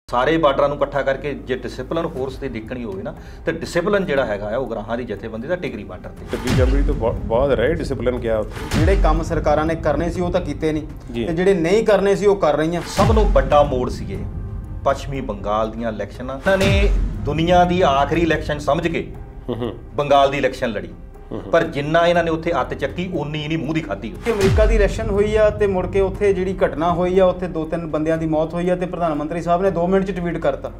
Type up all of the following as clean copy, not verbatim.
ਸਾਰੇ ਬਾਰਡਰਾਂ ਨੂੰ ਇਕੱਠਾ ਕਰਕੇ ਜੇ ਡਿਸਪਲਿਨ ਫੋਰਸ ਤੇ ਦੇਖਣੀ ਹੋਵੇ ਨਾ ਤੇ ਡਿਸਪਲਿਨ ਜਿਹੜਾ ਹੈਗਾ ਉਹ ਗਰਾਹਾਂ ਦੀ ਜਥੇਬੰਦੀ ਦਾ ਟਿਗਰੀ ਬਾਰਡਰ ਤੇ 26 ਜਨਵਰੀ ਤੋਂ ਬਾਅਦ ਰਹੇ ਡਿਸਪਲਿਨ ਗਿਆ ਉੱਥੇ। ਜਿਹੜੇ ਕੰਮ ਸਰਕਾਰਾਂ ਨੇ ਕਰਨੇ ਸੀ ਉਹ ਤਾਂ ਕੀਤੇ ਨਹੀਂ ਤੇ ਜਿਹੜੇ ਨਹੀਂ ਕਰਨੇ ਸੀ ਉਹ ਕਰ ਰਹੀਆਂ। ਸਭ ਨੂੰ ਵੱਡਾ ਮੋੜ ਸੀ ਇਹ ਪੱਛਮੀ ਬੰਗਾਲ ਦੀਆਂ ਇਲੈਕਸ਼ਨਾਂ। ਇਹਨਾਂ ਨੇ ਦੁਨੀਆ ਦੀ ਆਖਰੀ ਇਲੈਕਸ਼ਨ ਸਮਝ ਕੇ ਬੰਗਾਲ ਦੀ ਇਲੈਕਸ਼ਨ ਲੜੀ, ਪਰ ਜਿੰਨਾ ਇਹਨਾਂ ਨੇ ਉੱਥੇ ਅੱਤ ਚੱਕੀ ਉਨੀ ਨਹੀਂ ਮੂੰਹ ਦੀ ਖਾਧੀ। ਅਮਰੀਕਾ ਦੀ ਇਲੈਕਸ਼ਨ ਹੋਈ ਆ ਤੇ ਮੁੜ ਕੇ ਉੱਥੇ ਜਿਹੜੀ ਘਟਨਾ ਹੋਈ ਆ ਉੱਥੇ 2-3 ਬੰਦਿਆਂ ਦੀ ਮੌਤ ਹੋਈ ਆ ਤੇ ਪ੍ਰਧਾਨ ਮੰਤਰੀ ਸਾਹਿਬ ਨੇ 2 ਮਿੰਟ 'ਚ ਟਵੀਟ ਕਰਤਾ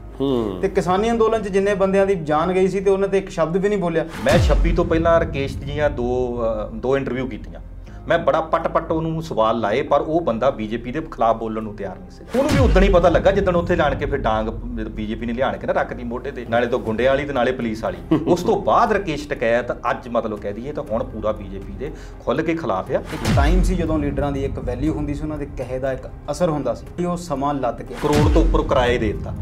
ਤੇ ਕਿਸਾਨੀ ਅੰਦੋਲਨ 'ਚ ਜਿੰਨੇ ਬੰਦਿਆਂ ਦੀ ਜਾਨ ਗਈ ਸੀ ਤੇ ਉਹਨਾਂ ਤੇ ਇੱਕ ਸ਼ਬਦ ਵੀ ਨਹੀਂ ਬੋਲਿਆ। ਮੈਂ 26 ਤੋਂ ਪਹਿਲਾਂ ਰਕੇਸ਼ ਦੀਆਂ ਦੋ ਇੰਟਰਵਿਊ ਕੀਤੀਆਂ। ਮੈਂ ਬੜਾ ਪੱਟ ਉਹਨੂੰ ਸਵਾਲ ਲਾਏ, ਪਰ ਉਹ ਬੰਦਾ ਬੀਜੇਪੀ ਦੇ ਖਿਲਾਫ ਬੋਲਣ ਨੂੰ ਤਿਆਰ ਨਹੀਂ ਸੀ। ਉਹਨੂੰ ਵੀ ਉਦੋਂ ਹੀ ਪਤਾ ਲੱਗਾ ਜਿੱਦਣ ਉੱਥੇ ਲਾਣ ਕੇ ਫਿਰ ਡਾਂਗ ਬੀਜੇਪੀ ਨੇ ਲਿਆਣ ਕੇ ਨਾ ਰੱਖਦੀ ਮੋਢੇ ਤੇ, ਨਾਲੇ ਤੋਂ ਗੁੰਡਿਆਂ ਵਾਲੀ ਤੇ ਨਾਲੇ ਪੁਲਿਸ ਵਾਲੀ। ਉਸ ਤੋਂ ਬਾਅਦ ਰਕੇਸ਼ ਟਕੈਤ ਅੱਜ ਮਤਲਬ ਕਹਿ ਦਈਏ ਤਾਂ ਹੁਣ ਪੂਰਾ ਬੀਜੇਪੀ ਦੇ ਖੁੱਲ੍ਹ ਕੇ ਖਿਲਾਫ ਆ। ਇੱਕ ਟਾਈਮ ਸੀ ਜਦੋਂ ਲੀਡਰਾਂ ਦੀ ਇੱਕ ਵੈਲਿਊ ਹੁੰਦੀ ਸੀ, ਉਹਨਾਂ ਦੇ ਕਹੇ ਦਾ ਇੱਕ ਅਸਰ ਹੁੰਦਾ ਸੀ। ਉਹ ਸਮਾਂ ਲੱਦ ਕੇ ਕਰੋੜ ਤੋਂ ਉੱਪਰ ਕਿਰਾਏ ਦੇ ਦਿੱਤਾ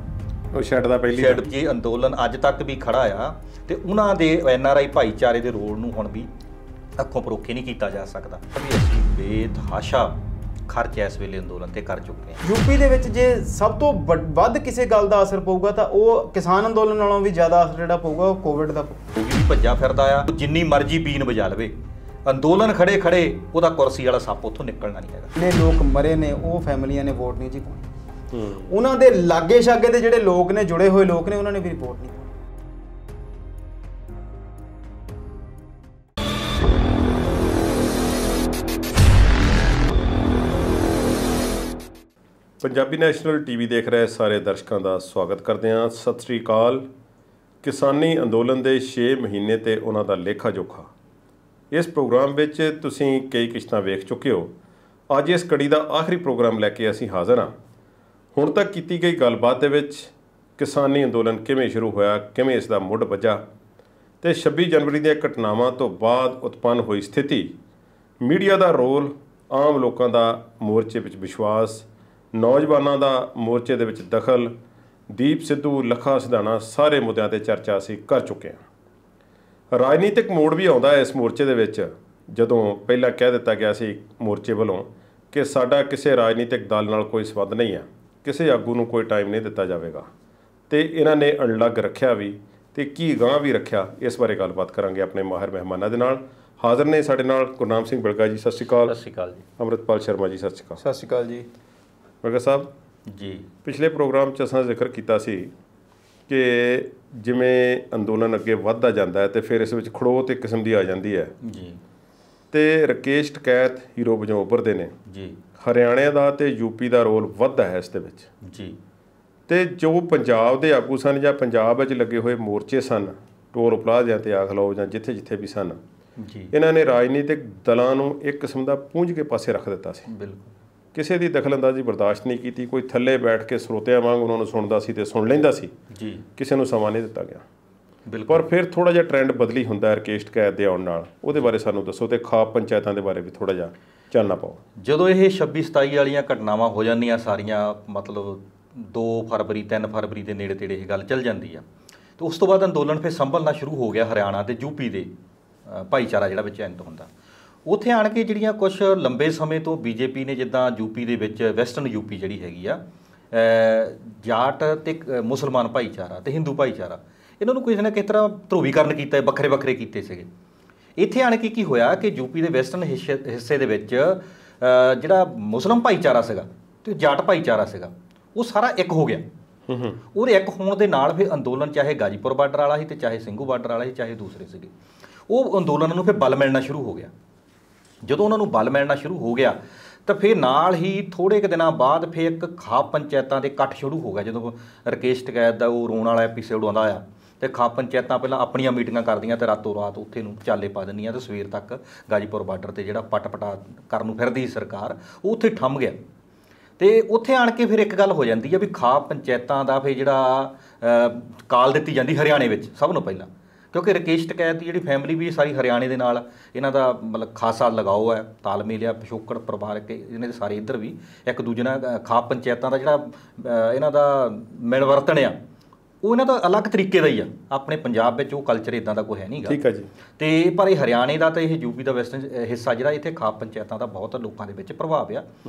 ਉਹ ਸ਼ੈਡ ਦਾ ਪਹਿਲੀ ਸ਼ੈਡ ਜੀ ਅੰਦੋਲਨ ਅੱਜ ਤੱਕ ਵੀ ਖੜਾ ਆ ਤੇ ਉਹਨਾਂ ਦੇ NRI ਭਾਈਚਾਰੇ ਦੇ ਰੋਲ ਨੂੰ ਹੁਣ ਵੀ ਅੱਖੋਂ ਪਰੋਖੇ ਨਹੀਂ ਕੀਤਾ ਜਾ ਸਕਦਾ। ਵੀ ਅਸੀਂ ਬੇਤਹਾਸ਼ਾ ਖਰਚ ਇਸ ਵੇਲੇ ਅੰਦੋਲਨ ਤੇ ਕਰ ਚੁੱਕੇ ਹਾਂ। ਯੂਪੀ ਦੇ ਵਿੱਚ ਜੇ ਸਭ ਤੋਂ ਵੱਧ ਕਿਸੇ ਗੱਲ ਦਾ ਅਸਰ ਪਊਗਾ ਤਾਂ ਉਹ ਕਿਸਾਨ ਅੰਦੋਲਨ ਨਾਲੋਂ ਵੀ ਜ਼ਿਆਦਾ ਅਸਰ ਜਿਹੜਾ ਪਊਗਾ ਉਹ ਕੋਵਿਡ ਦਾ ਪਊਗਾ। ਉਹ ਵੀ ਭੱਜਾ ਫਿਰਦਾ ਆ, ਜਿੰਨੀ ਮਰਜ਼ੀ ਬੀਨ ਵਜਾ ਲਵੇ, ਅੰਦੋਲਨ ਖੜੇ ਉਹਦਾ ਕੁਰਸੀ ਵਾਲਾ ਸੱਪ ਉੱਥੋਂ ਨਿਕਲਣਾ ਨਹੀਂ ਹੈਗਾ। ਜਿਹੜੇ ਲੋਕ ਮਰੇ ਨੇ ਉਹ ਫੈਮਲੀਆਂ ਨੇ ਵੋਟ ਨਹੀਂ ਜੀ ਪਾਉਣੀ। ਉਹਨਾਂ ਦੇ ਲਾਗੇ ਛਾਗੇ ਦੇ ਜਿਹੜੇ ਲੋਕ ਨੇ, ਜੁੜੇ ਹੋਏ ਲੋਕ ਨੇ, ਉਹਨਾਂ ਨੇ ਵੀ ਰਿਪੋਰਟ ਨਹੀਂ। ਪੰਜਾਬੀ ਨੈਸ਼ਨਲ ਟੀਵੀ ਦੇਖ ਰਹੇ ਸਾਰੇ ਦਰਸ਼ਕਾਂ ਦਾ ਸਵਾਗਤ ਕਰਦੇ ਹਾਂ। ਸਤਿ ਸ੍ਰੀ ਅਕਾਲ। ਕਿਸਾਨੀ ਅੰਦੋਲਨ ਦੇ 6 ਮਹੀਨੇ ਤੇ ਉਹਨਾਂ ਦਾ ਲੇਖਾ ਜੋਖਾ, ਇਸ ਪ੍ਰੋਗਰਾਮ ਵਿੱਚ ਤੁਸੀਂ ਕਈ ਕਿਸ਼ਤਾਂ ਵੇਖ ਚੁੱਕੇ ਹੋ। ਅੱਜ ਇਸ ਕੜੀ ਦਾ ਆਖਰੀ ਪ੍ਰੋਗਰਾਮ ਲੈ ਕੇ ਅਸੀਂ ਹਾਜ਼ਰ ਹਾਂ। ਹੁਣ ਤੱਕ ਕੀਤੀ ਗਈ ਗੱਲਬਾਤ ਦੇ ਵਿੱਚ ਕਿਸਾਨੀ ਅੰਦੋਲਨ ਕਿਵੇਂ ਸ਼ੁਰੂ ਹੋਇਆ, ਕਿਵੇਂ ਇਸ ਦਾ ਮੁੱਢ ਵੱਜਾ ਤੇ 26 ਜਨਵਰੀ ਦੀਆਂ ਘਟਨਾਵਾਂ ਤੋਂ ਬਾਅਦ ਉਤਪੰਨ ਹੋਈ ਸਥਿਤੀ, ਮੀਡੀਆ ਦਾ ਰੋਲ, ਆਮ ਲੋਕਾਂ ਦਾ ਮੋਰਚੇ ਵਿੱਚ ਵਿਸ਼ਵਾਸ, ਨੌਜਵਾਨਾਂ ਦਾ ਮੋਰਚੇ ਦੇ ਵਿੱਚ ਦਖਲ, ਦੀਪ ਸਿੱਧੂ, ਲੱਖਾ ਸਿਧਾਣਾ, ਸਾਰੇ ਮੁੱਦਿਆਂ 'ਤੇ ਚਰਚਾ ਅਸੀਂ ਕਰ ਚੁੱਕੇ ਹਾਂ। ਰਾਜਨੀਤਿਕ ਮੋੜ ਵੀ ਆਉਂਦਾ ਹੈ ਇਸ ਮੋਰਚੇ ਦੇ ਵਿੱਚ, ਜਦੋਂ ਪਹਿਲਾਂ ਕਹਿ ਦਿੱਤਾ ਗਿਆ ਸੀ ਮੋਰਚੇ ਵੱਲੋਂ ਕਿ ਸਾਡਾ ਕਿਸੇ ਰਾਜਨੀਤਿਕ ਦਲ ਨਾਲ ਕੋਈ ਸੰਬੰਧ ਨਹੀਂ ਹੈ, ਕਿਸੇ ਆਗੂ ਨੂੰ ਕੋਈ ਟਾਈਮ ਨਹੀਂ ਦਿੱਤਾ ਜਾਵੇਗਾ, ਤੇ ਇਹਨਾਂ ਨੇ ਅਣਲੱਗ ਰੱਖਿਆ ਵੀ ਤੇ ਕੀ ਗਾਂਹ ਵੀ ਰੱਖਿਆ। ਇਸ ਬਾਰੇ ਗੱਲਬਾਤ ਕਰਾਂਗੇ ਆਪਣੇ ਮਾਹਿਰ ਮਹਿਮਾਨਾਂ ਦੇ ਨਾਲ। ਹਾਜ਼ਰ ਨੇ ਸਾਡੇ ਨਾਲ ਗੁਰਨਾਮ ਸਿੰਘ ਬਿਲਗਾ ਜੀ, ਸਤਿ ਸ਼੍ਰੀ ਅਕਾਲ। ਸਤਿ ਸ਼੍ਰੀ ਅਕਾਲ ਜੀ। ਅੰਮ੍ਰਿਤਪਾਲ ਸ਼ਰਮਾ ਜੀ, ਸਤਿ ਸ਼੍ਰੀ ਅਕਾਲ। ਸਤਿ ਸ਼੍ਰੀ ਅਕਾਲ ਜੀ। ਬਿਲਗਾ ਸਾਹਿਬ ਜੀ, ਪਿਛਲੇ ਪ੍ਰੋਗਰਾਮ 'ਚ ਅਸਾਂ ਜ਼ਿਕਰ ਕੀਤਾ ਸੀ ਕਿ ਜਿਵੇਂ ਅੰਦੋਲਨ ਅੱਗੇ ਵੱਧਦਾ ਜਾਂਦਾ ਹੈ ਤੇ ਫਿਰ ਇਸ ਵਿੱਚ ਖੜੋਤ ਇੱਕ ਕਿਸਮ ਦੀ ਆ ਜਾਂਦੀ ਹੈ ਜੀ, ਤੇ ਰਕੇਸ਼ ਟਕੈਤ ਹੀਰੋ ਵਜੋਂ ਉੱਭਰਦੇ ਨੇ ਜੀ। ਹਰਿਆਣੇ ਦਾ ਤੇ ਯੂਪੀ ਦਾ ਰੋਲ ਵੱਧਦਾ ਹੈ ਇਸ ਦੇ ਵਿੱਚ ਜੀ। ਤੇ ਜੋ ਪੰਜਾਬ ਦੇ ਆਗੂ ਸਨ ਜਾਂ ਪੰਜਾਬ ਵਿੱਚ ਲੱਗੇ ਹੋਏ ਮੋਰਚੇ ਸਨ, ਟੋਲ ਪਲਾਜ਼ਿਆਂ ਤੇ ਆਖ ਲਓ ਜਾਂ ਜਿੱਥੇ ਵੀ ਸਨ ਜੀ, ਇਹਨਾਂ ਨੇ ਰਾਜਨੀਤਿਕ ਦਲਾਂ ਨੂੰ ਇੱਕ ਕਿਸਮ ਦਾ ਪੂੰਝ ਕੇ ਪਾਸੇ ਰੱਖ ਦਿੱਤਾ ਸੀ। ਬਿਲਕੁਲ ਕਿਸੇ ਦੀ ਦਖਲਅੰਦਾਜ਼ੀ ਬਰਦਾਸ਼ਤ ਨਹੀਂ ਕੀਤੀ। ਕੋਈ ਥੱਲੇ ਬੈਠ ਕੇ ਸਰੋਤਿਆਂ ਵਾਂਗ ਉਹਨਾਂ ਨੂੰ ਸੁਣਦਾ ਸੀ ਤੇ ਸੁਣ ਲੈਂਦਾ ਸੀ ਜੀ। ਕਿਸੇ ਨੂੰ ਸਮਾਂ ਨਹੀਂ ਦਿੱਤਾ ਗਿਆ। ਬਿਲਕੁਲ। ਪਰ ਫਿਰ ਥੋੜ੍ਹਾ ਜਿਹਾ ਟ੍ਰੈਂਡ ਬਦਲੀ ਹੁੰਦਾ ਰਕੇਸ਼ ਟਕੈਤ ਦੇ ਆਉਣ ਨਾਲ। ਉਹਦੇ ਬਾਰੇ ਸਾਨੂੰ ਦੱਸੋ ਤੇ ਖਾਪ ਪੰਚਾਇਤਾਂ ਦੇ ਬਾਰੇ ਵੀ ਥੋੜ੍ਹਾ ਜਿਹਾ ਚਾਨਣਾ ਪਾਓ। ਜਦੋਂ ਇਹ 26-27 ਵਾਲੀਆਂ ਘਟਨਾਵਾਂ ਹੋ ਜਾਂਦੀਆਂ ਸਾਰੀਆਂ, ਮਤਲਬ 2 ਫਰਵਰੀ 3 ਫਰਵਰੀ ਦੇ ਨੇੜੇ ਤੇੜੇ ਇਹ ਗੱਲ ਚੱਲ ਜਾਂਦੀ ਆ, ਤੇ ਉਸ ਤੋਂ ਬਾਅਦ ਅੰਦੋਲਨ ਫਿਰ ਸੰਭਲਣਾ ਸ਼ੁਰੂ ਹੋ ਗਿਆ ਹਰਿਆਣਾ ਤੇ ਯੂਪੀ ਦੇ ਭਾਈਚਾਰਾ ਜਿਹੜਾ ਵਿੱਚ ਐਂਟ ਹੁੰਦਾ। ਉੱਥੇ ਆਣ ਕੇ ਜਿਹੜੀਆਂ ਕੁਛ ਲੰਬੇ ਸਮੇਂ ਤੋਂ ਬੀਜੇਪੀ ਨੇ, ਜਿੱਦਾਂ ਯੂਪੀ ਦੇ ਵਿੱਚ ਵੈਸਟਰਨ ਯੂਪੀ ਜਿਹੜੀ ਹੈਗੀ ਆ, ਜਾਟ ਤੇ ਮੁਸਲਮਾਨ ਭਾਈਚਾਰਾ ਤੇ ਹਿੰਦੂ ਭਾਈਚਾਰਾ, ਇਹਨਾਂ ਨੂੰ ਕਿਸੇ ਨਾ ਕਿਸੇ ਤਰ੍ਹਾਂ ਧਰੂਵੀਕਰਨ ਕੀਤਾ, ਵੱਖਰੇ ਕੀਤੇ ਸੀਗੇ। ਇੱਥੇ ਆਣ ਕੇ ਕੀ ਹੋਇਆ ਕਿ ਯੂਪੀ ਦੇ ਵੈਸਟਰਨ ਹਿੱਸੇ ਦੇ ਵਿੱਚ ਜਿਹੜਾ ਮੁਸਲਿਮ ਭਾਈਚਾਰਾ ਸੀਗਾ ਤੇ ਜਾਟ ਭਾਈਚਾਰਾ ਸੀਗਾ, ਉਹ ਸਾਰਾ ਇੱਕ ਹੋ ਗਿਆ। ਉਹਦੇ ਇੱਕ ਹੋਣ ਦੇ ਨਾਲ ਫਿਰ ਅੰਦੋਲਨ, ਚਾਹੇ ਗਾਜੀਪੁਰ ਬਾਰਡਰ ਵਾਲਾ ਸੀ ਤੇ ਚਾਹੇ ਸਿੰਘੂ ਬਾਰਡਰ ਵਾਲਾ ਸੀ, ਚਾਹੇ ਦੂਸਰੇ ਸੀਗੇ, ਉਹ ਅੰਦੋਲਨ ਨੂੰ ਫਿਰ ਬਲ ਮਿਲਣਾ ਸ਼ੁਰੂ ਹੋ ਗਿਆ। ਜਦੋਂ ਉਹਨਾਂ ਨੂੰ ਬਲ ਮਿਲਣਾ ਸ਼ੁਰੂ ਹੋ ਗਿਆ ਤਾਂ ਫਿਰ ਨਾਲ ਹੀ ਥੋੜ੍ਹੇ ਕੁ ਦਿਨਾਂ ਬਾਅਦ ਫਿਰ ਇੱਕ ਖਾਪ ਪੰਚਾਇਤਾਂ ਦੇ ਇਕੱਠ ਸ਼ੁਰੂ ਹੋ ਗਿਆ। ਜਦੋਂ ਰਕੇਸ਼ ਟਕੈਤ ਦਾ ਉਹ ਰੋਣ ਵਾਲਾ ਐਪੀਸੋਡ ਆਉਂਦਾ ਆ ਤੇ ਖਾਪ ਪੰਚਾਇਤਾਂ ਪਹਿਲਾਂ ਆਪਣੀਆਂ ਮੀਟਿੰਗਾਂ ਕਰਦੀਆਂ ਤੇ ਰਾਤੋਂ ਰਾਤ ਉੱਥੇ ਨੂੰ ਚਾਲੇ ਪਾ ਦਿੰਦੀਆਂ ਤੇ ਸਵੇਰ ਤੱਕ ਗਾਜੀਪੁਰ ਬਾਰਡਰ ਤੇ ਜਿਹੜਾ ਪਟਪਟਾ ਕਰਨ ਨੂੰ ਫਿਰਦੀ ਸਰਕਾਰ, ਉਹ ਉੱਥੇ ਠੰਮ ਗਿਆ। ਤੇ ਉੱਥੇ ਆਣ ਕੇ ਫਿਰ ਇੱਕ ਗੱਲ ਹੋ ਜਾਂਦੀ ਹੈ ਵੀ ਖਾਪ ਪੰਚਾਇਤਾਂ ਦਾ ਫਿਰ ਜਿਹੜਾ ਕਾਲ ਦਿੱਤੀ ਜਾਂਦੀ ਹਰਿਆਣੇ ਵਿੱਚ ਸਭ ਨੂੰ ਪਹਿਲਾਂ, ਕਿਉਂਕਿ ਰਕੇਸ਼ ਟਕੈਤ ਦੀ ਜਿਹੜੀ ਫੈਮਿਲੀ ਵੀ ਸਾਰੀ ਹਰਿਆਣੇ ਦੇ ਨਾਲ ਇਹਨਾਂ ਦਾ ਮਤਲਬ ਖਾਸਾ ਲਗਾਓ ਹੈ, ਤਾਲਮੇਲ ਆ, ਪਿਛੋਕੜ ਪਰਿਵਾਰ ਕੇ ਇਹਨਾਂ ਦੇ ਸਾਰੇ ਇੱਧਰ ਵੀ ਇੱਕ ਦੂਜੇ ਨਾਲ। ਖਾਪ ਪੰਚਾਇਤਾਂ ਦਾ ਜਿਹੜਾ ਇਹਨਾਂ ਦਾ ਮਿਲਵਰਤਨ ਆ ਉਹ ਇਹਨਾਂ ਦਾ ਅਲੱਗ ਤਰੀਕੇ ਦਾ ਹੀ ਆ। ਆਪਣੇ ਪੰਜਾਬ ਵਿੱਚ ਉਹ ਕਲਚਰ ਇੱਦਾਂ ਦਾ ਕੋਈ ਹੈ ਨਹੀਂ ਗਾ। ਠੀਕ ਹੈ ਜੀ। ਤੇ ਪਰ ਇਹ ਹਰਿਆਣੇ ਦਾ ਤੇ ਇਹ ਯੂਪੀ ਦਾ ਵੈਸਟਰਨ ਹਿੱਸਾ ਜਿਹੜਾ, ਇੱਥੇ ਖਾਪ ਪੰਚਾਇਤਾਂ ਦਾ ਬਹੁਤ ਲੋਕਾਂ ਦੇ ਵਿੱਚ ਪ੍ਰਭਾਵ ਆ।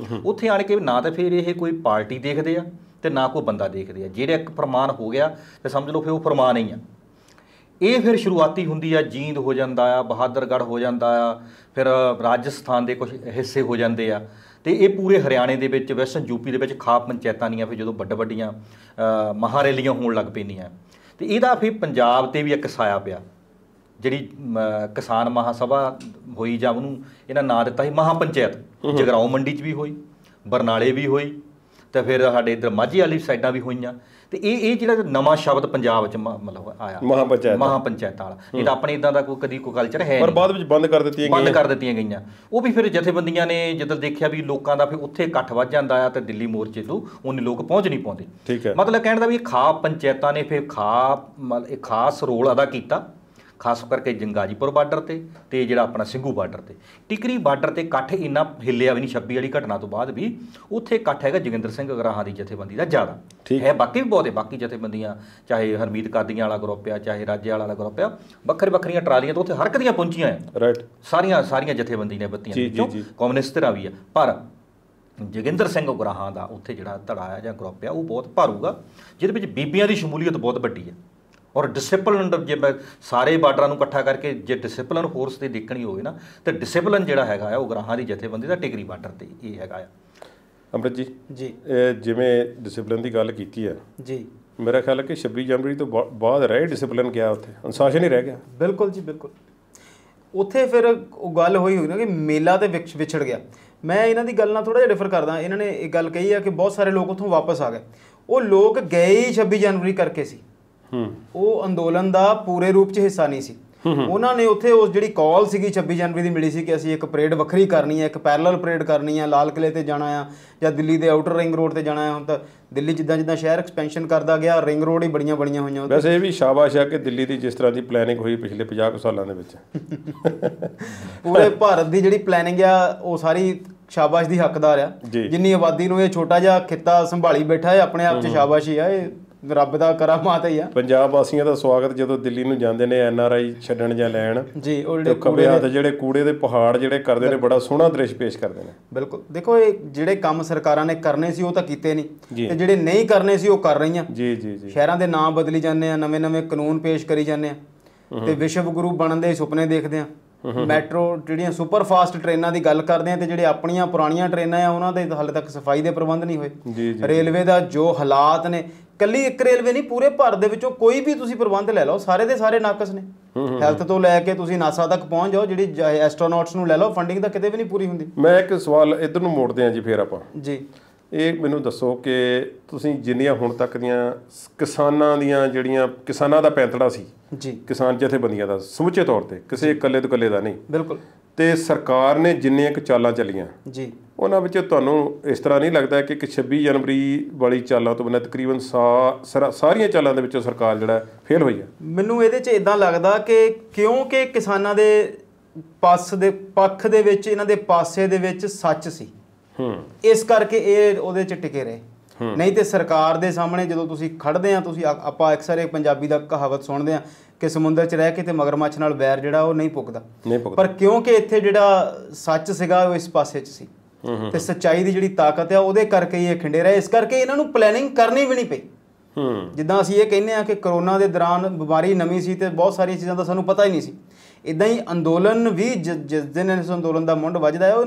ਉੱਥੇ ਆਣ ਕੇ ਨਾ ਤਾਂ ਫਿਰ ਇਹ ਕੋਈ ਪਾਰਟੀ ਦੇਖਦੇ ਆ ਤੇ ਨਾ ਕੋਈ ਬੰਦਾ ਦੇਖਦੇ ਆ। ਜਿਹੜਾ ਇੱਕ ਫਰਮਾਨ ਹੋ ਗਿਆ ਤੇ ਸਮਝ ਲਓ ਫਿਰ ਉਹ ਫਰਮਾਨ ਹੀ ਆ। ਇਹ ਫਿਰ ਸ਼ੁਰੂਆਤੀ ਹੁੰਦੀ ਆ, ਜੀਂਦ ਹੋ ਜਾਂਦਾ ਆ, ਬਹਾਦਰਗੜ੍ਹ ਹੋ ਜਾਂਦਾ ਆ, ਫਿਰ ਰਾਜਸਥਾਨ ਦੇ ਕੁਝ ਹਿੱਸੇ ਹੋ ਜਾਂਦੇ ਆ, ਤੇ ਇਹ ਪੂਰੇ ਹਰਿਆਣੇ ਦੇ ਵਿੱਚ, ਵੈਸਟਰਨ ਯੂਪੀ ਦੇ ਵਿੱਚ ਖਾਪ ਪੰਚਾਇਤਾਂ ਦੀਆਂ ਫਿਰ ਜਦੋਂ ਵੱਡੀਆਂ ਮਹਾਰੈਲੀਆਂ ਹੋਣ ਲੱਗ ਪੈਂਦੀਆਂ, ਤੇ ਇਹਦਾ ਫਿਰ ਪੰਜਾਬ ਤੇ ਵੀ ਇੱਕ ਸਾਇਆ ਪਿਆ। ਜਿਹੜੀ ਕਿਸਾਨ ਮਹਾਸਭਾ ਹੋਈ, ਜਾਂ ਉਹਨੂੰ ਇਹਨਾਂ ਨਾਂ ਦਿੱਤਾ ਸੀ ਮਹਾਪੰਚਾਇਤ, ਜਗਰਾਓਂ ਮੰਡੀ 'ਚ ਵੀ ਹੋਈ, ਬਰਨਾਲੇ ਵੀ ਹੋਈ, ਤੇ ਫਿਰ ਸਾਡੇ ਇੱਧਰ ਮਾਝੇ ਵਾਲੀ ਸਾਈਡਾਂ ਵੀ ਹੋਈਆਂ। ਤੇ ਇਹ ਜਿਹੜਾ ਨਵਾਂ ਸ਼ਬਦ ਪੰਜਾਬ 'ਚ ਮਤਲਬ ਆਇਆ ਮਹਾਪੰਚਾਇਤਾਂ ਵਾਲਾ, ਇਹ ਤਾਂ ਆਪਣੇ ਇੱਦਾਂ ਦਾ ਕਦੀ ਕੋਈ ਕਲਚਰ ਹੈ ਪਰ ਬਾਅਦ ਵਿੱਚ ਬੰਦ ਕਰ ਦਿੱਤੀਆਂ ਗਈਆਂ। ਉਹ ਵੀ ਫਿਰ ਜਥੇਬੰਦੀਆਂ ਨੇ ਜਦੋਂ ਦੇਖਿਆ ਵੀ ਲੋਕਾਂ ਦਾ ਫਿਰ ਉੱਥੇ ਇਕੱਠ ਵੱਧ ਜਾਂਦਾ ਆ, ਤੇ ਦਿੱਲੀ ਮੋਰਚੇ ਤੋਂ ਉਹਨੇ ਲੋਕ ਪਹੁੰਚ ਨਹੀਂ ਪਾਉਂਦੇ। ਠੀਕ ਹੈ, ਮਤਲਬ ਕਹਿਣ ਦਾ ਵੀ ਖਾਪ ਪੰਚਾਇਤਾਂ ਨੇ ਫਿਰ ਖਾਸ ਰੋਲ ਅਦਾ ਕੀਤਾ, ਖਾਸ ਕਰਕੇ ਗਾਜੀਪੁਰ ਬਾਰਡਰ ਤੇ ਜਿਹੜਾ ਆਪਣਾ ਸਿੰਘੂ ਬਾਰਡਰ ਤੇ। ਟਿਕਰੀ ਬਾਰਡਰ ਤੇ ਇਕੱਠ ਇੰਨਾ ਹਿੱਲਿਆ ਵੀ ਨਹੀਂ 26 ਵਾਲੀ ਘਟਨਾ ਤੋਂ ਬਾਅਦ ਵੀ। ਉੱਥੇ ਇਕੱਠ ਹੈਗਾ ਜੋਗਿੰਦਰ ਸਿੰਘ ਅਗਰਾਹਾਂ ਦੀ ਜਥੇਬੰਦੀ ਦਾ ਜ਼ਿਆਦਾ ਹੈ, ਬਾਕੀ ਵੀ ਬਹੁਤ ਹੈ। ਬਾਕੀ ਜਥੇਬੰਦੀਆਂ ਚਾਹੇ ਹਰਮੀਤ ਕਾਦੀਆਂ ਵਾਲਾ ਗਰੁੱਪ ਆ, ਚਾਹੇ ਰਾਜੇਵਾਲਾ ਵਾਲਾ ਗਰੁੱਪ ਆ, ਵੱਖਰੀਆਂ ਟਰਾਲੀਆਂ ਤੋਂ ਉੱਥੇ ਹਰ ਇੱਕ ਦੀਆਂ ਪਹੁੰਚੀਆਂ ਆ। ਸਾਰੀਆਂ ਜਥੇਬੰਦੀ ਨੇ ਬੱਤੀਆਂ ਵਿੱਚੋਂ ਕਮਿਊਨਿਸਟ ਧਿਰਾਂ ਵੀ ਆ। ਪਰ ਜੋਗਿੰਦਰ ਸਿੰਘ ਅਗਰਾਹਾਂ ਦਾ ਉੱਥੇ ਜਿਹੜਾ ਧੜਾ ਆ ਜਾਂ ਗਰੁੱਪ ਆ ਉਹ ਬਹੁਤ ਭਾਰੂਗਾ, ਜਿਹਦੇ ਵਿੱਚ ਬੀਬੀਆਂ ਦੀ ਸ਼ਮੂਲੀਅਤ ਬਹੁਤ ਵੱਡੀ ਹੈ। ਔਰ ਡਿਸਿਪਲਿਨ, ਜੇ ਸਾਰੇ ਬਾਰਡਰਾਂ ਨੂੰ ਇਕੱਠਾ ਕਰਕੇ ਜੇ ਡਿਸਿਪਲਿਨ ਫੋਰਸ ਤੇ ਦੇਖਣੀ ਹੋਵੇ ਨਾ, ਤਾਂ ਡਿਸਿਪਲਿਨ ਜਿਹੜਾ ਹੈਗਾ ਆ ਉਹ ਅਗਰਾਹਾਂ ਦੀ ਜਥੇਬੰਦੀ ਦਾ ਟਿਕਰੀ ਬਾਰਡਰ ਤੇ ਇਹ ਹੈਗਾ ਆ। ਅੰਮ੍ਰਿਤ ਜੀ, ਜਿਵੇਂ ਡਿਸਿਪਲਿਨ ਦੀ ਗੱਲ ਕੀਤੀ ਹੈ ਜੀ, ਮੇਰਾ ਖਿਆਲ ਹੈ ਕਿ 26 ਜਨਵਰੀ ਤੋਂ ਬਾਅਦ ਰਹਿ ਡਿਸਿਪਲਿਨ ਗਿਆ, ਉੱਥੇ ਅਨੁਸ਼ਾਸਨ ਹੀ ਰਹਿ ਗਿਆ। ਬਿਲਕੁਲ ਜੀ, ਬਿਲਕੁਲ। ਉੱਥੇ ਫਿਰ ਉਹ ਗੱਲ ਹੋਈ ਨਾ ਕਿ ਮੇਲਾ ਤੇ ਵਿਛੜ ਗਿਆ। ਮੈਂ ਇਹਨਾਂ ਦੀ ਗੱਲ ਨਾਲ ਥੋੜ੍ਹਾ ਜਿਹਾ ਡਿਫਰ ਕਰਦਾ। ਇਹਨਾਂ ਨੇ ਇਹ ਗੱਲ ਕਹੀ ਆ ਕਿ ਬਹੁਤ ਸਾਰੇ ਲੋਕ ਉੱਥੋਂ ਵਾਪਸ ਆ ਗਏ। ਉਹ ਲੋਕ ਗਏ ਹੀ 26 ਜਨਵਰੀ ਕਰਕੇ ਸੀ। ਉਹ ਅੰਦੋਲਨ ਦਾ ਪੂਰੇ ਰੂਪ 'ਚ ਹਿੱਸਾ ਨਹੀਂ ਸੀ। ਉਹਨਾਂ ਨੇ ਉੱਥੇ ਉਸ ਜਿਹੜੀ ਕਾਲ ਸੀਗੀ 26 ਜਨਵਰੀ ਦੀ ਮਿਲੀ ਸੀ ਕਿ ਅਸੀਂ ਇੱਕ ਪਰੇਡ ਵੱਖਰੀ ਕਰਨੀ ਹੈ, ਇੱਕ ਪੈਰਲਲ ਪਰੇਡ ਕਰਨੀ ਹੈ, ਲਾਲ ਕਿਲੇ ਤੇ ਜਾਣਾ ਆ ਜਾਂ ਦਿੱਲੀ ਦੇ ਆਊਟਰ ਰਿੰਗ ਰੋਡ ਤੇ ਜਾਣਾ ਆ। ਹੁਣ ਤਾਂ ਦਿੱਲੀ ਜਿੱਦਾਂ ਸ਼ਹਿਰ ਐਕਸਪੈਂਸ਼ਨ ਕਰਦਾ ਗਿਆ, ਰਿੰਗ ਰੋਡ ਹੀ ਬੜੀਆਂ ਹੋਈਆਂ। ਵੈਸੇ ਇਹ ਵੀ ਸ਼ਾਬਾਸ਼ ਆ ਕਿ ਦਿੱਲੀ ਦੀ ਜਿਸ ਤਰ੍ਹਾਂ ਦੀ ਪਲੈਨਿੰਗ ਹੋਈ ਪਿਛਲੇ 50 ਸਾਲਾਂ ਦੇ ਵਿੱਚ, ਪੂਰੇ ਭਾਰਤ ਦੀ ਜਿਹੜੀ ਪਲੈਨਿੰਗ ਆ ਉਹ ਸਾਰੀ ਸ਼ਾਬਾਸ਼ ਦੀ ਹੱਕਦਾਰ ਆ। ਜਿੰਨੀ ਆਬਾਦੀ ਨੂੰ ਇਹ ਛੋਟਾ ਜਿਹਾ ਖਿੱਤਾ ਸੰਭਾਲੀ ਬੈਠਾ ਹੈ, ਆਪਣੇ ਆਪ 'ਚ ਸ਼ਾਬਾਸ਼ ਹੀ ਆ। ਇਹ ਰੱਬ ਦਾ ਕਰਾਮਾਤ ਹੀ ਆ। ਪੰਜਾਬ ਵਾਸੀਆਂ ਦਾ ਸਵਾਗਤ ਜਦੋਂ ਦਿੱਲੀ ਨੂੰ ਜਾਂਦੇ ਨੇ NRI ਛੱਡਣ ਜਾਂ ਲੈਣ ਜੀ, ਉਹ ਜਿਹੜੇ ਕੂੜੇ ਦੇ ਪਹਾੜ ਜਿਹੜੇ ਕਰਦੇ ਨੇ, ਬੜਾ ਸੋਹਣਾ ਦ੍ਰਿਸ਼ ਪੇਸ਼ ਕਰਦੇ ਨੇ। ਬਿਲਕੁਲ। ਦੇਖੋ, ਇਹ ਜਿਹੜੇ ਕੰਮ ਸਰਕਾਰਾਂ ਨੇ ਕਰਨੇ ਸੀ ਉਹ ਤਾਂ ਕੀਤੇ ਨਹੀਂ, ਤੇ ਜਿਹੜੇ ਨਹੀਂ ਕਰਨੇ ਸੀ ਉਹ ਕਰ ਰਹੀਆਂ। ਜੀ। ਸ਼ਹਿਰਾਂ ਦੇ ਨਾਮ ਬਦਲੀ ਜਾਂਦੇ ਆ, ਨਵੇਂ ਕਾਨੂੰਨ ਪੇਸ਼ ਕਰੀ ਜਾਂਦੇ ਆ, ਤੇ ਵਿਸ਼ਵ ਗੁਰੂ ਬਣਨ ਦੇ ਸੁਪਨੇ ਦੇਖਦੇ ਆ। ਮੈਟਰੋ ਜਿਹੜੀਆਂ ਸੁਪਰ ਫਾਸਟ ਟ੍ਰੇਨਾਂ ਦੀ ਗੱਲ ਕਰਦੇ ਆ, ਤੇ ਜਿਹੜੇ ਆਪਣੀਆਂ ਪੁਰਾਣੀਆਂ ਟ੍ਰੇਨਾਂ ਆ ਉਹਨਾਂ ਦੇ ਹਾਲੇ ਤੱਕ ਸਫਾਈ ਦੇ ਪ੍ਰਬੰਧ ਨਹੀਂ ਹੋਏ। ਰੇਲਵੇ ਦਾ ਜੋ ਹਾਲਾਤ ਨੇ, ਕੱਲੀ ਇੱਕ ਰੇਲਵੇ ਨਹੀਂ, ਪੂਰੇ ਭਾਰਤ ਦੇ ਵਿੱਚੋਂ ਕੋਈ ਵੀ ਤੁਸੀਂ ਪ੍ਰਬੰਧ ਲੈ ਲਓ, ਸਾਰੇ ਦੇ ਸਾਰੇ ਨਾਕਸ ਨੇ। ਹੈਲਥ ਤੋਂ ਲੈ ਕੇ ਤੁਸੀਂ ਨਾਸਾ ਤੱਕ ਪਹੁੰਚ ਜਾਓ, ਜਿਹੜੀ ਐਸਟਰੋਨੌਟਸ ਨੂੰ ਲੈ ਲਓ, ਫੰਡਿੰਗ ਤਾਂ ਕਿਤੇ ਵੀ ਨਹੀਂ ਪੂਰੀ ਹੁੰਦੀ। ਮੈਂ ਇੱਕ ਸਵਾਲ ਇੱਧਰ ਨੂੰ ਮੋੜਦੇ ਹਾਂ ਜੀ, ਫਿਰ ਆਪਾਂ ਜੀ ਇਹ ਮੈਨੂੰ ਦੱਸੋ ਕਿ ਤੁਸੀਂ ਜਿੰਨੀਆਂ ਹੁਣ ਤੱਕ ਦੀਆਂ ਕਿਸਾਨਾਂ ਦੀਆਂ ਜਿਹੜੀਆਂ ਕਿਸਾਨਾਂ ਦਾ ਪੈਂਤੜਾ ਸੀ ਜੀ, ਕਿਸਾਨ ਜਥੇਬੰਦੀਆਂ ਦਾ ਸਮੁੱਚੇ ਤੌਰ ਤੇ, ਕਿਸੇ ਇਕੱਲੇ ਤੋਂ ਇਕੱਲੇ ਦਾ ਨਹੀਂ, ਬਿਲਕੁਲ, ਤੇ ਸਰਕਾਰ ਨੇ ਜਿੰਨੀਆਂ ਕੁ ਚਾਲਾਂ ਚੱਲੀਆਂ ਜੀ, ਉਹਨਾਂ ਵਿੱਚ ਤੁਹਾਨੂੰ ਇਸ ਤਰ੍ਹਾਂ ਨਹੀਂ ਲੱਗਦਾ ਕਿ 26 ਜਨਵਰੀ ਵਾਲੀ ਚਾਲਾਂ ਤੋਂ ਬਿਨਾਂ ਤਕਰੀਬਨ ਸਾਰੀਆਂ ਚਾਲਾਂ ਦੇ ਵਿੱਚੋਂ ਸਰਕਾਰ ਜਿਹੜਾ ਫੇਲ ਹੋਈ ਹੈ? ਮੈਨੂੰ ਇਹਦੇ 'ਚ ਇਦਾਂ ਲੱਗਦਾ ਕਿ ਕਿਉਂਕਿ ਕਿਸਾਨਾਂ ਦੇ ਪੱਖ ਦੇ ਵਿੱਚ, ਇਹਨਾਂ ਦੇ ਪਾਸੇ ਦੇ ਵਿੱਚ ਸੱਚ ਸੀ, ਇਸ ਕਰਕੇ ਇਹ ਉਹਦੇ 'ਚ ਟਿਕੇ ਰਹੇ। ਨਹੀਂ ਤੇ ਸਰਕਾਰ ਦੇ ਸਾਹਮਣੇ ਜਦੋਂ ਤੁਸੀਂ ਖੜਦੇ ਆ, ਤੁਸੀਂ ਆਪਾਂ ਅਕਸਰ ਇੱਕ ਪੰਜਾਬੀ ਦਾ ਕਹਾਵਤ ਸੁਣਦੇ ਆ ਕਿ ਸਮੁੰਦਰ 'ਚ ਰਹਿ ਕੇ ਤੇ ਮਗਰਮੱਛ ਨਾਲ ਵੈਰ ਜਿਹੜਾ ਉਹ ਨਹੀਂ ਪੁੱਗਦਾ। ਪਰ ਕਿਉਂਕਿ ਇੱਥੇ ਜਿਹੜਾ ਸੱਚ ਸੀਗਾ ਉਹ ਇਸ ਪਾਸੇ 'ਚ ਸੀ, ਤੇ ਸੱਚਾਈ ਦੀ ਜਿਹੜੀ ਤਾਕਤ ਆ ਉਹਦੇ ਕਰਕੇ ਹੀ ਇਹ ਖਿੰਡੇ ਰਹੇ। ਇਸ ਕਰਕੇ ਇਹਨਾਂ ਨੂੰ ਪਲੈਨਿੰਗ ਕਰਨੀ ਵੀ ਨਹੀਂ ਪਈ। ਜਿੱਦਾਂ ਅਸੀਂ ਇਹ ਕਹਿੰਦੇ ਆ ਕਿ ਕਰੋਨਾ ਦੇ ਦੌਰਾਨ ਬਿਮਾਰੀ ਨਵੀਂ ਸੀ ਤੇ ਬਹੁਤ ਸਾਰੀਆਂ ਚੀਜ਼ਾਂ ਦਾ ਸਾਨੂੰ ਪਤਾ ਹੀ ਨਹੀਂ ਸੀ, ਇੱਦਾਂ ਹੀ ਅੰਦੋਲਨ ਵੀ ਜਿਸ ਦਿਨ ਇਸ ਅੰਦੋਲਨ ਦਾ ਮੁੱਢ ਵੱਜਦਾ ਹੈ, ਉਹ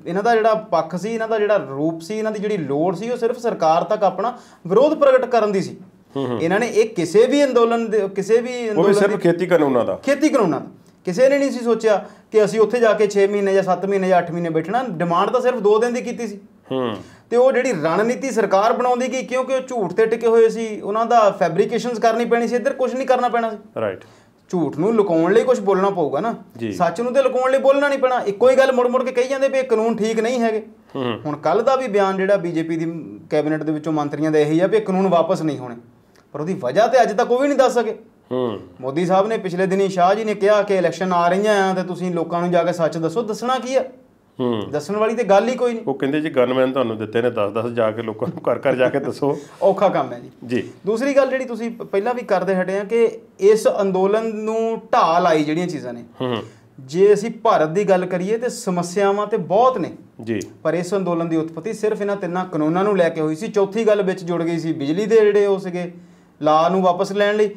ਇਹਨਾਂ ਦਾ ਜਿਹੜਾ ਪੱਖ ਸੀ, ਇਹਨਾਂ ਦਾ ਜਿਹੜਾ ਰੂਪ ਸੀ, ਇਹਨਾਂ ਦੀ ਜਿਹੜੀ ਲੋੜ ਸੀ, ਉਹ ਸਿਰਫ ਸਰਕਾਰ ਤੱਕ ਆਪਣਾ ਵਿਰੋਧ ਪ੍ਰਗਟ ਕਰਨ ਦੀ ਸੀ। ਇਹਨਾਂ ਨੇ ਇਹ ਕਿਸੇ ਵੀ ਅੰਦੋਲਨ ਸਿਰਫ ਖੇਤੀ ਕਾਨੂੰਨਾਂ ਦਾ ਕਿਸੇ ਨੇ ਨਹੀਂ ਸੀ ਸੋਚਿਆ ਕਿ ਅਸੀਂ ਉੱਥੇ ਜਾ ਕੇ 6 ਮਹੀਨੇ ਜਾਂ 7 ਮਹੀਨੇ ਜਾਂ 8 ਮਹੀਨੇ ਬੈਠਣਾ। ਡਿਮਾਂਡ ਤਾਂ ਸਿਰਫ 2 ਦਿਨ ਦੀ ਕੀਤੀ ਸੀ। ਤੇ ਉਹ ਜਿਹੜੀ ਰਣਨੀਤੀ ਸਰਕਾਰ ਬਣਾਉਂਦੀ ਗਈ, ਕਿਉਂਕਿ ਉਹ ਝੂਠ ਤੇ ਟਿਕੇ ਹੋਏ ਸੀ, ਉਹਨਾਂ ਦਾ ਫੈਬਰੀਕੇਸ਼ਨਸ ਕਰਨੀ ਪੈਣੀ ਸੀ, ਇੱਧਰ ਕੁਝ ਨਹੀਂ ਕਰਨਾ ਪੈਣਾ ਸੀ। ਰਾਈਟ। ਝੂਠ ਨੂੰ ਲੁਕਾਉਣ ਲਈ ਕੁਝ ਬੋਲਣਾ ਪਊਗਾ ਨਾ, ਸੱਚ ਨੂੰ ਤੇ ਲੁਕਾਉਣ ਲਈ ਬੋਲਣਾ ਨਹੀਂ ਪੈਣਾ। ਇੱਕੋ ਹੀ ਗੱਲ ਮੁੜ ਕੇ ਕਹੀ ਜਾਂਦੇ ਵੀ ਇਹ ਕਾਨੂੰਨ ਠੀਕ ਨਹੀਂ ਹੈਗੇ। ਹੁਣ ਕੱਲ ਦਾ ਵੀ ਬਿਆਨ ਜਿਹੜਾ BJP ਦੀ ਕੈਬਨਿਟ ਦੇ ਵਿੱਚੋਂ ਮੰਤਰੀਆਂ ਦਾ ਇਹੀ ਆ ਵੀ ਇਹ ਕਾਨੂੰਨ ਵਾਪਸ ਨਹੀਂ ਹੋਣੇ, ਪਰ ਉਹਦੀ ਵਜ੍ਹਾ ਤੇ ਅੱਜ ਤੱਕ ਕੋਈ ਵੀ ਨਹੀਂ ਦੱਸ ਸਕੇ। ਮੋਦੀ ਸਾਹਿਬ ਨੇ ਪਿਛਲੇ ਦਿਨੀ ਸ਼ਾਹ ਜੀ ਨੇ ਕਿਹਾ ਕਿ ਇਲੈਕਸ਼ਨ ਆ ਰਹੀਆਂ ਆ ਤੇ ਤੁਸੀਂ ਲੋਕਾਂ ਨੂੰ ਜਾ ਕੇ ਸੱਚ ਦੱਸੋ। ਦੱਸਣਾ ਕੀ ਆ? ਦੱਸਣ ਵਾਲੀ ਤੇ ਗੱਲ ਹੀ ਕੋਈ ਨਹੀਂ। ਉਹ ਕਹਿੰਦੇ ਜੀ ਗਨਮੈਨ ਤੁਹਾਨੂੰ ਦਿੱਤੇ ਨੇ 10-10, ਜਾ ਕੇ ਲੋਕਾਂ ਨੂੰ ਘਰ ਜਾ ਕੇ ਦੱਸੋ। ਔਖਾ ਕੰਮ ਹੈ ਜੀ। ਦੂਸਰੀ ਗੱਲ ਜਿਹੜੀ ਤੁਸੀਂ ਪਹਿਲਾਂ ਵੀ ਕਰਦੇ ਹਟੇ ਆ ਕਿ ਇਸ ਅੰਦੋਲਨ ਨੂੰ ਢਾਹ ਲਾਈ ਜਿਹੜੀਆਂ ਚੀਜ਼ਾਂ ਨੇ, ਜੇ ਅਸੀਂ ਭਾਰਤ ਦੀ ਗੱਲ ਕਰੀਏ ਤੇ ਸਮੱਸਿਆਵਾਂ ਤੇ ਬਹੁਤ ਨੇ ਜੀ, ਪਰ ਇਸ ਅੰਦੋਲਨ ਦੀ ਉਤਪਤੀ ਸਿਰਫ ਇਹਨਾਂ 3 ਕਾਨੂੰਨਾਂ ਨੂੰ ਲੈ ਕੇ ਹੋਈ ਸੀ। ਚੌਥੀ ਗੱਲ ਵਿੱਚ ਜੁੜ ਗਈ ਸੀ ਬਿਜਲੀ ਦੇ ਜਿਹੜੇ ਉਹ ਸੀਗੇ ਲਾ ਨੂੰ ਵਾਪਸ ਲੈਣ ਲਈ,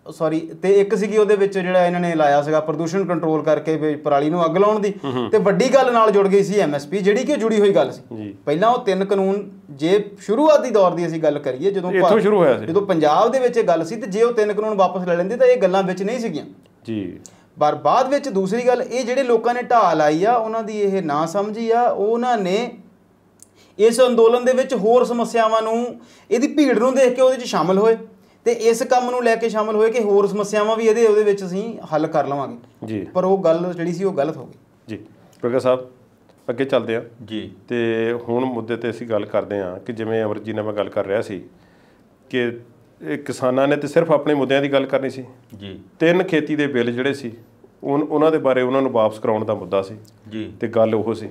ਸੌਰੀ, ਤੇ ਇੱਕ ਸੀਗੀ ਉਹਦੇ ਵਿੱਚ ਜਿਹੜਾ ਇਹਨਾਂ ਨੇ ਲਾਇਆ ਸੀਗਾ ਪ੍ਰਦੂਸ਼ਣ ਕੰਟਰੋਲ ਕਰਕੇ ਵੀ ਪਰਾਲੀ ਨੂੰ ਅੱਗ ਲਾਉਣ ਦੀ, ਤੇ ਵੱਡੀ ਗੱਲ ਨਾਲ ਜੁੜ ਗਈ ਸੀ MSP ਜਿਹੜੀ ਕਿ ਜੁੜੀ ਹੋਈ ਗੱਲ ਸੀ। ਪਹਿਲਾਂ ਉਹ 3 ਕਾਨੂੰਨ, ਜੇ ਸ਼ੁਰੂਆਤੀ ਦੌਰ ਦੀ ਅਸੀਂ ਗੱਲ ਕਰੀਏ ਇੱਥੋਂ ਸ਼ੁਰੂ ਹੋਇਆ ਸੀ, ਜਦੋਂ ਪੰਜਾਬ ਦੇ ਵਿੱਚ ਇਹ ਗੱਲ ਸੀ, ਤੇ ਜੇ ਉਹ 3 ਕਾਨੂੰਨ ਵਾਪਸ ਲੈ ਲੈਂਦੇ ਤਾਂ ਇਹ ਗੱਲਾਂ ਵਿੱਚ ਨਹੀਂ ਸੀਗੀਆਂ ਜੀ। ਪਰ ਬਾਅਦ ਵਿੱਚ ਦੂਸਰੀ ਗੱਲ, ਇਹ ਜਿਹੜੇ ਲੋਕਾਂ ਨੇ ਢਾਹ ਲਾਈ ਆ ਉਹਨਾਂ ਦੀ ਇਹ ਨਾ ਸਮਝੀ ਆ, ਉਹਨਾਂ ਨੇ ਇਸ ਅੰਦੋਲਨ ਦੇ ਵਿੱਚ ਹੋਰ ਸਮੱਸਿਆਵਾਂ ਨੂੰ, ਇਹਦੀ ਭੀੜ ਨੂੰ ਦੇਖ ਕੇ ਉਹਦੇ 'ਚ ਸ਼ਾਮਲ ਹੋਏ ਤੇ ਇਸ ਕੰਮ ਨੂੰ ਲੈ ਕੇ ਸ਼ਾਮਲ ਹੋਏ ਕਿ ਹੋਰ ਸਮੱਸਿਆਵਾਂ ਵੀ ਉਹਦੇ ਵਿੱਚ ਅਸੀਂ ਹੱਲ ਕਰ ਲਵਾਂਗੇ ਜੀ। ਪਰ ਉਹ ਗੱਲ ਜਿਹੜੀ ਸੀ ਉਹ ਗਲਤ ਹੋ ਗਈ ਜੀ। ਪ੍ਰਗਟ ਸਾਹਿਬ ਅੱਗੇ ਚੱਲਦੇ ਆ ਜੀ। ਤੇ ਹੁਣ ਮੁੱਦੇ ਤੇ ਅਸੀਂ ਗੱਲ ਕਰਦੇ ਹਾਂ ਕਿ ਜਿਵੇਂ ਅਮਰ ਜੀ ਨਾਲ ਮੈਂ ਗੱਲ ਕਰ ਰਿਹਾ ਸੀ ਕਿ ਇਹ ਕਿਸਾਨਾਂ ਨੇ ਤੇ ਸਿਰਫ ਆਪਣੇ ਮੁੱਦਿਆਂ ਦੀ ਗੱਲ ਕਰਨੀ ਸੀ ਜੀ। 3 ਖੇਤੀ ਦੇ ਬਿੱਲ ਜਿਹੜੇ ਸੀ ਉਹਨਾਂ ਦੇ ਬਾਰੇ ਉਹਨਾਂ ਨੂੰ ਵਾਪਸ ਕਰਾਉਣ ਦਾ ਮੁੱਦਾ ਸੀ ਜੀ, ਤੇ ਗੱਲ ਉਹ ਸੀ।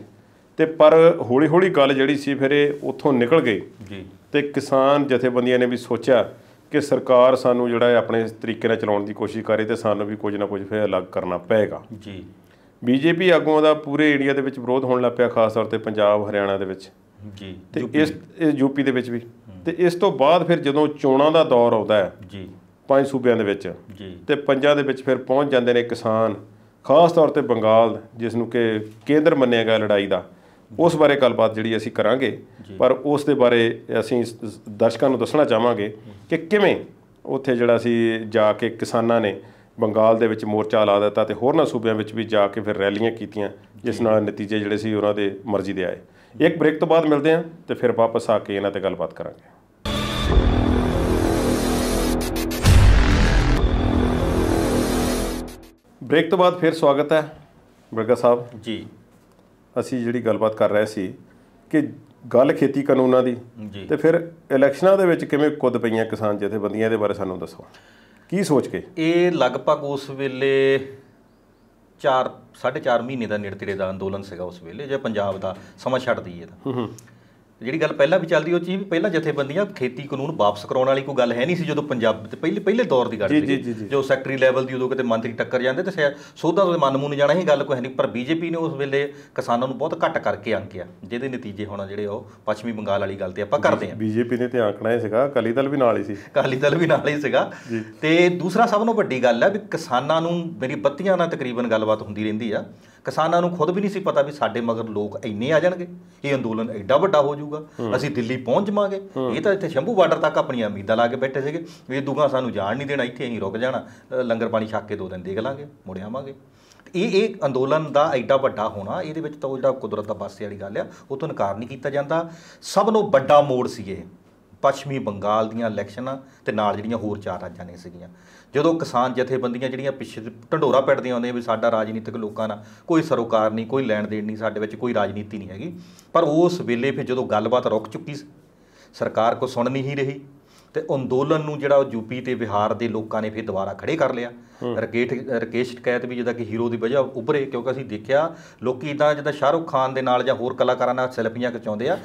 ਤੇ ਪਰ ਹੌਲੀ ਹੌਲੀ ਗੱਲ ਜਿਹੜੀ ਸੀ ਫਿਰ ਇਹ ਉੱਥੋਂ ਨਿਕਲ ਗਈ ਜੀ। ਤੇ ਕਿਸਾਨ ਜਥੇਬੰਦੀਆਂ ਨੇ ਵੀ ਸੋਚਿਆ ਕਿ ਸਰਕਾਰ ਸਾਨੂੰ ਜਿਹੜਾ ਹੈ ਆਪਣੇ ਤਰੀਕੇ ਨਾਲ ਚਲਾਉਣ ਦੀ ਕੋਸ਼ਿਸ਼ ਕਰੇ ਤੇ ਸਾਨੂੰ ਵੀ ਕੁਝ ਨਾ ਕੁਝ ਫਿਰ ਅਲੱਗ ਕਰਨਾ ਪਏਗਾ ਜੀ। ਬੀਜੇਪੀ ਆਗੂਆਂ ਦਾ ਪੂਰੇ ਇੰਡੀਆ ਦੇ ਵਿੱਚ ਵਿਰੋਧ ਹੋਣ ਲੱਗ ਪਿਆ, ਖਾਸ ਤੌਰ ਤੇ ਪੰਜਾਬ ਹਰਿਆਣਾ ਦੇ ਵਿੱਚ ਜੀ, ਤੇ ਇਸ ਯੂਪੀ ਦੇ ਵਿੱਚ ਵੀ। ਤੇ ਇਸ ਤੋਂ ਬਾਅਦ ਫਿਰ ਜਦੋਂ ਚੋਣਾਂ ਦਾ ਦੌਰ ਆਉਂਦਾ ਹੈ ਜੀ 5 ਸੂਬਿਆਂ ਦੇ ਵਿੱਚ ਜੀ, ਤੇ 5 ਦੇ ਵਿੱਚ ਫਿਰ ਪਹੁੰਚ ਜਾਂਦੇ ਨੇ ਕਿਸਾਨ, ਖਾਸ ਤੌਰ ਤੇ ਬੰਗਾਲ ਜਿਸ ਨੂੰ ਕਿ ਕੇਂਦਰ ਮੰਨਿਆ ਗਿਆ ਲੜਾਈ ਦਾ। ਉਸ ਬਾਰੇ ਗੱਲਬਾਤ ਜਿਹੜੀ ਅਸੀਂ ਕਰਾਂਗੇ, ਪਰ ਉਸ ਦੇ ਬਾਰੇ ਅਸੀਂ ਦਰਸ਼ਕਾਂ ਨੂੰ ਦੱਸਣਾ ਚਾਹਾਂਗੇ ਕਿ ਕਿਵੇਂ ਉੱਥੇ ਜਿਹੜਾ ਸੀ ਜਾ ਕੇ ਕਿਸਾਨਾਂ ਨੇ ਬੰਗਾਲ ਦੇ ਵਿੱਚ ਮੋਰਚਾ ਲਾ ਦਿੱਤਾ ਤੇ ਹੋਰਨਾਂ ਸੂਬਿਆਂ ਵਿੱਚ ਵੀ ਜਾ ਕੇ ਫਿਰ ਰੈਲੀਆਂ ਕੀਤੀਆਂ, ਜਿਸ ਨਾਲ ਨਤੀਜੇ ਜਿਹੜੇ ਸੀ ਉਹਨਾਂ ਦੇ ਮਰਜ਼ੀ ਦੇ ਆਏ। ਇੱਕ ਬ੍ਰੇਕ ਤੋਂ ਬਾਅਦ ਮਿਲਦੇ ਹਾਂ ਤੇ ਫਿਰ ਵਾਪਸ ਆ ਕੇ ਇਹਨਾਂ ਤੇ ਗੱਲਬਾਤ ਕਰਾਂਗੇ। ਬ੍ਰੇਕ ਤੋਂ ਬਾਅਦ ਫਿਰ ਸਵਾਗਤ ਹੈ ਬਰਗਾ ਸਾਹਿਬ ਜੀ। ਅਸੀਂ ਜਿਹੜੀ ਗੱਲਬਾਤ ਕਰ ਰਹੇ ਸੀ ਕਿ ਗੱਲ ਖੇਤੀ ਕਾਨੂੰਨਾਂ ਦੀ, ਤੇ ਫਿਰ ਇਲੈਕਸ਼ਨਾਂ ਦੇ ਵਿੱਚ ਕਿਵੇਂ ਕੁੱਦ ਪਈਆਂ ਕਿਸਾਨ ਜਥੇਬੰਦੀਆਂ ਦੇ ਬਾਰੇ ਸਾਨੂੰ ਦੱਸੋ, ਕੀ ਸੋਚ ਕੇ? ਇਹ ਲਗਭਗ ਉਸ ਵੇਲੇ 4.5 ਮਹੀਨੇ ਦਾ ਨੇੜੇ ਤੇੜੇ ਦਾ ਅੰਦੋਲਨ ਸੀਗਾ ਉਸ ਵੇਲੇ, ਜੇ ਪੰਜਾਬ ਦਾ ਸਮਾਂ ਛੱਡ ਦਈਏ ਤਾਂ। ਜਿਹੜੀ ਗੱਲ ਪਹਿਲਾਂ ਵੀ ਚੱਲਦੀ ਉਹ ਚੀਜ਼ ਵੀ ਪਹਿਲਾਂ ਜਥੇਬੰਦੀਆਂ ਖੇਤੀ ਕਾਨੂੰਨ ਵਾਪਸ ਕਰਾਉਣ ਵਾਲੀ ਕੋਈ ਗੱਲ ਹੈ ਨਹੀਂ ਸੀ ਜਦੋਂ ਪੰਜਾਬ ਤੇ ਪਹਿਲੇ ਦੌਰ ਦੀ ਗੱਲ ਸੀ, ਜੋ ਸੈਕਟਰੀ ਲੈਵਲ ਦੀ ਉਦੋਂ ਕਿਤੇ ਮੰਤਰੀ ਟੱਕਰ ਜਾਂਦੇ ਤੇ ਸੋਧਾਂ ਤੋਂ ਮਨ ਮੂੰਹ ਜਾਣਾ ਹੀ ਗੱਲ ਕੋਈ ਹੈ ਨਹੀਂ। ਪਰ ਬੀਜੇਪੀ ਨੇ ਉਸ ਵੇਲੇ ਕਿਸਾਨਾਂ ਨੂੰ ਬਹੁਤ ਘੱਟ ਕਰਕੇ ਅੰਕਿਆ, ਜਿਹਦੇ ਨਤੀਜੇ ਹੁਣ ਜਿਹੜੇ ਉਹ ਪੱਛਮੀ ਬੰਗਾਲ ਵਾਲੀ ਗੱਲ ਤੇ ਆਪਾਂ ਕਰਦੇ ਹਾਂ। ਬੀਜੇਪੀ ਨੇ ਤੇ ਆਂਕਣਾ ਹੀ ਸੀਗਾ, ਅਕਾਲੀ ਦਲ ਵੀ ਨਾਲ ਹੀ ਸੀ। ਅਕਾਲੀ ਦਲ ਵੀ ਨਾਲ ਹੀ ਸੀਗਾ। ਤੇ ਦੂਸਰਾ ਸਭ ਤੋਂ ਵੱਡੀ ਗੱਲ ਹੈ ਵੀ ਕਿਸਾਨਾਂ ਨੂੰ, ਮੇਰੀ ਬੱਤੀਆਂ ਨਾਲ ਤਕਰੀਬਨ ਗੱਲਬਾਤ ਹੁੰਦੀ ਰਹਿੰਦੀ ਆ, ਕਿਸਾਨਾਂ ਨੂੰ ਖੁਦ ਵੀ ਨਹੀਂ ਸੀ ਪਤਾ ਵੀ ਸਾਡੇ ਮਗਰ ਲੋਕ ਇੰਨੇ ਆ ਜਾਣਗੇ, ਇਹ ਅੰਦੋਲਨ ਐਡਾ ਵੱਡਾ ਹੋ ਜਾਊਗਾ, ਅਸੀਂ ਦਿੱਲੀ ਪਹੁੰਚ ਜਾਵਾਂਗੇ। ਇਹ ਤਾਂ ਇੱਥੇ ਸ਼ੰਭੂ ਬਾਰਡਰ ਤੱਕ ਆਪਣੀਆਂ ਉਮੀਦਾਂ ਲਾ ਕੇ ਬੈਠੇ ਸੀਗੇ ਵੀ ਦੂਗਾ ਸਾਨੂੰ ਜਾਣ ਨਹੀਂ ਦੇਣਾ, ਇੱਥੇ ਅਸੀਂ ਰੁਕ ਜਾਣਾ, ਲੰਗਰ ਪਾਣੀ ਛੱਕ ਕੇ 2 ਦਿਨ ਦੇਖ ਲਾਂਗੇ, ਮੁੜ ਆਵਾਂਗੇ। ਇਹ ਅੰਦੋਲਨ ਦਾ ਐਡਾ ਵੱਡਾ ਹੋਣਾ, ਇਹਦੇ ਵਿੱਚ ਤਾਂ ਉਹ ਜਿਹੜਾ ਕੁਦਰਤ ਦਾ ਵਾਸਤੇ ਵਾਲੀ ਗੱਲ ਆ ਉਹ ਤੋਂ ਇਨਕਾਰ ਨਹੀਂ ਕੀਤਾ ਜਾਂਦਾ। ਸਭ ਨੂੰ ਵੱਡਾ ਮੋੜ ਸੀ ਇਹ ਪੱਛਮੀ ਬੰਗਾਲ ਦੀਆਂ ਇਲੈਕਸ਼ਨਾਂ ਤੇ ਨਾਲ ਜਿਹੜੀਆਂ ਹੋਰ 4 ਰਾਜਾਂ ਨੇ ਸੀਗੀਆਂ, ਜਦੋਂ ਕਿਸਾਨ ਜਥੇਬੰਦੀਆਂ ਜਿਹੜੀਆਂ ਪਿੱਛੇ ਢੰਡੋਰਾ ਪਿੱਟਦੀਆਂ ਆਉਂਦੀਆਂ ਵੀ ਸਾਡਾ ਰਾਜਨੀਤਿਕ ਲੋਕਾਂ ਨਾਲ ਕੋਈ ਸਰੋਕਾਰ ਨਹੀਂ, ਕੋਈ ਲੈਣ ਦੇਣ ਨਹੀਂ, ਸਾਡੇ ਵਿੱਚ ਕੋਈ ਰਾਜਨੀਤੀ ਨਹੀਂ ਹੈਗੀ। ਪਰ ਉਸ ਵੇਲੇ ਫਿਰ ਜਦੋਂ ਗੱਲਬਾਤ ਰੁਕ ਚੁੱਕੀ ਸੀ, ਸਰਕਾਰ ਕੋ ਸੁਣ ਨਹੀਂ ਰਹੀ, ਤੇ ਅੰਦੋਲਨ ਨੂੰ ਜਿਹੜਾ ਉਹ ਯੂਪੀ ਤੇ ਬਿਹਾਰ ਦੇ ਲੋਕਾਂ ਨੇ ਫਿਰ ਦੁਬਾਰਾ ਖੜੇ ਕਰ ਲਿਆ। ਰਕੇਸ਼ ਟਕੈਤ ਵੀ ਜਿੱਦਾਂ ਕਿ ਹੀਰੋ ਦੀ ਵਜ੍ਹਾ ਉੱਭਰੇ, ਕਿਉਂਕਿ ਅਸੀਂ ਦੇਖਿਆ ਲੋਕੀ ਇੱਦਾਂ ਜਿੱਦਾਂ ਸ਼ਾਹਰੁਖ ਖਾਨ ਦੇ ਨਾਲ ਜਾਂ ਹੋਰ ਕਲਾਕਾਰਾਂ ਨਾਲ ਸੈਲਫੀਆਂ ਖਿਚਾਉਂਦੇ ਆ,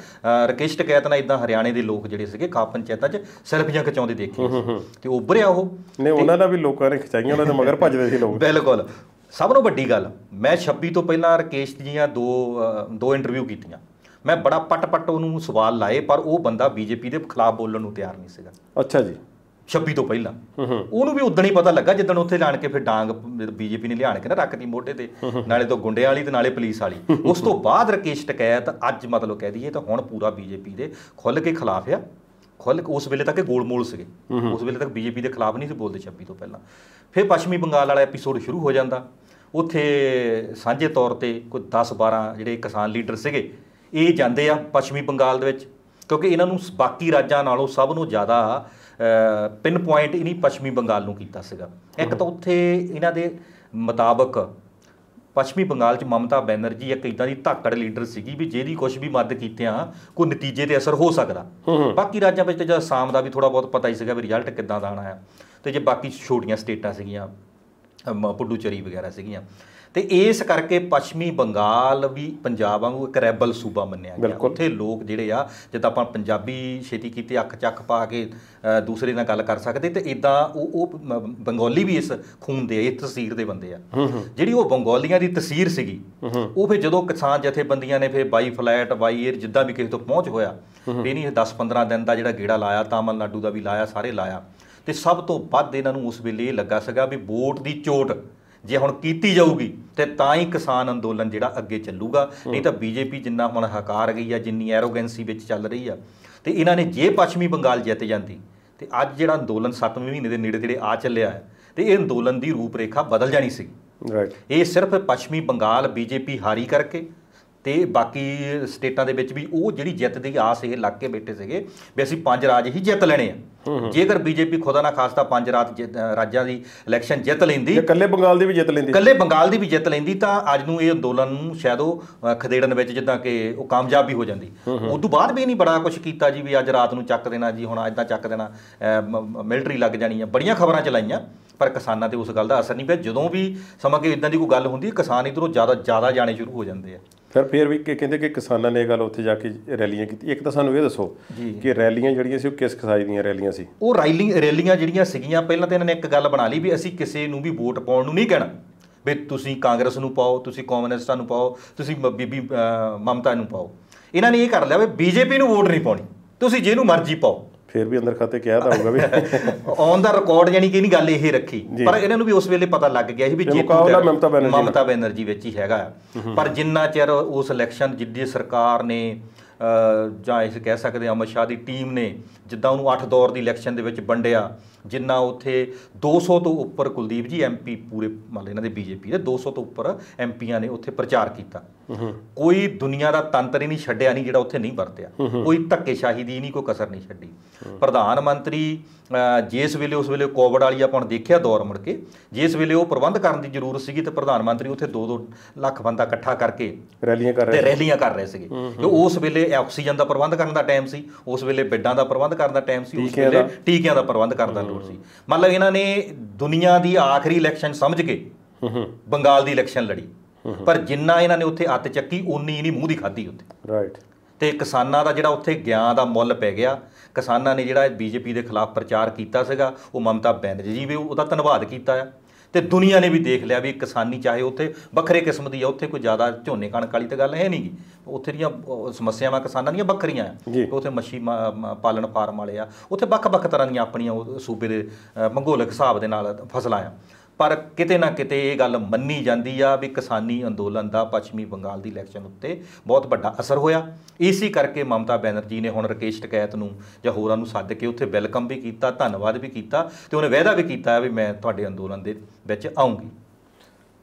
ਰਕੇਸ਼ ਟਕੈਤ ਨਾਲ ਇੱਦਾਂ ਹਰਿਆਣੇ ਦੇ ਲੋਕ ਜਿਹੜੇ ਸੀਗੇ ਖਾਪ ਪੰਚਾਇਤਾਂ 'ਚ ਸੈਲਫੀਆਂ ਖਿਚਾਉਂਦੇ ਦੇਖੇ ਤੇ ਉੱਭਰਿਆ ਉਹ। ਨਹੀਂ, ਉਹਨਾਂ ਦਾ ਵੀ ਲੋਕਾਂ ਨੇ ਖਿਚਾਈਆਂ, ਉਹਨਾਂ ਦੇ ਮਗਰ ਭੱਜਦੇ ਸੀ ਲੋਕ। ਬਿਲਕੁਲ। ਸਭ ਤੋਂ ਵੱਡੀ ਗੱਲ, ਮੈਂ 26 ਤੋਂ ਪਹਿਲਾਂ ਰਕੇਸ਼ ਦੀਆਂ ਦੋ ਇੰਟਰਵਿਊ ਕੀਤੀਆਂ, ਮੈਂ ਬੜਾ ਪੱਟ ਉਹਨੂੰ ਸਵਾਲ ਲਾਏ, ਪਰ ਉਹ ਬੰਦਾ ਬੀਜੇਪੀ ਦੇ ਖਿਲਾਫ ਬੋਲਣ ਨੂੰ ਤਿਆਰ ਨਹੀਂ ਸੀਗਾ। ਅੱਛਾ ਜੀ। 26 ਤੋਂ ਪਹਿਲਾਂ ਉਹਨੂੰ ਵੀ ਉਦਣ ਹੀ ਪਤਾ ਲੱਗਾ ਜਿੱਦਣ ਉੱਥੇ ਲਾਣ ਕੇ ਫਿਰ ਡਾਂਗ ਬੀਜੇਪੀ ਨੇ ਲਿਆਣ ਕੇ ਨਾ ਰੱਖਤੀ ਮੋਢੇ ਤੇ, ਨਾਲੇ ਤੋਂ ਗੁੰਡਿਆਂ ਵਾਲੀ ਤੇ ਨਾਲੇ ਪੁਲਿਸ ਵਾਲੀ। ਉਸ ਤੋਂ ਬਾਅਦ ਰਕੇਸ਼ ਟਕੈਤ ਅੱਜ ਮਤਲਬ ਕਹਿ ਦਈਏ ਤਾਂ ਹੁਣ ਪੂਰਾ ਬੀਜੇਪੀ ਦੇ ਖੁੱਲ੍ਹ ਕੇ ਖਿਲਾਫ ਆ। ਉਸ ਵੇਲੇ ਤੱਕ ਇਹ ਗੋਲਮੋਲ ਸੀਗੇ, ਉਸ ਵੇਲੇ ਤੱਕ ਬੀਜੇਪੀ ਦੇ ਖਿਲਾਫ ਨਹੀਂ ਸੀ ਬੋਲਦੇ 26 ਤੋਂ ਪਹਿਲਾਂ। ਫਿਰ ਪੱਛਮੀ ਬੰਗਾਲ ਵਾਲਾ ਐਪੀਸੋਡ ਸ਼ੁਰੂ ਹੋ ਜਾਂਦਾ, ਉੱਥੇ ਸਾਂਝੇ ਤੌਰ ਤੇ ਕੋਈ 10-12 ਜਿਹੜੇ ਕਿਸਾਨ ਲੀਡਰ ਸੀਗੇ ਇਹ ਜਾਂਦੇ ਆ ਪੱਛਮੀ ਬੰਗਾਲ ਦੇ ਵਿੱਚ, ਕਿਉਂਕਿ ਇਹਨਾਂ ਨੂੰ ਬਾਕੀ ਰਾਜਾਂ ਨਾਲੋਂ ਸਭ ਨੂੰ ਜ਼ਿਆਦਾ ਪਿੰਨ ਪੁਆਇੰਟ ਇਹਨੀ ਪੱਛਮੀ ਬੰਗਾਲ ਨੂੰ ਕੀਤਾ ਸੀਗਾ। ਇੱਕ ਤਾਂ ਉੱਥੇ ਇਹਨਾਂ ਦੇ ਮੁਤਾਬਕ ਪੱਛਮੀ ਬੰਗਾਲ 'ਚ ਮਮਤਾ ਬੈਨਰਜੀ ਇੱਕ ਇੱਦਾਂ ਦੀ ਧਾਕੜ ਲੀਡਰ ਸੀਗੀ ਵੀ ਜਿਹਦੀ ਕੁਛ ਵੀ ਮਦਦ ਕੀਤਿਆਂ ਕੋਈ ਨਤੀਜੇ 'ਤੇ ਅਸਰ ਹੋ ਸਕਦਾ। ਬਾਕੀ ਰਾਜਾਂ ਵਿੱਚ ਤਾਂ ਜਦ ਆਸਾਮ ਦਾ ਵੀ ਥੋੜ੍ਹਾ ਬਹੁਤ ਪਤਾ ਹੀ ਸੀਗਾ ਵੀ ਰਿਜ਼ਲਟ ਕਿੱਦਾਂ ਦਾ ਆਉਣਾ ਆ, ਅਤੇ ਜੇ ਬਾਕੀ ਛੋਟੀਆਂ ਸਟੇਟਾਂ ਸੀਗੀਆਂ ਪੁਡੂਚੇਰੀ ਵਗੈਰਾ ਸੀਗੀਆਂ, ਤੇ ਇਸ ਕਰਕੇ ਪੱਛਮੀ ਬੰਗਾਲ ਵੀ ਪੰਜਾਬ ਵਾਂਗੂ ਇੱਕ ਰੈਬਲ ਸੂਬਾ ਮੰਨਿਆ ਗਿਆ। ਉੱਥੇ ਲੋਕ ਜਿਹੜੇ ਆ, ਜਿੱਦਾਂ ਆਪਾਂ ਪੰਜਾਬੀ ਛੇਤੀ ਕੀਤੇ ਅੱਖ ਚੱਕ ਪਾ ਕੇ ਦੂਸਰੇ ਨਾਲ ਗੱਲ ਕਰ ਸਕਦੇ, ਤੇ ਇਦਾਂ ਉਹ ਬੰਗਾਲੀ ਵੀ ਇਸ ਖੂਨ ਦੇ, ਇਸ ਤਸੀਰ ਦੇ ਬੰਦੇ ਆ। ਜਿਹੜੀ ਉਹ ਬੰਗਾਲੀਆਂ ਦੀ ਤਸੀਰ ਸੀਗੀ, ਉਹ ਫਿਰ ਜਦੋਂ ਕਿਸਾਨ ਜਥੇਬੰਦੀਆਂ ਨੇ ਫਿਰ ਬਾਈ ਫਲੈਟ ਬਾਈ ਏਅਰ ਜਿੱਦਾਂ ਵੀ ਕਿਸੇ ਤੋਂ ਪਹੁੰਚ ਹੋਇਆ, ਇਹ ਨਹੀਂ 10-15 ਦਿਨ ਦਾ ਜਿਹੜਾ ਗੇੜਾ ਲਾਇਆ, ਤਾਮਿਲਨਾਡੂ ਦਾ ਵੀ ਲਾਇਆ, ਸਾਰੇ ਲਾਇਆ। ਤੇ ਸਭ ਤੋਂ ਵੱਧ ਇਹਨਾਂ ਨੂੰ ਉਸ ਵੇਲੇ ਇਹ ਲੱਗਾ ਸੀਗਾ ਵੀ ਵੋਟ ਦੀ ਚੋਟ ਜੇ ਹੁਣ ਕੀਤੀ ਜਾਊਗੀ ਤੇ ਤਾਂ ਹੀ ਕਿਸਾਨ ਅੰਦੋਲਨ ਜਿਹੜਾ ਅੱਗੇ ਚੱਲੂਗਾ, ਨਹੀਂ ਤਾਂ ਬੀਜੇਪੀ ਜਿੰਨਾ ਹੁਣ ਹਕਾਰ ਗਈ ਆ, ਜਿੰਨੀ ਐਰੋਗੈਂਸੀ ਵਿੱਚ ਚੱਲ ਰਹੀ ਆ, ਤੇ ਇਹਨਾਂ ਨੇ ਜੇ ਪੱਛਮੀ ਬੰਗਾਲ ਜਿੱਤ ਜਾਂਦੀ ਤੇ ਅੱਜ ਜਿਹੜਾ ਅੰਦੋਲਨ 7ਵੇਂ ਮਹੀਨੇ ਦੇ ਨੇੜੇ ਤੇੜੇ ਆ ਚੱਲਿਆ ਹੈ, ਤੇ ਇਹ ਅੰਦੋਲਨ ਦੀ ਰੂਪਰੇਖਾ ਬਦਲ ਜਾਣੀ ਸੀ। ਇਹ ਸਿਰਫ ਪੱਛਮੀ ਬੰਗਾਲ ਬੀਜੇਪੀ ਹਾਰੀ ਕਰਕੇ ਤੇ ਬਾਕੀ ਸਟੇਟਾਂ ਦੇ ਵਿੱਚ ਵੀ ਉਹ ਜਿਹੜੀ ਜਿੱਤ ਦੀ ਆਸ ਇਹ ਲੱਗ ਕੇ ਬੈਠੇ ਸੀਗੇ ਵੀ ਅਸੀਂ 5 ਰਾਜ ਹੀ ਜਿੱਤ ਲੈਣੇ ਆ। ਜੇਕਰ ਬੀਜੇਪੀ ਖੁਦਾ ਨਾ ਖਾਸਤਾ 5 ਰਾਜਾਂ ਦੀ ਇਲੈਕਸ਼ਨ ਜਿੱਤ ਲੈਂਦੀ, ਇਕੱਲੇ ਬੰਗਾਲ ਦੀ ਵੀ ਜਿੱਤ ਲੈਂਦੀ, ਇਕੱਲੇ ਬੰਗਾਲ ਦੀ ਵੀ ਜਿੱਤ ਲੈਂਦੀ, ਤਾਂ ਅੱਜ ਨੂੰ ਇਹ ਅੰਦੋਲਨ ਨੂੰ ਸ਼ਾਇਦ ਉਹ ਖਦੇੜਨ ਵਿੱਚ ਜਿੱਦਾਂ ਕਿ ਉਹ ਕਾਮਯਾਬ ਵੀ ਹੋ ਜਾਂਦੀ। ਉਦੋਂ ਬਾਅਦ ਵੀ ਨਹੀਂ ਬੜਾ ਕੁਝ ਕੀਤਾ ਜੀ, ਵੀ ਅੱਜ ਰਾਤ ਨੂੰ ਚੱਕ ਦੇਣਾ ਜੀ, ਹੁਣ ਇੱਦਾਂ ਚੱਕ ਦੇਣਾ, ਮਿਲਟਰੀ ਲੱਗ ਜਾਣੀ ਆ, ਬੜੀਆਂ ਖਬਰਾਂ ਚਲਾਈਆਂ, ਪਰ ਕਿਸਾਨਾਂ ਤੇ ਉਸ ਗੱਲ ਦਾ ਅਸਰ ਨਹੀਂ ਪਿਆ। ਜਦੋਂ ਵੀ ਸਮਾਂ ਕਿ ਇਦਾਂ ਦੀ ਕੋਈ ਗੱਲ ਹੁੰਦੀ, ਕਿਸਾਨ ਇੱਧਰੋਂ ਜ਼ਿਆਦਾ ਜਾਣੇ ਸ਼ੁਰੂ ਹੋ ਜਾਂਦੇ ਆ। ਫਿਰ ਵੀ ਕਹਿੰਦੇ ਕਿ ਕਿਸਾਨਾਂ ਨੇ ਇਹ ਗੱਲ ਉੱਥੇ ਜਾ ਕੇ ਰੈਲੀਆਂ ਕੀਤੀ। ਇੱਕ ਤਾਂ ਸਾਨੂੰ ਇਹ ਦੱਸੋ ਕਿ ਰੈਲੀਆਂ ਜਿਹੜੀਆਂ ਸੀ ਉਹ ਕਿਸ ਕਿਸਾਈ ਦੀਆਂ ਰੈਲੀਆਂ ਸੀ? ਉਹ ਰੈਲੀਆਂ ਜਿਹੜੀਆਂ ਸੀਗੀਆਂ, ਪਹਿਲਾਂ ਤਾਂ ਇਹਨਾਂ ਨੇ ਇੱਕ ਗੱਲ ਬਣਾ ਲਈ ਵੀ ਅਸੀਂ ਕਿਸੇ ਨੂੰ ਵੀ ਵੋਟ ਪਾਉਣ ਨੂੰ ਨਹੀਂ ਕਹਿਣਾ, ਵੀ ਤੁਸੀਂ ਕਾਂਗਰਸ ਨੂੰ ਪਾਓ, ਤੁਸੀਂ ਕਮਿਊਨਿਸਟਾਂ ਨੂੰ ਪਾਓ, ਤੁਸੀਂ ਬੀਬੀ ਮਮਤਾ ਨੂੰ ਪਾਓ। ਇਹਨਾਂ ਨੇ ਇਹ ਕਰ ਲਿਆ ਵੀ ਬੀਜੇਪੀ ਨੂੰ ਵੋਟ ਨਹੀਂ ਪਾਉਣੀ, ਤੁਸੀਂ ਜਿਹਨੂੰ ਮਰਜ਼ੀ ਪਾਓ। ਫਿਰ ਵੀ ਅੰਦਰ ਖਾਤੇ ਕਿਹਾ ਤਾਂ ਹੋਊਗਾ ਵੀ ਔਨ ਦਾ ਰਿਕਾਰਡ, ਯਾਨੀ ਕਿ ਨਹੀਂ ਗੱਲ ਇਹ ਰੱਖੀ, ਪਰ ਇਹਨਾਂ ਨੂੰ ਵੀ ਉਸ ਵੇਲੇ ਪਤਾ ਲੱਗ ਗਿਆ ਸੀ ਵੀ ਮਮਤਾ ਬੈਨਰਜੀ ਵਿੱਚ ਹੀ ਹੈਗਾ। ਪਰ ਜਿੰਨਾ ਚਿਰ ਉਸ ਇਲੈਕਸ਼ਨ ਜਿੱਦੀ ਸਰਕਾਰ ਨੇ ਜਾਂ ਇਸ ਕਹਿ ਸਕਦੇ ਅਮਿਤ ਸ਼ਾਹ ਦੀ ਟੀਮ ਨੇ ਜਿੱਦਾਂ ਉਹਨੂੰ 8 ਦੌਰ ਦੀ ਇਲੈਕਸ਼ਨ ਦੇ ਵਿੱਚ ਵੰਡਿਆ, ਜਿੰਨਾ ਉੱਥੇ 200 ਤੋਂ ਉੱਪਰ ਕੁਲਦੀਪ ਜੀ ਐਮਪੀ ਪੂਰੇ ਮੰਨ ਲਓ ਇਹਨਾਂ ਦੇ ਬੀਜੇਪੀ ਦੇ 200 ਤੋਂ ਉੱਪਰ ਐਮਪੀਆਂ ਨੇ ਉੱਥੇ ਪ੍ਰਚਾਰ ਕੀਤਾ। ਕੋਈ ਦੁਨੀਆ ਦਾ ਤੰਤਰ ਹੀ ਨਹੀਂ ਛੱਡਿਆ ਨਹੀਂ ਜਿਹੜਾ ਉੱਥੇ ਨਹੀਂ ਵਰਤਿਆ, ਕੋਈ ਧੱਕੇਸ਼ਾਹੀ ਦੀ ਨਹੀਂ ਕੋਈ ਕਸਰ ਨਹੀਂ ਛੱਡੀ। ਪ੍ਰਧਾਨ ਮੰਤਰੀ ਜਿਸ ਵੇਲੇ ਉਸ ਵੇਲੇ ਕੋਵਿਡ ਵਾਲੀ ਆਪਾਂ ਦੇਖਿਆ ਦੌਰ ਮੁੜ ਕੇ, ਜਿਸ ਵੇਲੇ ਉਹ ਪ੍ਰਬੰਧ ਕਰਨ ਦੀ ਜ਼ਰੂਰਤ ਸੀਗੀ ਤੇ ਪ੍ਰਧਾਨ ਮੰਤਰੀ ਉੱਥੇ 2-2 ਲੱਖ ਬੰਦਾ ਇਕੱਠਾ ਕਰਕੇ ਰੈਲੀਆਂ ਕਰ ਰਹੇ ਸੀਗੇ। ਜੋ ਉਸ ਵੇਲੇ ਆਕਸੀਜਨ ਦਾ ਪ੍ਰਬੰਧ ਕਰਨ ਦਾ ਟਾਈਮ ਸੀ, ਉਸ ਵੇਲੇ ਬੈੱਡਾਂ ਦਾ ਪ੍ਰਬੰਧ ਕਰਨ ਦਾ ਟਾਈਮ ਸੀ, ਉਸ ਵੇਲੇ ਟੀਕਿਆਂ ਦਾ ਪ੍ਰਬੰਧ ਕਰਨ ਦਾ ਲੋੜ ਸੀ। ਮਤਲਬ ਇਹਨਾਂ ਨੇ ਦੁਨੀਆ ਦੀ ਆਖਰੀ ਇਲੈਕਸ਼ਨ ਸਮਝ ਕੇ ਬੰਗਾਲ ਦੀ ਇਲੈਕਸ਼ਨ ਲੜੀ, ਪਰ ਜਿੰਨਾ ਇਹਨਾਂ ਨੇ ਉੱਥੇ ਅੱਤ ਚੱਕੀ ਓਨੀ ਹੀ ਨਹੀਂ ਮੂੰਹ ਦੀ ਖਾਧੀ ਉੱਥੇ। ਤੇ ਕਿਸਾਨਾਂ ਦਾ ਜਿਹੜਾ ਉੱਥੇ ਗਿਆਨ ਦਾ ਮੁੱਲ ਪੈ ਗਿਆ। ਕਿਸਾਨਾਂ ਨੇ ਜਿਹੜਾ ਬੀਜੇਪੀ ਦੇ ਖਿਲਾਫ ਪ੍ਰਚਾਰ ਕੀਤਾ ਸੀਗਾ, ਉਹ ਮਮਤਾ ਬੈਨਰਜੀ ਜੀ ਵੀ ਉਹਦਾ ਧੰਨਵਾਦ ਕੀਤਾ ਆ, ਤੇ ਦੁਨੀਆ ਨੇ ਵੀ ਦੇਖ ਲਿਆ ਵੀ ਕਿਸਾਨੀ ਚਾਹੇ ਉੱਥੇ ਵੱਖਰੇ ਕਿਸਮ ਦੀ ਆ, ਉੱਥੇ ਕੋਈ ਜ਼ਿਆਦਾ ਝੋਨੇ ਕਣਕ ਵਾਲੀ ਤਾਂ ਗੱਲ ਹੈ ਨਹੀਂ ਗੀ, ਉੱਥੇ ਦੀਆਂ ਸਮੱਸਿਆਵਾਂ ਕਿਸਾਨਾਂ ਦੀਆਂ ਵੱਖਰੀਆਂ ਆ। ਉੱਥੇ ਮੱਛੀ ਪਾਲਣ ਫਾਰਮ ਵਾਲੇ ਆ, ਉੱਥੇ ਵੱਖ-ਵੱਖ ਤਰ੍ਹਾਂ ਦੀਆਂ ਆਪਣੀਆਂ ਸੂਬੇ ਦੇ ਭੂਗੋਲਿਕ ਹਿਸਾਬ ਦੇ ਨਾਲ ਫਸਲਾਂ ਆ। ਪਰ ਕਿਤੇ ਨਾ ਕਿਤੇ ਇਹ ਗੱਲ ਮੰਨੀ ਜਾਂਦੀ ਆ ਵੀ ਕਿਸਾਨੀ ਅੰਦੋਲਨ ਦਾ ਪੱਛਮੀ ਬੰਗਾਲ ਦੀ ਇਲੈਕਸ਼ਨ ਉੱਤੇ ਬਹੁਤ ਵੱਡਾ ਅਸਰ ਹੋਇਆ। ਇਸੇ ਕਰਕੇ ਮਮਤਾ ਬੈਨਰਜੀ ਨੇ ਹੁਣ ਰਾਕੇਸ਼ ਟਕੈਤ ਨੂੰ ਜਾਂ ਹੋਰਾਂ ਨੂੰ ਸੱਦ ਕੇ ਉੱਥੇ ਵੈਲਕਮ ਵੀ ਕੀਤਾ, ਧੰਨਵਾਦ ਵੀ ਕੀਤਾ, ਤੇ ਉਹਨੇ ਵਾਅਦਾ ਵੀ ਕੀਤਾ ਵੀ ਮੈਂ ਤੁਹਾਡੇ ਅੰਦੋਲਨ ਦੇ ਵਿੱਚ ਆਉਂਗੀ।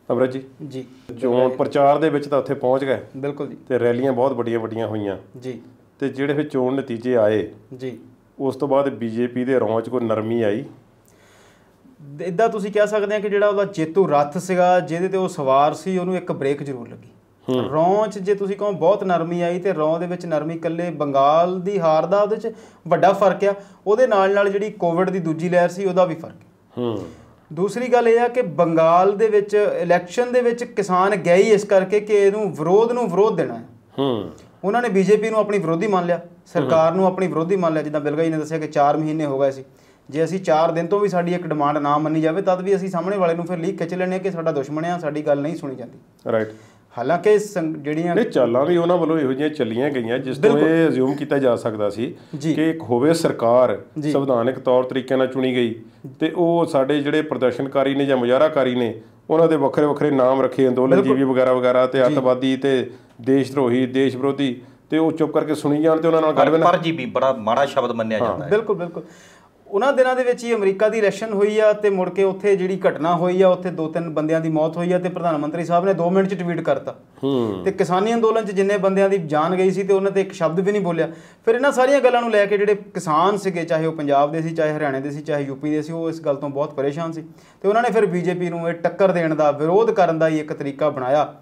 ਅਮਰਤ ਜੀ ਚੋਣ ਪ੍ਰਚਾਰ ਦੇ ਵਿੱਚ ਤਾਂ ਉੱਥੇ ਪਹੁੰਚ ਗਏ, ਬਿਲਕੁਲ ਜੀ, ਤੇ ਰੈਲੀਆਂ ਬਹੁਤ ਵੱਡੀਆਂ ਹੋਈਆਂ ਜੀ, ਤੇ ਜਿਹੜੇ ਫਿਰ ਚੋਣ ਨਤੀਜੇ ਆਏ ਜੀ, ਉਸ ਤੋਂ ਬਾਅਦ ਬੀਜੇਪੀ ਦੇ ਰੌਂ 'ਚ ਕੋਈ ਨਰਮੀ ਆਈ? ਇੱਦਾਂ ਤੁਸੀਂ ਕਹਿ ਸਕਦੇ ਆ ਕਿ ਜਿਹੜਾ ਉਹਦਾ ਜੇਤੂ ਰੱਥ ਸੀਗਾ ਜਿਹਦੇ ਤੇ ਉਹ ਸਵਾਰ ਸੀ, ਉਹਨੂੰ ਇੱਕ ਬ੍ਰੇਕ ਜ਼ਰੂਰ ਲੱਗੀ। ਰੌਂ 'ਚ ਜੇ ਤੁਸੀਂ ਕਹੋ ਬਹੁਤ ਨਰਮੀ ਆਈ, ਤੇ ਰੌਂ ਦੇ ਵਿੱਚ ਨਰਮੀ ਇਕੱਲੇ ਬੰਗਾਲ ਦੀ ਹਾਰ ਦਾ ਉਹਦੇ 'ਚ ਵੱਡਾ ਫਰਕ ਆ, ਉਹਦੇ ਨਾਲ ਜਿਹੜੀ ਕੋਵਿਡ ਦੀ ਦੂਜੀ ਲਹਿਰ ਸੀ ਉਹਦਾ ਵੀ ਫਰਕ ਹੈ। ਦੂਸਰੀ ਗੱਲ ਇਹ ਆ ਕਿ ਬੰਗਾਲ ਦੇ ਵਿੱਚ ਇਲੈਕਸ਼ਨ ਦੇ ਵਿੱਚ ਕਿਸਾਨ ਗਏ ਹੀ ਇਸ ਕਰਕੇ ਕਿ ਇਹਨੂੰ ਵਿਰੋਧ ਦੇਣਾ ਹੈ। ਉਹਨਾਂ ਨੇ ਬੀਜੇਪੀ ਨੂੰ ਆਪਣੀ ਵਿਰੋਧੀ ਮੰਨ ਲਿਆ, ਸਰਕਾਰ ਨੂੰ ਆਪਣੀ ਵਿਰੋਧੀ ਮੰਨ ਲਿਆ। ਜਿੱਦਾਂ ਬਿਲਗਾ ਜੀ ਨੇ ਦੱਸਿਆ ਕਿ 4 ਮਹੀਨੇ ਹੋ ਗਏ ਸੀ, ਜੇ ਅਸੀਂ 4 ਦਿਨ ਤੋਂ ਵੀ ਸਾਡੀ ਇੱਕ ਡਿਮਾਂਡ ਨਾ ਮੰਨੀ ਜਾਵੇ ਤਦ ਵੀ ਅਸੀਂ ਸਾਹਮਣੇ ਵਾਲੇ ਨੂੰ ਫਿਰ ਲੀਕ ਖਿੱਚ ਲੈਣੇ ਕਿ ਸਾਡਾ ਦੁਸ਼ਮਣ ਆ, ਸਾਡੀ ਗੱਲ ਨਹੀਂ ਸੁਣੀ ਜਾਂਦੀ। ਰਾਈਟ। ਹਾਲਾਂਕਿ ਜਿਹੜੀਆਂ ਚਾਲਾਂ ਵੀ ਉਹਨਾਂ ਵੱਲੋਂ ਇਹੋ ਜਿਹੀਆਂ ਚੱਲੀਆਂ ਗਈਆਂ ਜਿਸ ਤੋਂ ਇਹ ਅਜ਼ਿਊਮ ਕੀਤਾ ਜਾ ਸਕਦਾ ਸੀ ਕਿ ਇੱਕ ਹੋਵੇ ਸਰਕਾਰ ਸੰਵਿਧਾਨਕ ਤੌਰ ਤਰੀਕੇ ਨਾਲ ਚੁਣੀ ਗਈ, ਤੇ ਉਹ ਸਾਡੇ ਜਿਹੜੇ ਪ੍ਰਦਰਸ਼ਨਕਾਰੀ ਨੇ ਜਾਂ ਮੁਜ਼ਾਹਰਾਕਾਰੀ ਨੇ ਉਹਨਾਂ ਦੇ ਵੱਖਰੇ ਨਾਮ ਰੱਖੇ, ਅੰਦੋਲਨ ਜੀਵੀ ਵਗੈਰਾ ਤੇ ਅੱਤਵਾਦੀ ਤੇ ਦੇਸ਼ ਧਰੋਹੀ, ਦੇਸ਼ ਵਿਰੋਧੀ, ਤੇ ਉਹ ਚੁੱਪ ਕਰਕੇ ਸੁਣੀ ਜਾਣ ਤੇ ਉਹਨਾਂ ਨਾਲ ਗੱਲ ਪਰ ਜੀ ਵੀ ਬੜਾ ਮਾੜਾ ਸ਼ਬਦ ਮੰਨਿਆ ਜਾਂਦਾ ਹੈ। ਬਿਲਕੁਲ ਉਹਨਾਂ ਦਿਨਾਂ ਦੇ ਵਿੱਚ ਹੀ ਅਮਰੀਕਾ ਦੀ ਇਲੈਕਸ਼ਨ ਹੋਈ ਆ, ਤੇ ਮੁੜ ਕੇ ਉੱਥੇ ਜਿਹੜੀ ਘਟਨਾ ਹੋਈ ਆ, ਉੱਥੇ 2-3 ਬੰਦਿਆਂ ਦੀ ਮੌਤ ਹੋਈ ਆ, ਤੇ ਪ੍ਰਧਾਨ ਮੰਤਰੀ ਸਾਹਿਬ ਨੇ 2 ਮਿੰਟ 'ਚ ਟਵੀਟ ਕਰਤਾ, ਤੇ ਕਿਸਾਨੀ ਅੰਦੋਲਨ 'ਚ ਜਿੰਨੇ ਬੰਦਿਆਂ ਦੀ ਜਾਨ ਗਈ ਸੀ ਤੇ ਉਹਨਾਂ ਤੇ ਇੱਕ ਸ਼ਬਦ ਵੀ ਨਹੀਂ ਬੋਲਿਆ। ਫਿਰ ਇਹਨਾਂ ਸਾਰੀਆਂ ਗੱਲਾਂ ਨੂੰ ਲੈ ਕੇ ਜਿਹੜੇ ਕਿਸਾਨ ਸੀਗੇ, ਚਾਹੇ ਉਹ ਪੰਜਾਬ ਦੇ ਸੀ, ਚਾਹੇ ਹਰਿਆਣੇ ਦੇ ਸੀ, ਚਾਹੇ ਯੂਪੀ ਦੇ ਸੀ, ਉਹ ਇਸ ਗੱਲ ਤੋਂ ਬਹੁਤ ਪਰੇਸ਼ਾਨ ਸੀ, ਤੇ ਉਹਨਾਂ ਨੇ ਫਿਰ ਬੀਜੇਪੀ ਨੂੰ ਇਹ ਟੱਕਰ ਦੇਣ ਦਾ, ਵਿਰੋਧ ਕਰਨ ਦਾ ਹੀ ਇੱਕ ਤਰੀਕਾ ਬਣਾਇਆ।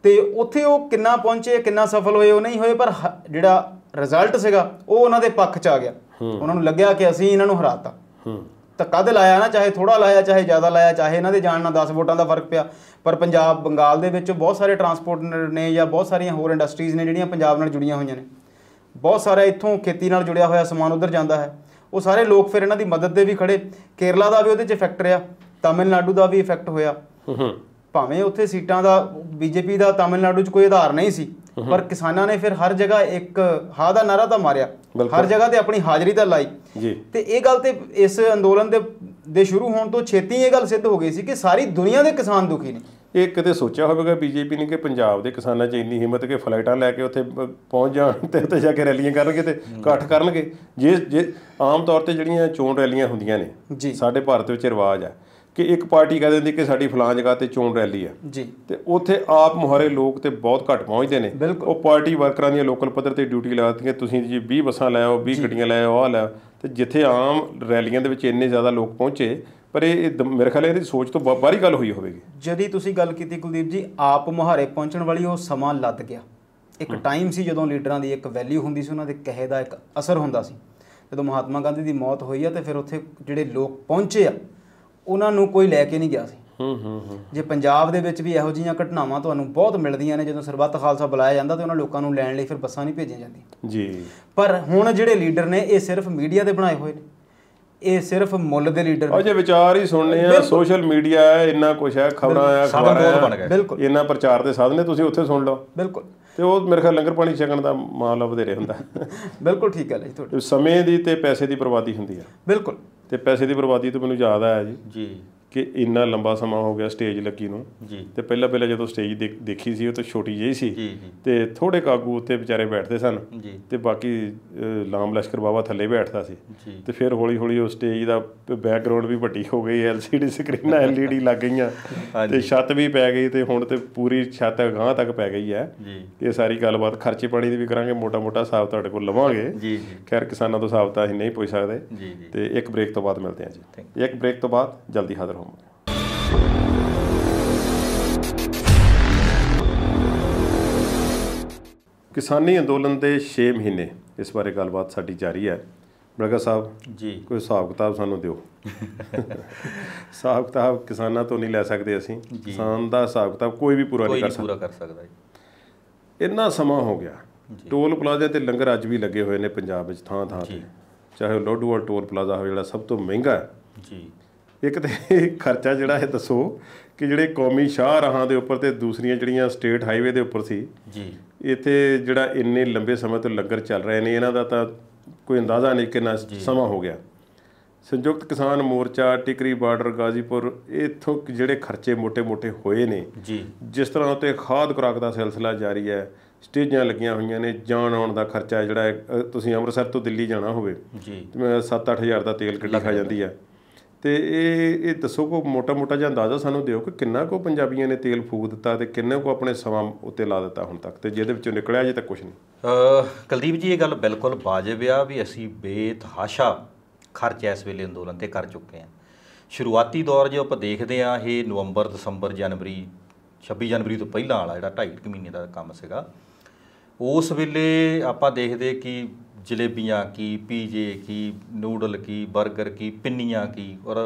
ਤੇ ਉੱਥੇ ਉਹ ਕਿੰਨਾ ਪਹੁੰਚੇ, ਕਿੰਨਾ ਸਫਲ ਹੋਏ, ਉਹ ਨਹੀਂ ਹੋਏ, ਪਰ ਜਿਹੜਾ ਰਿਜ਼ਲਟ ਸੀਗਾ ਉਹ ਉਹਨਾਂ ਦੇ ਪੱਖ 'ਚ ਆ ਗਿਆ। ਉਹਨਾਂ ਨੂੰ ਲੱਗਿਆ ਕਿ ਅਸੀਂ ਇਹਨਾਂ ਨੂੰ ਹਰਾਤਾ। ਧੱਕਾ ਤੇ ਲਾਇਆ ਨਾ, ਚਾਹੇ ਥੋੜਾ ਲਾਇਆ ਚਾਹੇ ਜ਼ਿਆਦਾ ਲਾਇਆ, ਚਾਹੇ ਇਹਨਾਂ ਦੇ ਜਾਣ ਨਾਲ 10 ਵੋਟਾਂ ਦਾ ਫਰਕ ਪਿਆ, ਪਰ ਪੰਜਾਬ ਬੰਗਾਲ ਦੇ ਵਿੱਚ ਬਹੁਤ ਸਾਰੇ ਟਰਾਂਸਪੋਰਟ ਨੇ ਜਾਂ ਬਹੁਤ ਸਾਰੀਆਂ ਹੋਰ ਇੰਡਸਟਰੀਜ਼ ਨੇ ਜਿਹੜੀਆਂ ਪੰਜਾਬ ਨਾਲ ਜੁੜੀਆਂ ਹੋਈਆਂ ਨੇ, ਬਹੁਤ ਸਾਰਾ ਇੱਥੋਂ ਖੇਤੀ ਨਾਲ ਜੁੜਿਆ ਹੋਇਆ ਸਮਾਨ ਉੱਧਰ ਜਾਂਦਾ ਹੈ, ਉਹ ਸਾਰੇ ਲੋਕ ਫਿਰ ਇਹਨਾਂ ਦੀ ਮਦਦ ਦੇ ਵੀ ਖੜੇ। ਕੇਰਲਾ ਦਾ ਵੀ ਉਹਦੇ 'ਚ ਇਫੈਕਟ ਰਿਹਾ, ਤਮਿਲਨਾਡੂ ਦਾ ਵੀ ਇਫੈਕਟ ਹੋਇਆ। ਭਾਵੇਂ ਉੱਥੇ ਸੀਟਾਂ ਦਾ ਬੀਜੇਪੀ ਦਾ ਤਮਿਲਨਾਡੂ 'ਚ ਕੋਈ ਆਧਾਰ ਨਹੀਂ ਸੀ, ਪਰ ਕਿਸਾਨਾਂ ਨੇ ਫਿਰ ਹਰ ਜਗ੍ਹਾ ਇੱਕ ਹਾਂ ਦਾ ਨਾਰਾ ਤਾਂ ਮਾਰਿਆ, ਹਰ ਜਗ੍ਹਾ ਤੇ ਆਪਣੀ ਹਾਜ਼ਰੀ ਤਾਂ ਲਾਈ ਜੀ। ਤੇ ਇਹ ਗੱਲ ਤੇ ਇਸ ਅੰਦੋਲਨ ਦੇ ਸ਼ੁਰੂ ਹੋਣ ਤੋਂ ਛੇਤੀ ਇਹ ਗੱਲ ਸਿੱਧ ਹੋ ਗਈ ਸੀ ਕਿ ਸਾਰੀ ਦੁਨੀਆ ਦੇ ਕਿਸਾਨ ਦੁਖੀ ਨੇ। ਇਹ ਕਦੇ ਸੋਚਿਆ ਹੋਵੇਗਾ ਬੀਜੇਪੀ ਨੇ ਕਿ ਪੰਜਾਬ ਦੇ ਕਿਸਾਨਾਂ 'ਚ ਇੰਨੀ ਹਿੰਮਤ ਕਿ ਫਲਾਈਟਾਂ ਲੈ ਕੇ ਉੱਥੇ ਪਹੁੰਚ ਜਾਣ ਤੇ ਉੱਥੇ ਜਾ ਕੇ ਰੈਲੀਆਂ ਕਰਨਗੇ ਤੇ ਇਕੱਠ ਕਰਨਗੇ? ਜੇ ਆਮ ਤੌਰ ਤੇ ਜਿਹੜੀਆਂ ਚੋਣ ਰੈਲੀਆਂ ਹੁੰਦੀਆਂ ਨੇ ਸਾਡੇ ਭਾਰਤ ਵਿੱਚ ਰਿਵਾਜ ਹੈ ਕਿ ਇੱਕ ਪਾਰਟੀ ਕਹਿ ਦਿੰਦੀ ਕਿ ਸਾਡੀ ਫਲਾਂ ਜਗ੍ਹਾ ਤੇ ਚੋਣ ਰੈਲੀ ਹੈ ਜੀ, ਤੇ ਉੱਥੇ ਆਪ ਮੁਹਾਰੇ ਲੋਕ ਤੇ ਬਹੁਤ ਘੱਟ ਪਹੁੰਚਦੇ ਨੇ। ਉਹ ਪਾਰਟੀ ਵਰਕਰਾਂ ਦੀਆਂ ਲੋਕਲ ਪੱਧਰ ਤੇ ਡਿਊਟੀ ਲਾ ਦਿੱਤੀਆਂ, ਤੁਸੀਂ ਜੀ 20 ਬੱਸਾਂ ਲੈ ਆਓ, 20 ਗੱਡੀਆਂ ਲੈ ਆਓ, ਆਹ ਲੈ ਆਓ। ਤੇ ਜਿੱਥੇ ਆਮ ਰੈਲੀਆਂ ਦੇ ਵਿੱਚ ਇੰਨੇ ਜ਼ਿਆਦਾ ਲੋਕ ਪਹੁੰਚੇ, ਪਰ ਇਹ ਮੇਰੇ ਖਿਆਲ ਇਹਦੀ ਸੋਚ ਤੋਂ ਬਾਹਰੀ ਗੱਲ ਹੋਈ ਹੋਵੇਗੀ। ਜਿਹੜੀ ਤੁਸੀਂ ਗੱਲ ਕੀਤੀ ਕੁਲਦੀਪ ਜੀ, ਆਪ ਮੁਹਾਰੇ ਪਹੁੰਚਣ ਵਾਲੀ ਉਹ ਸਮਾਂ ਲੱਦ ਗਿਆ। ਇੱਕ ਟਾਈਮ ਸੀ ਜਦੋਂ ਲੀਡਰਾਂ ਦੀ ਇੱਕ ਵੈਲਿਊ ਹੁੰਦੀ ਸੀ, ਉਹਨਾਂ ਦੇ ਕਹੇ ਦਾ ਇੱਕ ਅਸਰ ਹੁੰਦਾ ਸੀ। ਜਦੋਂ ਮਹਾਤਮਾ ਗਾਂਧੀ ਦੀ ਮੌਤ ਹੋਈ ਆ ਤੇ ਫਿਰ ਉੱਥੇ ਜਿਹੜੇ ਲੋਕ ਪਹੁੰਚੇ ਆ ਉਹਨਾਂ ਨੂੰ ਕੋਈ ਲੈ ਕੇ ਨਹੀਂ ਗਿਆ ਸੀ। ਜੇ ਪੰਜਾਬ ਦੇ ਵਿੱਚ ਵੀ ਇਹੋ ਜਿਹੀਆਂ ਘਟਨਾਵਾਂ ਤੁਹਾਨੂੰ ਬਹੁਤ ਮਿਲਦੀਆਂ ਨੇ, ਜਦੋਂ ਸਰਬੱਤ ਖਾਲਸਾ ਬੁਲਾਇਆ ਜਾਂਦਾ ਤੇ ਉਹਨਾਂ ਲੋਕਾਂ ਨੂੰ ਲੈਣ ਲਈ ਫਿਰ ਬੱਸਾਂ ਨਹੀਂ ਭੇਜੀਆਂ ਜਾਂਦੀਆਂ ਜੀ। ਪਰ ਹੁਣ ਜਿਹੜੇ ਲੀਡਰ ਨੇ ਇਹ ਸਿਰਫ ਮੀਡੀਆ ਦੇ ਬਣਾਏ ਹੋਏ ਨੇ, ਇਹ ਸਿਰਫ ਮੁੱਲ ਦੇ ਲੀਡਰ ਨੇ। ਅਜੇ ਵਿਚਾਰ ਹੀ ਸੁਣਨੇ ਆ, ਸੋਸ਼ਲ ਮੀਡੀਆ ਹੈ, ਇੰਨਾ ਕੁਛ ਹੈ, ਖਬਰਾਂ ਆ, ਅਖਬਾਰਾਂ, ਬਿਲਕੁਲ ਇੰਨਾ ਪ੍ਰਚਾਰ ਦੇ ਸਾਧਨ ਨੇ, ਤੁਸੀਂ ਉੱਥੇ ਸੁਣ ਲਓ। ਬਿਲਕੁਲ। ਤੇ ਉਹ ਮੇਰੇ ਖਿਆਲ ਲੰਗਰ ਪਾਣੀ ਛਕਣ ਦਾ ਮਾਮਲਾ ਵਧੇਰੇ ਹੁੰਦਾ। ਬਿਲਕੁਲ ਠੀਕ ਗੱਲ ਹੈ ਜੀ ਤੁਹਾਡੀ। ਸਮੇਂ ਦੀ ਤੇ ਪੈਸੇ ਦੀ ਬਰਬਾਦੀ ਹੁੰਦੀ ਆ। ਬਿਲਕੁਲ। ਤੇ ਪੈਸੇ ਦੀ ਬਰਬਾਦੀ ਤੋਂ ਮੈਨੂੰ ਯਾਦ ਆਇਆ ਜੀ ਕਿ ਇੰਨਾ ਲੰਬਾ ਸਮਾਂ ਹੋ ਗਿਆ ਸਟੇਜ ਲੱਗੀ ਨੂੰ ਤੇ ਪਹਿਲਾਂ ਜਦੋਂ ਸਟੇਜ ਦੇਖੀ ਸੀ ਉਹ ਤਾਂ ਛੋਟੀ ਜਿਹੀ ਸੀ ਤੇ ਥੋੜੇ ਕਾਗੂ ਉੱਤੇ ਵਿਚਾਰੇ ਬੈਠਦੇ ਸਨ ਤੇ ਬਾਕੀ ਲਾਮ ਲਸ਼ਕਰ ਬਾਬਾ ਥੱਲੇ ਬੈਠਦਾ ਸੀ। ਤੇ ਫਿਰ ਹੌਲੀ ਹੌਲੀ ਉਹ ਸਟੇਜ ਦਾ ਬੈਕਗਰਾਉਂਡ ਵੀ ਵੱਡੀ ਹੋ ਗਈ, LCD ਸਕਰੀਨਾਂ LED ਲੱਗ ਗਈਆਂ ਤੇ ਛੱਤ ਵੀ ਪੈ ਗਈ ਤੇ ਹੁਣ ਤੇ ਪੂਰੀ ਛੱਤ ਅਗਾਂਹ ਤੱਕ ਪੈ ਗਈ ਹੈ। ਇਹ ਸਾਰੀ ਗੱਲਬਾਤ ਖਰਚੇ ਪਾਣੀ ਦੀ ਵੀ ਕਰਾਂਗੇ, ਮੋਟਾ ਹਿਸਾਬ ਤੁਹਾਡੇ ਕੋਲ ਲਵਾਂਗੇ। ਖੈਰ ਕਿਸਾਨਾਂ ਤੋਂ ਹਿਸਾਬ ਤਾਂ ਅਸੀਂ ਨਹੀਂ ਪੁੱਛ ਸਕਦੇ। ਤੇ ਇੱਕ ਬ੍ਰੇਕ ਤੋਂ ਬਾਅਦ ਮਿਲਦੇ ਹਾਂ ਜੀ। ਇੱਕ ਬ੍ਰੇਕ ਤੋਂ ਬਾਅਦ ਜਲਦੀ ਹਾਜ਼ਰ ਹੋਵਾਂਗੇ। ਕਿਸਾਨੀ ਅੰਦੋਲਨ ਦੇ 6 ਮਹੀਨੇ, ਇਸ ਬਾਰੇ ਗੱਲਬਾਤ ਸਾਡੀ ਜਾਰੀ ਹੈ। ਬਲਗਾ ਸਾਹਿਬ ਜੀ, ਕੋਈ ਹਿਸਾਬ ਕਿਤਾਬ ਸਾਨੂੰ ਦਿਓ। ਹਿਸਾਬ ਕਿਤਾਬ ਕਿਸਾਨਾਂ ਤੋਂ ਨਹੀਂ ਲੈ ਸਕਦੇ ਅਸੀਂ, ਕਿਸਾਨ ਦਾ ਹਿਸਾਬ ਕਿਤਾਬ ਕੋਈ ਵੀ ਪੂਰਾ ਨਹੀਂ ਕਰ ਸਕਦਾ। ਇੰਨਾ ਸਮਾਂ ਹੋ ਗਿਆ, ਟੋਲ ਪਲਾਜ਼ੇ ਤੇ ਲੰਗਰ ਅੱਜ ਵੀ ਲੱਗੇ ਹੋਏ ਨੇ ਪੰਜਾਬ ਵਿੱਚ ਥਾਂ ਥਾਂ ਤੇ, ਚਾਹੇ ਲੋਡੂਵਾਲ ਟੋਲ ਪਲਾਜ਼ਾ ਹੋਵੇ ਜਿਹੜਾ ਸਭ ਤੋਂ ਮਹਿੰਗਾ ਜੀ। ਇੱਕ ਤੇ ਖਰਚਾ ਜਿਹੜਾ ਇਹ ਦੱਸੋ ਕਿ ਜਿਹੜੇ ਕੌਮੀ ਸ਼ਾਹਰਾਹਾਂ ਦੇ ਉੱਪਰ ਤੇ ਦੂਸਰੀਆਂ ਜਿਹੜੀਆਂ ਸਟੇਟ ਹਾਈਵੇ ਦੇ ਉੱਪਰ ਸੀ ਜੀ, ਇੱਥੇ ਜਿਹੜਾ ਇੰਨੇ ਲੰਬੇ ਸਮੇਂ ਤੋਂ ਲੰਗਰ ਚੱਲ ਰਹੇ ਨੇ, ਇਹਨਾਂ ਦਾ ਤਾਂ ਕੋਈ ਅੰਦਾਜ਼ਾ ਨਹੀਂ ਕਿੰਨਾ ਸਮਾਂ ਹੋ ਗਿਆ। ਸੰਯੁਕਤ ਕਿਸਾਨ ਮੋਰਚਾ, ਟਿਕਰੀ ਬਾਰਡਰ, ਗਾਜ਼ੀਪੁਰ, ਇੱਥੋਂ ਜਿਹੜੇ ਖਰਚੇ ਮੋਟੇ ਹੋਏ ਨੇ ਜੀ, ਜਿਸ ਤਰ੍ਹਾਂ ਉੱਤੇ ਖਾਦ ਖੁਰਾਕ ਦਾ ਸਿਲਸਿਲਾ ਜਾਰੀ ਹੈ, ਸਟੇਜਾਂ ਲੱਗੀਆਂ ਹੋਈਆਂ ਨੇ, ਜਾਣ ਆਉਣ ਦਾ ਖਰਚਾ ਜਿਹੜਾ ਤੁਸੀਂ ਅੰਮ੍ਰਿਤਸਰ ਤੋਂ ਦਿੱਲੀ ਜਾਣਾ ਹੋਵੇ ਜੀ 7-8 ਹਜ਼ਾਰ ਦਾ ਤੇਲ ਗੱਡੀ ਖਾ ਜਾਂਦੀ ਹੈ। ਤੇ ਇਹ ਦੱਸੋ ਕੋ ਮੋਟਾ ਜਿਹਾ ਅੰਦਾਜ਼ਾ ਸਾਨੂੰ ਦਿਓ ਕਿ ਕਿੰਨਾ ਕੁ ਪੰਜਾਬੀਆਂ ਨੇ ਤੇਲ ਫੂਕ ਦਿੱਤਾ ਤੇ ਕਿੰਨੇ ਕੁ ਆਪਣੇ ਸਮਾਂ ਉੱਤੇ ਲਾ ਦਿੱਤਾ ਹੁਣ ਤੱਕ, ਤੇ ਜਿਹਦੇ ਵਿੱਚੋਂ ਨਿਕਲਿਆ ਅਜੇ ਤੱਕ ਕੁਛ ਨਹੀਂ। ਕੁਲਦੀਪ ਜੀ, ਇਹ ਗੱਲ ਬਿਲਕੁਲ ਵਾਜਬ ਆ ਵੀ ਅਸੀਂ ਬੇਤਹਾਸ਼ਾ ਖਰਚ ਇਸ ਵੇਲੇ ਅੰਦੋਲਨ ਤੇ ਕਰ ਚੁੱਕੇ ਹਾਂ। ਸ਼ੁਰੂਆਤੀ ਦੌਰ ਜੇ ਆਪਾਂ ਦੇਖਦੇ ਹਾਂ, ਇਹ ਨਵੰਬਰ, ਦਸੰਬਰ, ਜਨਵਰੀ, 26 ਜਨਵਰੀ ਤੋਂ ਪਹਿਲਾਂ ਵਾਲਾ ਜਿਹੜਾ 2.5 ਮਹੀਨੇ ਦਾ ਕੰਮ ਸੀਗਾ, ਉਸ ਵੇਲੇ ਆਪਾਂ ਦੇਖਦੇ ਕਿ ਜਲੇਬੀਆਂ ਕੀ, ਪੀਜੇ ਕੀ, ਨੂਡਲ ਕੀ, ਬਰਗਰ ਕੀ, ਪਿੰਨੀਆਂ ਕੀ, ਔਰ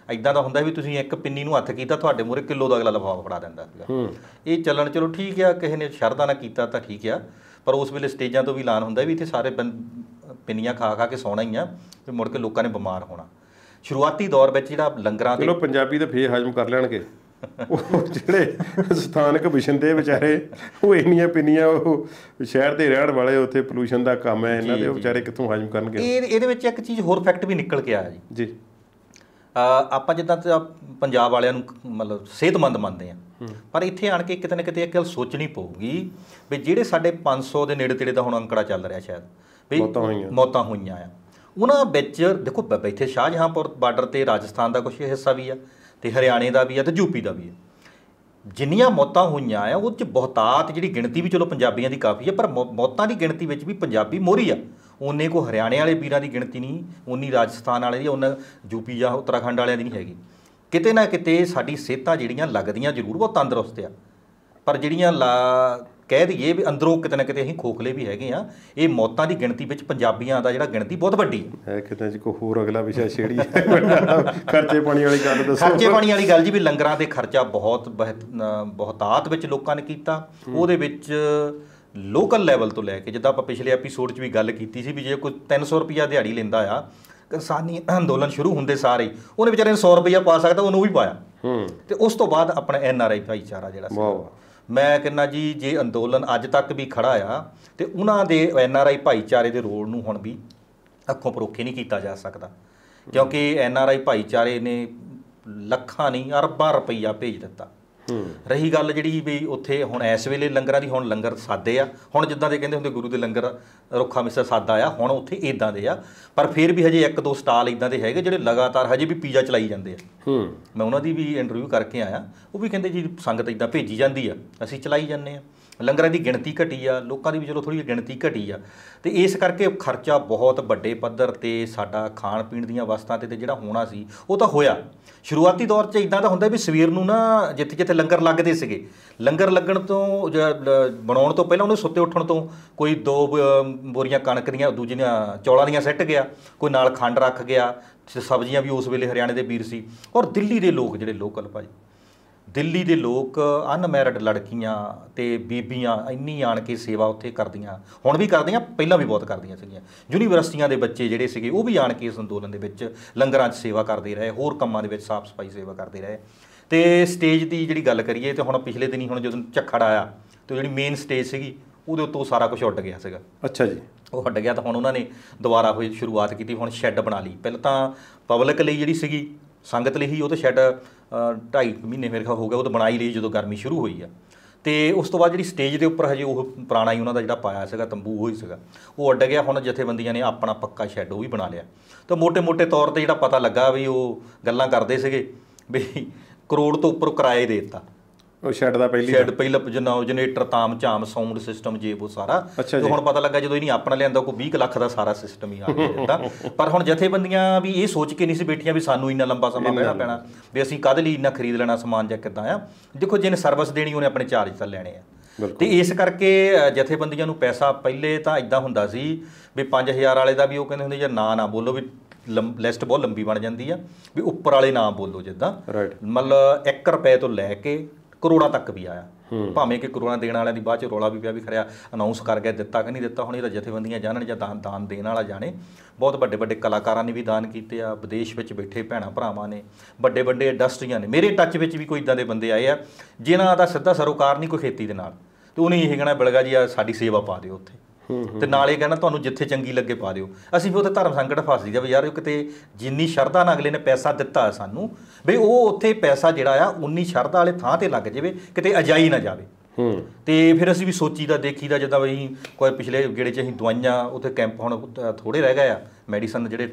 ਇੱਦਾਂ ਦਾ ਹੁੰਦਾ ਵੀ ਤੁਸੀਂ ਇੱਕ ਪਿੰਨੀ ਨੂੰ ਹੱਥ ਕੀਤਾ ਤੁਹਾਡੇ ਮੂਹਰੇ ਕਿਲੋ ਦਾ ਅਗਲਾ ਲਿਫਾਫਾ ਫੜਾ ਦਿੰਦਾ ਸੀਗਾ। ਇਹ ਚੱਲਣ ਚਲੋ ਠੀਕ ਆ, ਕਿਸੇ ਨੇ ਸ਼ਰਧਾ ਨਾਲ ਕੀਤਾ ਤਾਂ ਠੀਕ ਆ, ਪਰ ਉਸ ਵੇਲੇ ਸਟੇਜਾਂ ਤੋਂ ਵੀ ਐਲਾਨ ਹੁੰਦਾ ਵੀ ਇੱਥੇ ਸਾਰੇ ਪਿੰਨੀਆਂ ਖਾ ਕੇ ਸੌਣਾ ਹੀ ਆ, ਵੀ ਮੁੜ ਕੇ ਲੋਕਾਂ ਨੇ ਬਿਮਾਰ ਹੋਣਾ। ਸ਼ੁਰੂਆਤੀ ਦੌਰ ਵਿੱਚ ਜਿਹੜਾ ਲੰਗਰਾਂ ਚਲੋ ਪੰਜਾਬੀ ਤਾਂ ਫੇਰ ਹਜਮ ਕਰ ਲੈਣਗੇ, ਉਹ ਜਿਹੜੇ ਸਥਾਨਕ ਵਸਿੰਦੇ ਵਿਚਾਰੇ, ਉਹ ਇੰਨੀਆਂ ਪਿੰਨੀਆਂ, ਉਹ ਸ਼ਹਿਰ ਦੇ ਰਹਿਣ ਵਾਲੇ, ਉੱਥੇ ਪੋਲੂਸ਼ਨ ਦਾ ਕੰਮ ਹੈ ਇਹਨਾਂ ਦੇ, ਉਹ ਵਿਚਾਰੇ ਕਿੱਥੋਂ ਹਜਮ ਕਰਨਗੇ। ਇਹਦੇ ਵਿੱਚ ਇੱਕ ਚੀਜ਼ ਹੋਰ ਫੈਕਟ ਵੀ ਨਿਕਲ ਕੇ ਆਇਆ ਜੀ। ਆਪਾਂ ਜਿੱਦਾਂ ਪੰਜਾਬ ਵਾਲਿਆਂ ਨੂੰ ਮਤਲਬ ਸਿਹਤਮੰਦ ਮੰਨਦੇ ਹਾਂ, ਪਰ ਇੱਥੇ ਆਣ ਕੇ ਕਿਤੇ ਨਾ ਕਿਤੇ ਇੱਕ ਗੱਲ ਸੋਚਣੀ ਪਊਗੀ ਵੀ ਜਿਹੜੇ ਸਾਡੇ 500 ਦੇ ਨੇੜੇ ਤੇੜੇ ਦਾ ਹੁਣ ਅੰਕੜਾ ਚੱਲ ਰਿਹਾ ਸ਼ਾਇਦ ਵੀ ਮੌਤਾਂ ਹੋਈਆਂ ਆ, ਉਹਨਾਂ ਵਿੱਚ ਦੇਖੋ ਇੱਥੇ ਸ਼ਾਹਜਹਾਂਪੁਰ ਬਾਰਡਰ 'ਤੇ ਰਾਜਸਥਾਨ ਦਾ ਕੁਛ ਹਿੱਸਾ ਵੀ ਆ ਤੇ ਹਰਿਆਣੇ ਦਾ ਵੀ ਆ ਤੇ ਯੂਪੀ ਦਾ ਵੀ ਆ। ਜਿੰਨੀਆਂ ਮੌਤਾਂ ਹੋਈਆਂ ਆ ਉਹ 'ਚ ਬਹੁਤਾਤ ਜਿਹੜੀ ਗਿਣਤੀ ਵੀ ਚਲੋ ਪੰਜਾਬੀਆਂ ਦੀ ਕਾਫੀ ਆ, ਪਰ ਮੌਤਾਂ ਦੀ ਗਿਣਤੀ ਵਿੱਚ ਵੀ ਪੰਜਾਬੀ ਮੋਹਰੀ ਆ। ਉਨੇ ਕੋ ਹਰਿਆਣੇ ਵਾਲੇ ਵੀਰਾਂ ਦੀ ਗਿਣਤੀ ਨਹੀਂ, ਉਨੀ ਰਾਜਸਥਾਨ ਵਾਲੇ ਦੀ, ਉਹਨਾਂ ਯੂਪੀ ਜਾਂ ਉੱਤਰਾਖੰਡ ਵਾਲਿਆਂ ਦੀ ਨਹੀਂ ਹੈਗੀ। ਕਿਤੇ ਨਾ ਕਿਤੇ ਸਾਡੀ ਸਿਹਤਾਂ ਜਿਹੜੀਆਂ ਲੱਗਦੀਆਂ ਜ਼ਰੂਰ ਬਹੁਤ ਤੰਦਰੁਸਤ ਆ, ਪਰ ਜਿਹੜੀਆਂ ਕਹਿ ਦਈਏ ਵੀ ਅੰਦਰੋਂ ਕਿਤੇ ਨਾ ਕਿਤੇ ਅਸੀਂ ਖੋਖਲੇ ਵੀ ਹੈਗੇ ਆ। ਇਹ ਮੌਤਾਂ ਦੀ ਗਿਣਤੀ ਵਿੱਚ ਪੰਜਾਬੀਆਂ ਦਾ ਜਿਹੜਾ ਗਿਣਤੀ ਬਹੁਤ ਵੱਡੀ ਹੈ। ਕਿਤੇ ਜੀ ਕੋਈ ਹੋਰ ਅਗਲਾ ਵਿਸ਼ਾ ਛੇੜੀ ਖਰਚੇ ਪਾਣੀ ਵਾਲੀ ਗੱਲ ਦੱਸੋ। ਖਰਚੇ ਪਾਣੀ ਵਾਲੀ ਗੱਲ ਜੀ, ਵੀ ਲੰਗਰਾਂ ਤੇ ਖਰਚਾ ਬਹੁਤਾਤ ਵਿੱਚ ਲੋਕਾਂ ਨੇ ਕੀਤਾ। ਉਹਦੇ ਵਿੱਚ ਲੋਕਲ ਲੈਵਲ ਤੋਂ ਲੈ ਕੇ, ਜਿੱਦਾਂ ਆਪਾਂ ਪਿਛਲੇ ਐਪੀਸੋਡ 'ਚ ਵੀ ਗੱਲ ਕੀਤੀ ਸੀ, ਵੀ ਜੇ ਕੋਈ 300 ਰੁਪਈਆ ਦਿਹਾੜੀ ਲੈਂਦਾ ਆ, ਕਿਸਾਨੀ ਅੰਦੋਲਨ ਸ਼ੁਰੂ ਹੁੰਦੇ ਸਾਰੇ ਉਹਨੇ ਵਿਚਾਰੇ ਨੇ 100 ਰੁਪਈਆ ਪਾ ਸਕਦਾ, ਉਹਨੂੰ ਵੀ ਪਾਇਆ। ਤੇ ਉਸ ਤੋਂ ਬਾਅਦ ਆਪਣਾ NRI ਭਾਈਚਾਰਾ ਜਿਹੜਾ ਸੀ, ਮੈਂ ਕਹਿੰਦਾ ਜੀ ਜੇ ਅੰਦੋਲਨ ਅੱਜ ਤੱਕ ਵੀ ਖੜਾ ਆ ਤੇ ਉਹਨਾਂ ਦੇ NRI ਭਾਈਚਾਰੇ ਦੇ ਰੋਲ ਨੂੰ ਹੁਣ ਵੀ ਅੱਖੋਂ ਪਰੋਖੇ ਨਹੀਂ ਕੀਤਾ ਜਾ ਸਕਦਾ, ਕਿਉਂਕਿ NRI ਭਾਈਚਾਰੇ ਨੇ ਲੱਖਾਂ ਨਹੀਂ ਅਰਬਾਂ ਰੁਪਈਆ ਭੇਜ ਦਿੱਤਾ। ਰਹੀ ਗੱਲ ਜਿਹੜੀ ਵੀ ਉੱਥੇ ਹੁਣ ਇਸ ਵੇਲੇ ਲੰਗਰਾਂ ਦੀ, ਹੁਣ ਲੰਗਰ ਸਾਦੇ ਆ, ਹੁਣ ਜਿੱਦਾਂ ਦੇ ਕਹਿੰਦੇ ਹੁੰਦੇ ਗੁਰੂ ਦੇ ਲੰਗਰ ਰੁੱਖਾ ਮਿੱਸਾ ਸਾਦਾ ਆ, ਹੁਣ ਉੱਥੇ ਇੱਦਾਂ ਦੇ ਆ। ਪਰ ਫਿਰ ਵੀ ਹਜੇ 1-2 ਸਟਾਲ ਇੱਦਾਂ ਦੇ ਹੈਗੇ ਜਿਹੜੇ ਲਗਾਤਾਰ ਹਜੇ ਵੀ ਪੀਜ਼ਾ ਚਲਾਈ ਜਾਂਦੇ ਆ। ਮੈਂ ਉਹਨਾਂ ਦੀ ਵੀ ਇੰਟਰਵਿਊ ਕਰਕੇ ਆਇਆ, ਉਹ ਵੀ ਕਹਿੰਦੇ ਜੀ ਸੰਗਤ ਇੱਦਾਂ ਭੇਜੀ ਜਾਂਦੀ ਆ, ਅਸੀਂ ਚਲਾਈ ਜਾਂਦੇ ਆ। ਲੰਗਰਾਂ ਦੀ ਗਿਣਤੀ ਘਟੀ ਆ, ਲੋਕਾਂ ਦੀ ਵੀ ਚਲੋ ਥੋੜ੍ਹੀ ਜਿਹੀ ਗਿਣਤੀ ਘਟੀ ਆ, ਤੇ ਇਸ ਕਰਕੇ ਖਰਚਾ ਬਹੁਤ ਵੱਡੇ ਪੱਧਰ 'ਤੇ ਸਾਡਾ ਖਾਣ ਪੀਣ ਦੀਆਂ ਵਸਤਾਂ 'ਤੇ ਜਿਹੜਾ ਹੋਣਾ ਸੀ ਉਹ ਤਾਂ ਹੋਇਆ। ਸ਼ੁਰੂਆਤੀ ਦੌਰ 'ਚ ਇੱਦਾਂ ਦਾ ਹੁੰਦਾ ਵੀ ਸਵੇਰ ਨੂੰ ਨਾ ਜਿੱਥੇ ਜਿੱਥੇ ਲੰਗਰ ਲੱਗਦੇ ਸੀਗੇ, ਲੰਗਰ ਲੱਗਣ ਤੋਂ ਬਣਾਉਣ ਤੋਂ ਪਹਿਲਾਂ ਉਹਨੂੰ ਸੁੱਤੇ ਉੱਠਣ ਤੋਂ ਕੋਈ 2 ਬੋਰੀਆਂ ਕਣਕ ਦੀਆਂ, ਦੂਜੀਆਂ ਚੌਲਾਂ ਦੀਆਂ ਸਿੱਟ ਗਿਆ, ਕੋਈ ਨਾਲ ਖੰਡ ਰੱਖ ਗਿਆ। ਸਬਜ਼ੀਆਂ ਵੀ ਉਸ ਵੇਲੇ ਹਰਿਆਣੇ ਦੇ ਵੀਰ ਸੀ। ਔਰ ਦਿੱਲੀ ਦੇ ਲੋਕ ਜਿਹੜੇ ਲੋਕਲ ਭਾਈ, ਦਿੱਲੀ ਦੇ ਲੋਕ ਅਨਮੈਰਿਡ ਲੜਕੀਆਂ ਤੇ ਬੀਬੀਆਂ ਇੰਨੀ ਆਣ ਕੇ ਸੇਵਾ ਉੱਥੇ ਕਰਦੀਆਂ, ਹੁਣ ਵੀ ਕਰਦੀਆਂ, ਪਹਿਲਾਂ ਵੀ ਬਹੁਤ ਕਰਦੀਆਂ ਸੀਗੀਆਂ। ਯੂਨੀਵਰਸਿਟੀਆਂ ਦੇ ਬੱਚੇ ਜਿਹੜੇ ਸੀਗੇ ਉਹ ਵੀ ਆਣ ਕੇ ਇਸ ਅੰਦੋਲਨ ਦੇ ਵਿੱਚ ਲੰਗਰਾਂ 'ਚ ਸੇਵਾ ਕਰਦੇ ਰਹੇ, ਹੋਰ ਕੰਮਾਂ ਦੇ ਵਿੱਚ ਸਾਫ਼ ਸਫਾਈ ਸੇਵਾ ਕਰਦੇ ਰਹੇ। ਤੇ ਸਟੇਜ ਦੀ ਜਿਹੜੀ ਗੱਲ ਕਰੀਏ ਤੇ ਹੁਣ ਪਿਛਲੇ ਦਿਨੀ ਹੁਣ ਜਦੋਂ ਝੱਖੜ ਆਇਆ ਤੇ ਜਿਹੜੀ ਮੇਨ ਸਟੇਜ ਸੀਗੀ ਉਹਦੇ ਉੱਤੋਂ ਸਾਰਾ ਕੁਝ ਉੱਡ ਗਿਆ ਸੀਗਾ। ਅੱਛਾ ਜੀ। ਉਹ ਹਟ ਗਿਆ ਤਾਂ ਹੁਣ ਉਹਨਾਂ ਨੇ ਦੁਬਾਰਾ ਹੋਈ ਸ਼ੁਰੂਆਤ ਕੀਤੀ, ਹੁਣ ਸ਼ੈੱਡ ਬਣਾ ਲਈ। ਪਹਿਲਾਂ ਤਾਂ ਪਬਲਿਕ ਲਈ ਜਿਹੜੀ ਸੀਗੀ, ਸੰਗਤ ਲਈ ਹੀ, ਉਹ ਤਾਂ ਸ਼ੈੱਡ 2.5 ਮਹੀਨੇ ਮੇਰੇ ਖਿਆਲ ਹੋ ਗਿਆ, ਉਹ ਤਾਂ ਬਣਾਈ ਲਈ ਜਦੋਂ ਗਰਮੀ ਸ਼ੁਰੂ ਹੋਈ ਆ। ਤੇ ਉਸ ਤੋਂ ਬਾਅਦ ਜਿਹੜੀ ਸਟੇਜ ਦੇ ਉੱਪਰ ਹਜੇ ਉਹ ਪੁਰਾਣਾ ਹੀ ਉਹਨਾਂ ਦਾ ਜਿਹੜਾ ਪਾਇਆ ਸੀਗਾ ਤੰਬੂ ਉਹ ਹੀ ਸੀਗਾ, ਉਹ ਉੱਡ ਗਿਆ। ਹੁਣ ਜਥੇਬੰਦੀਆਂ ਨੇ ਆਪਣਾ ਪੱਕਾ ਸ਼ੈੱਡ ਉਹ ਵੀ ਬਣਾ ਲਿਆ। ਤਾਂ ਮੋਟੇ-ਮੋਟੇ ਤੌਰ 'ਤੇ ਜਿਹੜਾ ਪਤਾ ਲੱਗਾ ਵੀ ਉਹ ਗੱਲਾਂ ਕਰਦੇ ਸੀਗੇ ਵੀ ਕਰੋੜ ਤੋਂ ਉੱਪਰ ਕਿਰਾਏ ਦੇ ਦਿੱਤਾ ਉਹ ਸ਼ੈੱਡ ਦਾ। ਪਹਿਲਾਂ ਜਨਰੇਟਰ, ਤਾਮ ਝਾਮ, ਸਾਊਂਡ ਸਿਸਟਮ, ਜੇ ਉਹ ਸਾਰਾ। ਤੇ ਹੁਣ ਪਤਾ ਲੱਗਾ ਜਦੋਂ ਇਹਨੀ ਆਪਣਾ ਲਿਆਂਦਾ ਕੋਈ 20 ਲੱਖ ਦਾ ਸਾਰਾ ਸਿਸਟਮ ਹੀ ਆ ਗਿਆ। ਪਰ ਹੁਣ ਜਥੇਬੰਦੀਆਂ ਵੀ ਇਹ ਸੋਚ ਕੇ ਨਹੀਂ ਸੀ ਬੈਠੀਆਂ ਵੀ ਸਾਨੂੰ ਇੰਨਾ ਲੰਬਾ ਸਮਾਂ ਬਹਿਣਾ ਪੈਣਾ, ਵੀ ਅਸੀਂ ਕਾਹਦੇ ਲਈ ਇੰਨਾ ਖਰੀਦ ਲੈਣਾ ਸਮਾਨ ਜਾਂ ਕਿੱਦਾਂ ਆ। ਦੇਖੋ ਜਿਹਨੇ ਸਰਵਿਸ ਦੇਣੀ ਉਹਨੇ ਆਪਣੇ ਚਾਰਜ ਤਾਂ ਲੈਣੇ ਆ। ਤੇ ਇਸ ਕਰਕੇ ਜਥੇਬੰਦੀਆਂ ਨੂੰ ਪੈਸਾ ਪਹਿਲੇ ਤਾਂ ਇਦਾਂ ਹੁੰਦਾ ਸੀ ਵੀ 5000 ਵਾਲੇ ਦਾ ਵੀ ਉਹ ਕਹਿੰਦੇ ਹੁੰਦੇ ਜਾਂ ਨਾ ਬੋਲੋ, ਵੀ ਲਿਸਟ ਬਹੁਤ ਲੰਬੀ ਬਣ ਜਾਂਦੀ ਆ, ਵੀ ਉੱਪਰ ਵਾਲੇ ਨਾ ਬੋਲੋ। ਜਿੱਦਾਂ ਮਤਲਬ 1 ਰੁਪਏ ਤੋਂ ਲੈ ਕੇ ਕਰੋੜਾਂ ਤੱਕ ਵੀ ਆਇਆ, ਭਾਵੇਂ ਕਿ ਕਰੋੜਾਂ ਦੇਣ ਵਾਲਿਆਂ ਦੀ ਬਾਅਦ 'ਚ ਰੌਲਾ ਵੀ ਪਿਆ ਵੀ ਖਰਿਆ ਅਨਾਊਂਸ ਕਰ ਗਿਆ, ਦਿੱਤਾ ਕਿ ਨਹੀਂ ਦਿੱਤਾ। ਹੁਣ ਇਹਦਾ ਜਥੇਬੰਦੀਆਂ ਜਾਣਨ ਜਾਂ ਦਾਨ ਦੇਣ ਵਾਲਾ ਜਾਣੇ। ਬਹੁਤ ਵੱਡੇ ਵੱਡੇ ਕਲਾਕਾਰਾਂ ਨੇ ਵੀ ਦਾਨ ਕੀਤੇ ਆ, ਵਿਦੇਸ਼ ਵਿੱਚ ਬੈਠੇ ਭੈਣਾਂ ਭਰਾਵਾਂ ਨੇ, ਵੱਡੇ ਵੱਡੇ ਇੰਡਸਟਰੀਆਂ ਨੇ। ਮੇਰੇ ਟੱਚ ਵਿੱਚ ਵੀ ਕੋਈ ਇੱਦਾਂ ਦੇ ਬੰਦੇ ਆਏ ਆ ਜਿਨ੍ਹਾਂ ਦਾ ਸਿੱਧਾ ਸਰੋਕਾਰ ਨਹੀਂ ਕੋਈ ਖੇਤੀ ਦੇ ਨਾਲ, ਤੇ ਉਹਨੇ ਇਹ ਕਹਿਣਾ ਬਿਲਗਾ ਜੀ ਆ ਸਾਡੀ ਸੇਵਾ ਪਾ ਦਿਓ ਉੱਥੇ, ਤੇ ਨਾਲ ਇਹ ਕਹਿੰਦਾ ਤੁਹਾਨੂੰ ਜਿੱਥੇ ਚੰਗੀ ਲੱਗੇ ਪਾ ਦਿਓ। ਅਸੀਂ ਵੀ ਉੱਥੇ ਧਰਮ ਸੰਕਟ ਫਸ ਜੀਦਾ ਵੀ ਯਾਰ ਕਿਤੇ ਜਿੰਨੀ ਸ਼ਰਧਾ ਨਾਲ ਅਗਲੇ ਨੇ ਪੈਸਾ ਦਿੱਤਾ ਸਾਨੂੰ, ਵੀ ਉਹ ਉੱਥੇ ਪੈਸਾ ਜਿਹੜਾ ਆ ਉਨੀ ਸ਼ਰਧਾ ਵਾਲੇ ਥਾਂ 'ਤੇ ਲੱਗ ਜਾਵੇ, ਕਿਤੇ ਅਜਾਈ ਨਾ ਜਾਵੇ। ਤੇ ਫਿਰ ਅਸੀਂ ਵੀ ਸੋਚੀਦਾ ਦੇਖੀਦਾ, ਜਿੱਦਾਂ ਅਸੀਂ ਕੋਈ ਪਿਛਲੇ ਗੇੜੇ 'ਚ ਅਸੀਂ ਦਵਾਈਆਂ ਉੱਥੇ ਕੈਂਪ, ਹੁਣ ਥੋੜ੍ਹੇ ਰਹਿ ਗਏ ਆ ਮੈਡੀਸਨ ਜਿਹੜੇ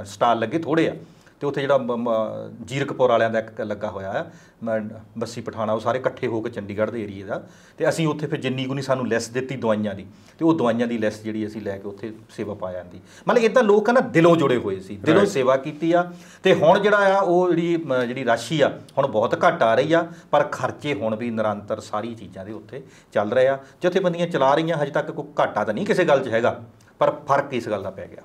ਸਟਾਲ ਲੱਗੇ ਥੋੜ੍ਹੇ ਆ, ਤੇ ਉੱਥੇ ਜਿਹੜਾ ਜੀਰਕਪੁਰ ਵਾਲਿਆਂ ਦਾ ਇੱਕ ਲੱਗਾ ਹੋਇਆ ਆ ਬੱਸੀ ਪਠਾਣਾ, ਉਹ ਸਾਰੇ ਇਕੱਠੇ ਹੋ ਕੇ ਚੰਡੀਗੜ੍ਹ ਦੇ ਏਰੀਏ ਦਾ। ਤੇ ਅਸੀਂ ਉੱਥੇ ਫਿਰ ਜਿੰਨੀ ਕੁ ਨਹੀਂ ਸਾਨੂੰ ਲਿਸਟ ਦਿੱਤੀ ਦਵਾਈਆਂ ਦੀ, ਤੇ ਉਹ ਦਵਾਈਆਂ ਦੀ ਲਿਸਟ ਜਿਹੜੀ ਅਸੀਂ ਲੈ ਕੇ ਉੱਥੇ ਸੇਵਾ ਪਾ ਜਾਂਦੀ। ਮਤਲਬ ਇੱਦਾਂ ਲੋਕ ਨਾ ਦਿਲੋਂ ਜੁੜੇ ਹੋਏ ਸੀ, ਦਿਲੋਂ ਸੇਵਾ ਕੀਤੀ ਆ। ਤੇ ਹੁਣ ਜਿਹੜਾ ਆ ਉਹ ਜਿਹੜੀ ਰਾਸ਼ੀ ਆ ਹੁਣ ਬਹੁਤ ਘੱਟ ਆ ਰਹੀ ਆ, ਪਰ ਖਰਚੇ ਹੁਣ ਵੀ ਨਿਰੰਤਰ ਸਾਰੀ ਚੀਜ਼ਾਂ ਦੇ ਉੱਤੇ ਚੱਲ ਰਹੇ ਆ। ਜਥੇਬੰਦੀਆਂ ਚਲਾ ਰਹੀਆਂ, ਹਜੇ ਤੱਕ ਕੋਈ ਘਾਟਾ ਤਾਂ ਨਹੀਂ ਕਿਸੇ ਗੱਲ 'ਚ ਹੈਗਾ, ਪਰ ਫਰਕ ਇਸ ਗੱਲ ਦਾ ਪੈ ਗਿਆ।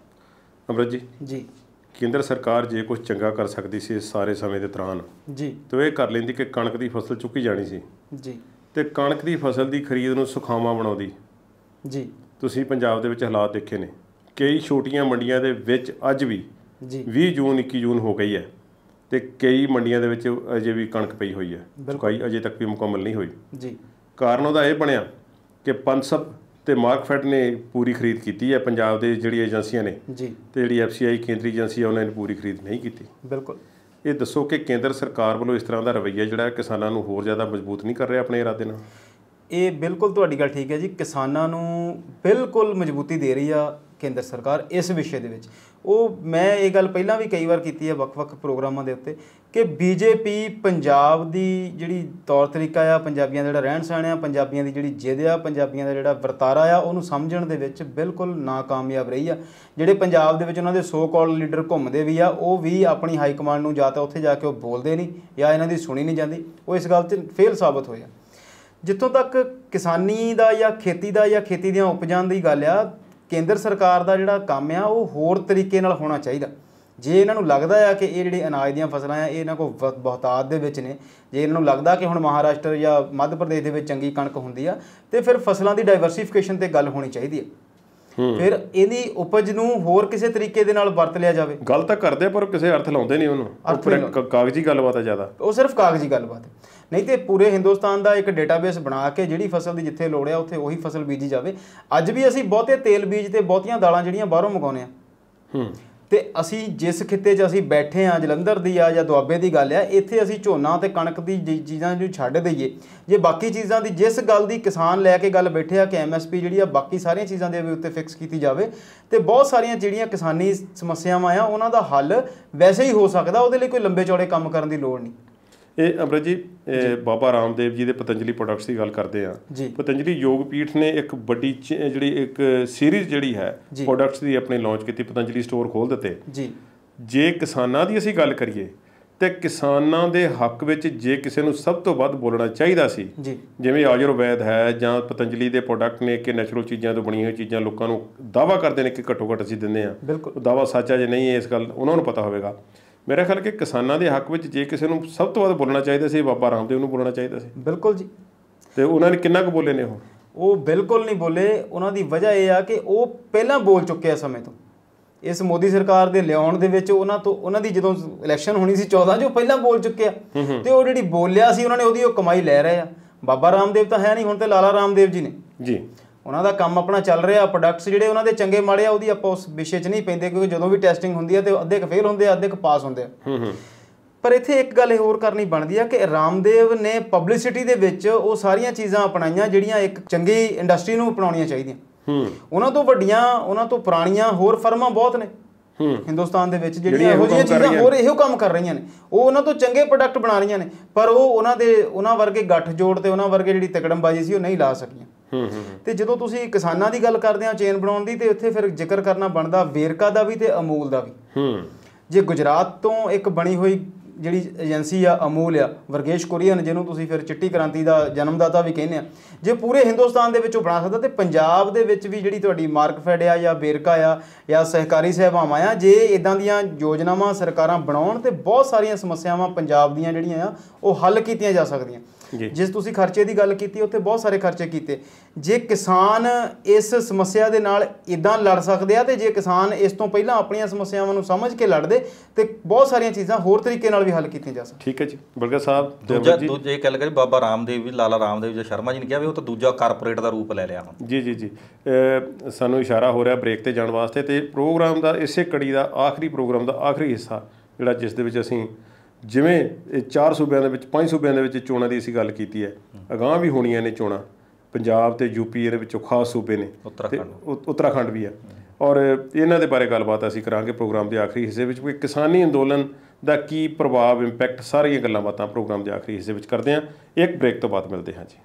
ਅਮਰਤ ਜੀ ਕੇਂਦਰ ਸਰਕਾਰ ਜੇ ਕੁਝ ਚੰਗਾ ਕਰ ਸਕਦੀ ਸੀ ਇਸ ਸਾਰੇ ਸਮੇਂ ਦੇ ਦੌਰਾਨ ਜੀ, ਤਾਂ ਇਹ ਕਰ ਲੈਂਦੀ ਕਿ ਕਣਕ ਦੀ ਫਸਲ ਚੁੱਕੀ ਜਾਣੀ ਸੀ ਜੀ, ਤੇ ਕਣਕ ਦੀ ਫਸਲ ਦੀ ਖਰੀਦ ਨੂੰ ਸੁਖਾਵਾਂ ਬਣਾਉਂਦੀ ਜੀ। ਤੁਸੀਂ ਪੰਜਾਬ ਦੇ ਵਿੱਚ ਹਾਲਾਤ ਦੇਖੇ ਨੇ, ਕਈ ਛੋਟੀਆਂ ਮੰਡੀਆਂ ਦੇ ਵਿੱਚ ਅੱਜ ਵੀ ਜੀ 20 ਜੂਨ 21 ਜੂਨ ਹੋ ਗਈ ਹੈ ਤੇ ਕਈ ਮੰਡੀਆਂ ਦੇ ਵਿੱਚ ਅਜੇ ਵੀ ਕਣਕ ਪਈ ਹੋਈ ਹੈ, ਚੁਕਾਈ ਅਜੇ ਤੱਕ ਵੀ ਮੁਕੰਮਲ ਨਹੀਂ ਹੋਈ। ਜੀ ਕਾਰਨ ਉਹਦਾ ਇਹ ਬਣਿਆ ਕਿ ਪਨਸਪ ਤੇ ਮਾਰਕਫੈਡ ਨੇ ਪੂਰੀ ਖਰੀਦ ਕੀਤੀ ਹੈ, ਪੰਜਾਬ ਦੇ ਜਿਹੜੀ ਏਜੰਸੀਆਂ ਨੇ ਜੀ, ਤੇ ਜਿਹੜੀ FCI ਕੇਂਦਰੀ ਏਜੰਸੀ ਹੈ ਉਹਨਾਂ ਨੇ ਪੂਰੀ ਖਰੀਦ ਨਹੀਂ ਕੀਤੀ। ਬਿਲਕੁਲ। ਇਹ ਦੱਸੋ ਕਿ ਕੇਂਦਰ ਸਰਕਾਰ ਵੱਲੋਂ ਇਸ ਤਰ੍ਹਾਂ ਦਾ ਰਵੱਈਆ ਜਿਹੜਾ ਕਿਸਾਨਾਂ ਨੂੰ ਹੋਰ ਜ਼ਿਆਦਾ ਮਜ਼ਬੂਤ ਨਹੀਂ ਕਰ ਰਿਹਾ ਆਪਣੇ ਇਰਾਦੇ ਨਾਲ? ਇਹ ਬਿਲਕੁਲ ਤੁਹਾਡੀ ਗੱਲ ਠੀਕ ਹੈ ਜੀ, ਕਿਸਾਨਾਂ ਨੂੰ ਬਿਲਕੁਲ ਮਜ਼ਬੂਤੀ ਦੇ ਰਹੀ ਆ ਕੇਂਦਰ ਸਰਕਾਰ ਇਸ ਵਿਸ਼ੇ ਦੇ ਵਿੱਚ। ਉਹ ਮੈਂ ਇਹ ਗੱਲ ਪਹਿਲਾਂ ਵੀ ਕਈ ਵਾਰ ਕੀਤੀ ਹੈ ਵੱਖ-ਵੱਖ ਪ੍ਰੋਗਰਾਮਾਂ ਦੇ ਉੱਤੇ ਕਿ BJP ਪੰਜਾਬ ਦੀ ਜਿਹੜੀ ਤੌਰ ਤਰੀਕਾ ਆ, ਪੰਜਾਬੀਆਂ ਦਾ ਜਿਹੜਾ ਰਹਿਣ ਸਹਿਣ ਆ, ਪੰਜਾਬੀਆਂ ਦੀ ਜਿਹੜੀ ਜਿੱਦ ਆ, ਪੰਜਾਬੀਆਂ ਦਾ ਜਿਹੜਾ ਵਰਤਾਰਾ ਆ, ਉਹਨੂੰ ਸਮਝਣ ਦੇ ਵਿੱਚ ਬਿਲਕੁਲ ਨਾਕਾਮਯਾਬ ਰਹੀ ਆ। ਜਿਹੜੇ ਪੰਜਾਬ ਦੇ ਵਿੱਚ ਉਹਨਾਂ ਦੇ ਸੋ ਕਾਲ ਲੀਡਰ ਘੁੰਮਦੇ ਵੀ ਆ, ਉਹ ਵੀ ਆਪਣੀ ਹਾਈ ਕਮਾਂਡ ਨੂੰ ਜਾਂ ਤਾਂ ਉੱਥੇ ਜਾ ਕੇ ਉਹ ਬੋਲਦੇ ਨਹੀਂ ਜਾਂ ਇਹਨਾਂ ਦੀ ਸੁਣੀ ਨਹੀਂ ਜਾਂਦੀ, ਉਹ ਇਸ ਗੱਲ 'ਚ ਫੇਲ ਸਾਬਤ ਹੋਇਆ। ਜਿੱਥੋਂ ਤੱਕ ਕਿਸਾਨੀ ਦਾ ਜਾਂ ਖੇਤੀ ਦੀਆਂ ਉਪਜਾਂ ਦੀ ਗੱਲ ਆ, ਕੇਂਦਰ ਸਰਕਾਰ ਦਾ ਜਿਹੜਾ ਕੰਮ ਆ ਉਹ ਹੋਰ ਤਰੀਕੇ ਨਾਲ ਹੋਣਾ ਚਾਹੀਦਾ। ਜੇ ਇਹਨਾਂ ਨੂੰ ਲੱਗਦਾ ਆ ਕਿ ਇਹ ਜਿਹੜੇ ਅਨਾਜ ਦੀਆਂ ਫਸਲਾਂ ਆ ਇਹ ਇਹਨਾਂ ਕੋਲ ਬਹੁਤਾਤ ਦੇ ਵਿੱਚ ਨੇ, ਜੇ ਇਹਨਾਂ ਨੂੰ ਲੱਗਦਾ ਕਿ ਹੁਣ ਮਹਾਰਾਸ਼ਟਰ ਜਾਂ ਮੱਧ ਪ੍ਰਦੇਸ਼ ਦੇ ਵਿੱਚ ਚੰਗੀ ਕਣਕ ਹੁੰਦੀ ਆ, ਤੇ ਫਿਰ ਫਸਲਾਂ ਦੀ ਡਾਈਵਰਸੀਫਿਕੇਸ਼ਨ ਤੇ ਗੱਲ ਹੋਣੀ ਚਾਹੀਦੀ ਹੈ। ਫਿਰ ਇਹਦੀ ਉਪਜ ਨੂੰ ਹੋਰ ਕਿਸੇ ਤਰੀਕੇ ਦੇ ਨਾਲ ਵਰਤ ਲਿਆ ਜਾਵੇ। ਗੱਲ ਤਾਂ ਕਰਦੇ ਪਰ ਕਿਸੇ ਅਰਥ ਲਾਉਂਦੇ ਨਹੀਂ ਉਹਨੂੰ, ਕਾਗਜ਼ੀ ਗੱਲਬਾਤ ਹੈ ਜ਼ਿਆਦਾ, ਉਹ ਸਿਰਫ ਕਾਗਜ਼ੀ ਗੱਲਬਾਤ ਹੈ। ਨਹੀਂ ਤੇ ਪੂਰੇ ਹਿੰਦੁਸਤਾਨ ਦਾ ਇੱਕ ਡੇਟਾਬੇਸ ਬਣਾ ਕੇ ਜਿਹੜੀ ਫਸਲ ਦੀ ਜਿੱਥੇ ਲੋੜ ਆ ਉੱਥੇ ਉਹੀ ਫਸਲ ਬੀਜੀ ਜਾਵੇ। ਅੱਜ ਵੀ ਅਸੀਂ ਬਹੁਤੇ ਤੇਲ ਬੀਜ ਤੇ ਬਹੁਤੀਆਂ ਦਾਲਾਂ ਜਿਹੜੀਆਂ ਬਾਹਰੋਂ ਮੰਗਾਉਂਦੇ ਆ, ਤੇ ਅਸੀਂ ਜਿਸ ਖਿੱਤੇ 'ਚ ਅਸੀਂ ਬੈਠੇ ਆ, ਜਲੰਧਰ ਦੀ ਆ ਜਾਂ ਦੁਆਬੇ ਦੀ ਗੱਲ ਆ, ਇੱਥੇ ਅਸੀਂ ਝੋਨਾ ਤੇ ਕਣਕ ਦੀ ਚੀਜ਼ਾਂ ਨੂੰ ਛੱਡ ਦਈਏ, ਜੇ ਬਾਕੀ ਚੀਜ਼ਾਂ ਦੀ ਜਿਸ ਗੱਲ ਦੀ ਕਿਸਾਨ ਲੈ ਕੇ ਗੱਲ ਬੈਠੇ ਆ ਕਿ MSP ਜਿਹੜੀ ਆ ਬਾਕੀ ਸਾਰੀਆਂ ਚੀਜ਼ਾਂ ਦੇ ਉੱਤੇ ਫਿਕਸ ਕੀਤੀ ਜਾਵੇ, ਤੇ ਬਹੁਤ ਸਾਰੀਆਂ ਜਿਹੜੀਆਂ ਕਿਸਾਨੀ ਸਮੱਸਿਆਵਾਂ ਆ ਉਹਨਾਂ ਦਾ ਹੱਲ ਵੈਸੇ ਹੀ ਹੋ ਸਕਦਾ। ਉਹਦੇ ਲਈ ਕੋਈ ਲੰਬੇ ਚੌੜੇ ਕੰਮ ਕਰਨ ਦੀ ਲੋੜ ਨਹੀਂ। ਇਹ ਅੰਮ੍ਰਿਤ ਜੀ, ਬਾਬਾ ਰਾਮਦੇਵ ਜੀ ਦੇ ਪਤੰਜਲੀ ਪ੍ਰੋਡਕਟਸ ਦੀ ਗੱਲ ਕਰਦੇ ਆ। ਪਤੰਜਲੀ ਯੋਗ ਪੀਠ ਨੇ ਇੱਕ ਵੱਡੀ ਜਿਹੜੀ ਇੱਕ ਸੀਰੀਜ਼ ਜਿਹੜੀ ਹੈ ਪ੍ਰੋਡਕਟਸ ਦੀ ਆਪਣੀ ਲਾਂਚ ਕੀਤੀ, ਪਤੰਜਲੀ ਸਟੋਰ ਖੋਲ੍ਹ ਦਿੱਤੇ ਜੀ। ਜੇ ਕਿਸਾਨਾਂ ਦੀ ਅਸੀਂ ਗੱਲ ਕਰੀਏ ਤੇ ਕਿਸਾਨਾਂ ਦੇ ਹੱਕ ਵਿੱਚ ਜੇ ਕਿਸੇ ਨੂੰ ਸਭ ਤੋਂ ਵੱਧ ਬੋਲਣਾ ਚਾਹੀਦਾ ਸੀ, ਜਿਵੇਂ ਆਯੁਰਵੈਦ ਹੈ ਜਾਂ ਪਤੰਜਲੀ ਦੇ ਪ੍ਰੋਡਕਟ ਨੇ ਕਿ ਨੈਚੁਰਲ ਚੀਜ਼ਾਂ ਤੋਂ ਬਣੀਆਂ ਹੋਈਆਂ ਚੀਜ਼ਾਂ ਲੋਕਾਂ ਨੂੰ ਦਾਅਵਾ ਕਰਦੇ ਨੇ ਕਿ ਘੱਟੋ ਘੱਟ ਅਸੀਂ ਦਿੰਦੇ ਹਾਂ, ਉਹ ਦਾਅਵਾ ਸੱਚ ਹੈ ਜੇ ਨਹੀਂ ਇਸ ਗੱਲ ਉਹਨਾਂ ਨੂੰ ਪਤਾ ਹੋਵੇਗਾ। ਮੇਰਾ ਖਿਆਲ ਕਿ ਕਿਸਾਨਾਂ ਦੇ ਹੱਕ ਵਿੱਚ ਜੇ ਕਿਸੇ ਨੂੰ ਸਭ ਤੋਂ ਵੱਧ ਬੋਲਣਾ ਚਾਹੀਦਾ ਸੀ, ਬਾਬਾ ਰਾਮਦੇਵ ਨੂੰ ਬੋਲਣਾ ਚਾਹੀਦਾ ਸੀ। ਬਿਲਕੁਲ ਜੀ। ਤੇ ਉਹਨਾਂ ਨੇ ਕਿੰਨਾ ਕੁ ਬੋਲੇ ਨੇ? ਉਹ ਬਿਲਕੁਲ ਨਹੀਂ ਬੋਲੇ। ਉਹਨਾਂ ਦੀ ਵਜ੍ਹਾ ਇਹ ਆ ਕਿ ਉਹ ਪਹਿਲਾਂ ਬੋਲ ਚੁੱਕੇ ਆ ਸਮੇਂ ਤੋਂ। ਇਸ ਮੋਦੀ ਸਰਕਾਰ ਦੇ ਲਿਆਉਣ ਦੇ ਵਿੱਚ ਉਹਨਾਂ ਦੀ ਜਦੋਂ ਇਲੈਕਸ਼ਨ ਹੋਣੀ ਸੀ 14 'ਚ, ਉਹ ਪਹਿਲਾਂ ਬੋਲ ਚੁੱਕੇ ਆ, ਤੇ ਉਹ ਜਿਹੜੀ ਬੋਲਿਆ ਸੀ ਉਹਨਾਂ ਨੇ ਉਹਦੀ ਉਹ ਕਮਾਈ ਲੈ ਰਹੇ ਆ। ਬਾਬਾ ਰਾਮਦੇਵ ਤਾਂ ਹੈ ਨਹੀਂ, ਹੁਣ ਤੇ ਲਾਲਾ ਰਾਮਦੇਵ ਜੀ ਨੇ ਜੀ। ਉਹਨਾਂ ਦਾ ਕੰਮ ਆਪਣਾ ਚੱਲ ਰਿਹਾ। ਪ੍ਰੋਡਕਟਸ ਜਿਹੜੇ ਉਹਨਾਂ ਦੇ ਚੰਗੇ ਮਾੜੇ ਆ ਉਹਦੀ ਆਪਾਂ ਉਸ ਵਿਸ਼ੇ 'ਚ ਨਹੀਂ ਪੈਂਦੇ, ਕਿਉਂਕਿ ਜਦੋਂ ਵੀ ਟੈਸਟਿੰਗ ਹੁੰਦੀ ਆ ਤੇ ਅੱਧੇ ਕੁ ਫੇਲ ਹੁੰਦੇ ਆ, ਅੱਧੇ ਕੁ ਪਾਸ ਹੁੰਦੇ ਆ। ਪਰ ਇੱਥੇ ਇੱਕ ਗੱਲ ਹੋਰ ਕਰਨੀ ਬਣਦੀ ਆ ਕਿ ਰਾਮਦੇਵ ਨੇ ਪਬਲਿਸਿਟੀ ਦੇ ਵਿੱਚ ਉਹ ਸਾਰੀਆਂ ਚੀਜ਼ਾਂ ਅਪਣਾਈਆਂ ਜਿਹੜੀਆਂ ਇੱਕ ਚੰਗੀ ਇੰਡਸਟਰੀ ਨੂੰ ਅਪਣਾਉਣੀਆਂ ਚਾਹੀਦੀਆਂ। ਉਹਨਾਂ ਤੋਂ ਵੱਡੀਆਂ, ਉਹਨਾਂ ਤੋਂ ਪੁਰਾਣੀਆਂ ਹੋਰ ਫਰਮਾਂ ਬਹੁਤ ਨੇ ਹਿੰਦੁਸਤਾਨ ਦੇ ਵਿੱਚ ਜਿਹੜੀਆਂ ਇਹੋ ਜਿਹੀਆਂ ਚੀਜ਼ਾਂ ਹੋਰ ਇਹੋ ਕੰਮ ਕਰ ਰਹੀਆਂ ਨੇ। ਉਹ ਉਹਨਾਂ ਤੋਂ ਚੰਗੇ ਪ੍ਰੋਡਕਟ ਬਣਾ ਰਹੀਆਂ ਨੇ, ਪਰ ਉਹ ਉਹਨਾਂ ਵਰਗੇ ਗੱਠ ਜੋੜ ਤੇ ਉਹਨਾਂ ਵਰਗੇ ਜਿਹੜੀ ਤਕੜਮਬਾਜ਼ੀ ਸੀ ਉਹ ਨਹੀਂ ਲਾ ਸਕੀਆਂ। ਤੇ ਜਦੋਂ ਤੁਸੀਂ ਕਿਸਾਨਾਂ ਦੀ ਗੱਲ ਕਰਦੇ ਆ ਚੇਨ ਬਣਾਉਣ ਦੀ, ਤੇ ਉੱਥੇ ਫਿਰ ਜ਼ਿਕਰ ਕਰਨਾ ਬਣਦਾ ਵੇਰਕਾ ਦਾ ਵੀ ਤੇ ਅਮੂਲ ਦਾ ਵੀ। ਜੇ ਗੁਜਰਾਤ ਤੋਂ ਇੱਕ ਬਣੀ ਹੋਈ ਜਿਹੜੀ ਏਜੰਸੀ ਆ ਅਮੂਲ ਆ, ਵਰਗੇਸ਼ ਕੁਰੀਅਨ ਜਿਹਨੂੰ ਤੁਸੀਂ ਫਿਰ ਚਿੱਟੀ ਕ੍ਰਾਂਤੀ ਦਾ ਜਨਮਦਾਤਾ ਵੀ ਕਹਿੰਦੇ ਆ, ਜੇ ਪੂਰੇ ਹਿੰਦੁਸਤਾਨ ਦੇ ਵਿੱਚ ਉਹ ਬਣਾ ਸਕਦਾ, ਤੇ ਪੰਜਾਬ ਦੇ ਵਿੱਚ ਵੀ ਜਿਹੜੀ ਤੁਹਾਡੀ ਮਾਰਕਫੈਡ ਆ ਜਾਂ ਵੇਰਕਾ ਆ ਜਾਂ ਸਹਿਕਾਰੀ ਸਭਾਵਾਂ ਆ, ਜੇ ਇੱਦਾਂ ਦੀਆਂ ਯੋਜਨਾਵਾਂ ਸਰਕਾਰਾਂ ਬਣਾਉਣ ਤੇ ਬਹੁਤ ਸਾਰੀਆਂ ਸਮੱਸਿਆਵਾਂ ਪੰਜਾਬ ਦੀਆਂ ਜਿਹੜੀਆਂ ਆ ਉਹ ਹੱਲ ਕੀਤੀਆਂ ਜਾ ਸਕਦੀਆਂ। ਜਿਸ ਤੁਸੀਂ ਖਰਚੇ ਦੀ ਗੱਲ ਕੀਤੀ, ਉੱਥੇ ਬਹੁਤ ਸਾਰੇ ਖਰਚੇ ਕੀਤੇ। ਜੇ ਕਿਸਾਨ ਇਸ ਸਮੱਸਿਆ ਦੇ ਨਾਲ ਇੱਦਾਂ ਲੜ ਸਕਦੇ ਆ, ਤੇ ਜੇ ਕਿਸਾਨ ਇਸ ਤੋਂ ਪਹਿਲਾਂ ਆਪਣੀਆਂ ਸਮੱਸਿਆਵਾਂ ਨੂੰ ਸਮਝ ਕੇ ਲੜਦੇ, ਤੇ ਬਹੁਤ ਸਾਰੀਆਂ ਚੀਜ਼ਾਂ ਹੋਰ ਤਰੀਕੇ ਨਾਲ ਵੀ ਹੱਲ ਕੀਤੀਆਂ ਜਾ ਸਕਦੀਆਂ। ਠੀਕ ਹੈ ਜੀ ਬਲਗਾ ਸਾਹਿਬ। ਦੂਜੇ ਇਹ ਗੱਲ ਕਰੀ ਬਾਬਾ ਰਾਮਦੇਵ ਵੀ, ਲਾਲਾ ਰਾਮਦੇਵ ਜੀ ਸ਼ਰਮਾ ਜੀ ਨੇ ਕਿਹਾ ਵੀ ਉਹ ਤਾਂ ਦੂਜਾ ਕਾਰਪੋਰੇਟ ਦਾ ਰੂਪ ਲੈ ਲਿਆ ਹੁਣ। ਜੀ ਸਾਨੂੰ ਇਸ਼ਾਰਾ ਹੋ ਰਿਹਾ ਬ੍ਰੇਕ ਤੇ ਜਾਣ ਵਾਸਤੇ, ਤੇ ਪ੍ਰੋਗਰਾਮ ਦਾ ਇਸੇ ਕੜੀ ਦਾ ਆਖਰੀ ਪ੍ਰੋਗਰਾਮ ਦਾ ਆਖਰੀ ਹਿੱਸਾ ਜਿਹੜਾ ਜਿਸ ਦੇ ਵਿੱਚ ਅਸੀਂ ਜਿਵੇਂ ਇਹ 4 ਸੂਬਿਆਂ ਦੇ ਵਿੱਚ 5 ਸੂਬਿਆਂ ਦੇ ਵਿੱਚ ਚੋਣਾਂ ਦੀ ਅਸੀਂ ਗੱਲ ਕੀਤੀ ਹੈ, ਅਗਾਂਹ ਵੀ ਹੋਣੀਆਂ ਨੇ ਚੋਣਾਂ, ਪੰਜਾਬ ਤੇ ਯੂਪੀ ਇਹਦੇ ਵਿੱਚੋਂ ਖਾਸ ਸੂਬੇ ਨੇ, ਤੇ ਉੱਤਰਾਖੰਡ ਵੀ ਹੈ, ਔਰ ਇਹਨਾਂ ਦੇ ਬਾਰੇ ਗੱਲਬਾਤ ਅਸੀਂ ਕਰਾਂਗੇ ਪ੍ਰੋਗਰਾਮ ਦੇ ਆਖਰੀ ਹਿੱਸੇ ਵਿੱਚ। ਕੋਈ ਕਿਸਾਨੀ ਅੰਦੋਲਨ ਦਾ ਕੀ ਪ੍ਰਭਾਵ, ਇੰਪੈਕਟ, ਸਾਰੀਆਂ ਗੱਲਾਂ ਬਾਤਾਂ ਪ੍ਰੋਗਰਾਮ ਦੇ ਆਖਰੀ ਹਿੱਸੇ ਵਿੱਚ ਕਰਦੇ ਹਾਂ। ਇੱਕ ਬ੍ਰੇਕ ਤੋਂ ਬਾਅਦ ਮਿਲਦੇ ਹਾਂ ਜੀ।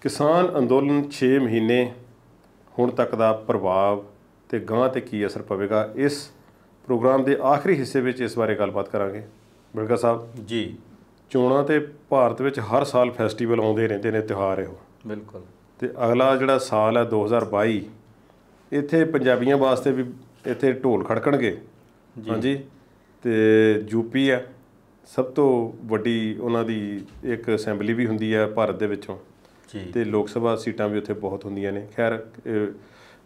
ਕਿਸਾਨ ਅੰਦੋਲਨ 6 ਮਹੀਨੇ ਹੁਣ ਤੱਕ ਦਾ ਪ੍ਰਭਾਵ ਤੇ ਗਾਂਹ ਤੇ ਕੀ ਅਸਰ ਪਵੇਗਾ, ਇਸ ਪ੍ਰੋਗਰਾਮ ਦੇ ਆਖਰੀ ਹਿੱਸੇ ਵਿੱਚ ਇਸ ਬਾਰੇ ਗੱਲਬਾਤ ਕਰਾਂਗੇ। ਬਿਲਕਾ ਸਾਹਿਬ ਜੀ, ਚੋਣਾਂ ਤੇ ਭਾਰਤ ਵਿੱਚ ਹਰ ਸਾਲ ਫੈਸਟੀਵਲ ਆਉਂਦੇ ਰਹਿੰਦੇ ਨੇ, ਤਿਉਹਾਰ ਇਹੋ। ਬਿਲਕੁਲ। ਤੇ ਅਗਲਾ ਜਿਹੜਾ ਸਾਲ ਹੈ 2022, ਇੱਥੇ ਪੰਜਾਬੀਆਂ ਵਾਸਤੇ ਵੀ ਇੱਥੇ ਢੋਲ ਖੜਕਣਗੇ। ਹਾਂਜੀ। ਤੇ ਯੂਪੀ ਹੈ ਸਭ ਤੋਂ ਵੱਡੀ, ਉਹਨਾਂ ਦੀ ਇੱਕ ਅਸੈਂਬਲੀ ਵੀ ਹੁੰਦੀ ਹੈ ਭਾਰਤ ਦੇ ਵਿੱਚੋਂ, ਤੇ ਲੋਕ ਸਭਾ ਸੀਟਾਂ ਵੀ ਉੱਥੇ ਬਹੁਤ ਹੁੰਦੀਆਂ ਨੇ। ਖੈਰ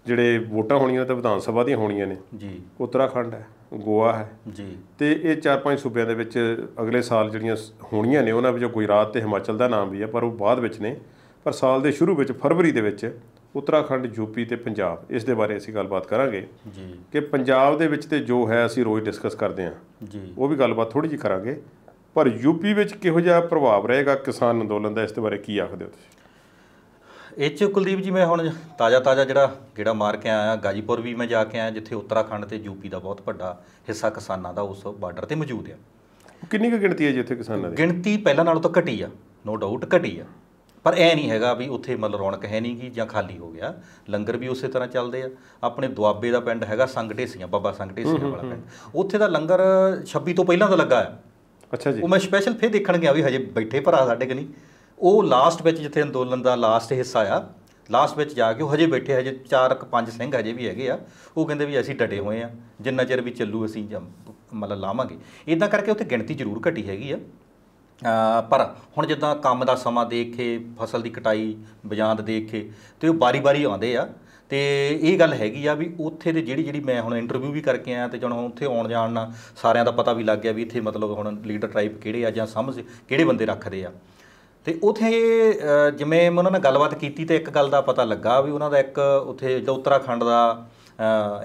ਜਿਹੜੇ ਵੋਟਾਂ ਹੋਣੀਆਂ ਤਾਂ ਵਿਧਾਨ ਸਭਾ ਦੀਆਂ ਹੋਣੀਆਂ ਨੇ ਜੀ। ਉੱਤਰਾਖੰਡ ਹੈ, ਗੋਆ ਹੈ ਜੀ, ਤੇ ਇਹ 4-5 ਸੂਬਿਆਂ ਦੇ ਵਿੱਚ ਅਗਲੇ ਸਾਲ ਜਿਹੜੀਆਂ ਹੋਣੀਆਂ ਨੇ, ਉਹਨਾਂ ਵਿੱਚੋਂ ਗੁਜਰਾਤ ਤੇ ਹਿਮਾਚਲ ਦਾ ਨਾਮ ਵੀ ਹੈ, ਪਰ ਉਹ ਬਾਅਦ ਵਿੱਚ ਨੇ। ਪਰ ਸਾਲ ਦੇ ਸ਼ੁਰੂ ਵਿੱਚ ਫਰਵਰੀ ਦੇ ਵਿੱਚ ਉੱਤਰਾਖੰਡ, ਯੂਪੀ ਤੇ ਪੰਜਾਬ, ਇਸ ਦੇ ਬਾਰੇ ਅਸੀਂ ਗੱਲਬਾਤ ਕਰਾਂਗੇ ਜੀ। ਕਿ ਪੰਜਾਬ ਦੇ ਵਿੱਚ ਤੇ ਜੋ ਹੈ ਅਸੀਂ ਰੋਜ਼ ਡਿਸਕਸ ਕਰਦੇ ਹਾਂ ਜੀ, ਉਹ ਵੀ ਗੱਲਬਾਤ ਥੋੜ੍ਹੀ ਜਿਹੀ ਕਰਾਂਗੇ। ਪਰ ਯੂਪੀ ਵਿੱਚ ਕਿਹੋ ਜਿਹਾ ਪ੍ਰਭਾਵ ਰਹੇਗਾ ਕਿਸਾਨ ਅੰਦੋਲਨ ਦਾ, ਇਸ ਦੇ ਬਾਰੇ ਕੀ ਆਖਦੇ ਹੋ ਤੁਸੀਂ? ਇਹ 'ਚ ਕੁਲਦੀਪ ਜੀ, ਮੈਂ ਹੁਣ ਤਾਜ਼ਾ ਜਿਹੜਾ ਗੇੜਾ ਮਾਰ ਕੇ ਆਇਆ, ਗਾਜੀਪੁਰ ਵੀ ਮੈਂ ਜਾ ਕੇ ਆਇਆ, ਜਿੱਥੇ ਉੱਤਰਾਖੰਡ ਤੇ ਯੂਪੀ ਦਾ ਬਹੁਤ ਵੱਡਾ ਹਿੱਸਾ ਕਿਸਾਨਾਂ ਦਾ ਉਸ ਬਾਰਡਰ ਤੇ ਮੌਜੂਦ ਆ। ਕਿੰਨੀ ਕੁ ਗਿਣਤੀ ਹੈ ਜੀ ਉੱਥੇ ਕਿਸਾਨਾਂ ਦੀ? ਗਿਣਤੀ ਪਹਿਲਾਂ ਨਾਲੋਂ ਤਾਂ ਘਟੀ ਆ, ਨੋ ਡਾਊਟ ਘਟੀ ਆ, ਪਰ ਇਹ ਨਹੀਂ ਹੈਗਾ ਵੀ ਉੱਥੇ ਮਤਲਬ ਰੌਣਕ ਹੈ ਨਹੀਂ ਗੀ ਜਾਂ ਖਾਲੀ ਹੋ ਗਿਆ। ਲੰਗਰ ਵੀ ਉਸੇ ਤਰ੍ਹਾਂ ਚੱਲਦੇ ਆ। ਆਪਣੇ ਦੁਆਬੇ ਦਾ ਪਿੰਡ ਹੈਗਾ ਸੰਗ ਢੇਸੀਆਂ, ਬਾਬਾ ਸੰਗ ਢੇਸੀਆਂ ਵਾਲਾ ਪਿੰਡ, ਉੱਥੇ ਦਾ ਲੰਗਰ 26 ਤੋਂ ਪਹਿਲਾਂ ਦਾ ਲੱਗਾ ਆ। ਅੱਛਾ ਜੀ। ਉਹ ਮੈਂ ਸਪੈਸ਼ਲ ਫਿਰ ਦੇਖਣ ਗਿਆ ਵੀ ਹਜੇ ਬੈਠੇ ਭਰਾ ਸਾਡੇ ਕਿ ਨਹੀਂ। ਉਹ ਲਾਸਟ ਵਿੱਚ ਜਿੱਥੇ ਅੰਦੋਲਨ ਦਾ ਲਾਸਟ ਹਿੱਸਾ ਆ, ਲਾਸਟ ਵਿੱਚ ਜਾ ਕੇ ਉਹ ਹਜੇ ਬੈਠੇ, ਹਜੇ 4-5 ਸਿੰਘ ਹਜੇ ਵੀ ਹੈਗੇ ਆ। ਉਹ ਕਹਿੰਦੇ ਵੀ ਅਸੀਂ ਡਟੇ ਹੋਏ ਆ, ਜਿੰਨਾ ਚਿਰ ਵੀ ਚੱਲੂ ਅਸੀਂ ਮਤਲਬ ਲਾਵਾਂਗੇ। ਇੱਦਾਂ ਕਰਕੇ ਉੱਥੇ ਗਿਣਤੀ ਜ਼ਰੂਰ ਘਟੀ ਹੈਗੀ ਆ। ਪਰ ਹੁਣ ਜਿੱਦਾਂ ਕੰਮ ਦਾ ਸਮਾਂ ਦੇਖ ਕੇ, ਫਸਲ ਦੀ ਕਟਾਈ ਬਜਾਂਦ ਦੇਖ ਕੇ, ਅਤੇ ਉਹ ਵਾਰੀ ਆਉਂਦੇ ਆ। ਅਤੇ ਇਹ ਗੱਲ ਹੈਗੀ ਆ ਵੀ ਉੱਥੇ ਦੇ ਜਿਹੜੀ ਮੈਂ ਹੁਣ ਇੰਟਰਵਿਊ ਵੀ ਕਰਕੇ ਆਇਆ, ਅਤੇ ਜਦੋਂ ਉੱਥੇ ਆਉਣ ਜਾਣ ਨਾਲ ਸਾਰਿਆਂ ਦਾ ਪਤਾ ਵੀ ਲੱਗ ਗਿਆ ਵੀ ਇੱਥੇ ਮਤਲਬ ਹੁਣ ਲੀਡਰ ਟਰਾਈਬ ਕਿਹੜੇ ਆ ਜਾਂ ਸਮਝ ਕਿਹੜੇ ਬੰਦੇ ਰੱਖਦੇ ਆ। ਅਤੇ ਉੱਥੇ ਜਿਵੇਂ ਮੈਂ ਉਹਨਾਂ ਨਾਲ ਗੱਲਬਾਤ ਕੀਤੀ ਤਾਂ ਇੱਕ ਗੱਲ ਦਾ ਪਤਾ ਲੱਗਾ ਵੀ ਉਹਨਾਂ ਦਾ ਇੱਕ ਉੱਥੇ ਜਿਹੜਾ ਉੱਤਰਾਖੰਡ ਦਾ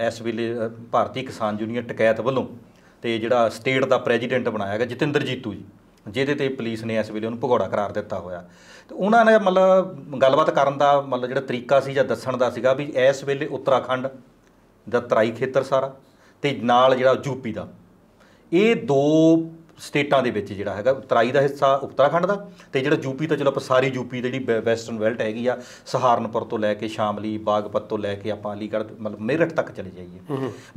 ਇਸ ਵੇਲੇ ਭਾਰਤੀ ਕਿਸਾਨ ਯੂਨੀਅਨ ਟਕੈਤ ਵੱਲੋਂ ਅਤੇ ਜਿਹੜਾ ਸਟੇਟ ਦਾ ਪ੍ਰੈਜ਼ੀਡੈਂਟ ਬਣਾਇਆ ਗਿਆ ਜਤਿੰਦਰ ਜੀਤੂ ਜੀ, ਜਿਹਦੇ 'ਤੇ ਪੁਲਿਸ ਨੇ ਇਸ ਵੇਲੇ ਉਹਨੂੰ ਭਗੌੜਾ ਕਰਾਰ ਦਿੱਤਾ ਹੋਇਆ। ਅਤੇ ਉਹਨਾਂ ਨੇ ਮਤਲਬ ਗੱਲਬਾਤ ਕਰਨ ਦਾ ਮਤਲਬ ਜਿਹੜਾ ਤਰੀਕਾ ਸੀ ਜਾਂ ਦੱਸਣ ਦਾ ਸੀਗਾ ਵੀ ਇਸ ਵੇਲੇ ਉੱਤਰਾਖੰਡ ਦਾ ਤਰਾਈ ਖੇਤਰ ਸਾਰਾ ਅਤੇ ਨਾਲ ਜਿਹੜਾ ਯੂਪੀ ਦਾ, ਇਹ 2 ਸਟੇਟਾਂ ਦੇ ਵਿੱਚ ਜਿਹੜਾ ਹੈਗਾ ਤਰਾਈ ਦਾ ਹਿੱਸਾ ਉੱਤਰਾਖੰਡ ਦਾ, ਅਤੇ ਜਿਹੜਾ ਯੂਪੀ ਤਾਂ ਚਲੋ ਆਪਾਂ ਸਾਰੀ ਯੂਪੀ ਦੀ ਜਿਹੜੀ ਵੈਸਟਰਨ ਬੈਲਟ ਹੈਗੀ ਆ, ਸਹਾਰਨਪੁਰ ਤੋਂ ਲੈ ਕੇ ਸ਼ਾਮਲੀ, ਬਾਗਪਤ ਤੋਂ ਲੈ ਕੇ ਆਪਾਂ ਅਲੀਗੜ੍ਹ ਮਤਲਬ ਮੇਰਠ ਤੱਕ ਚਲੇ ਜਾਈਏ,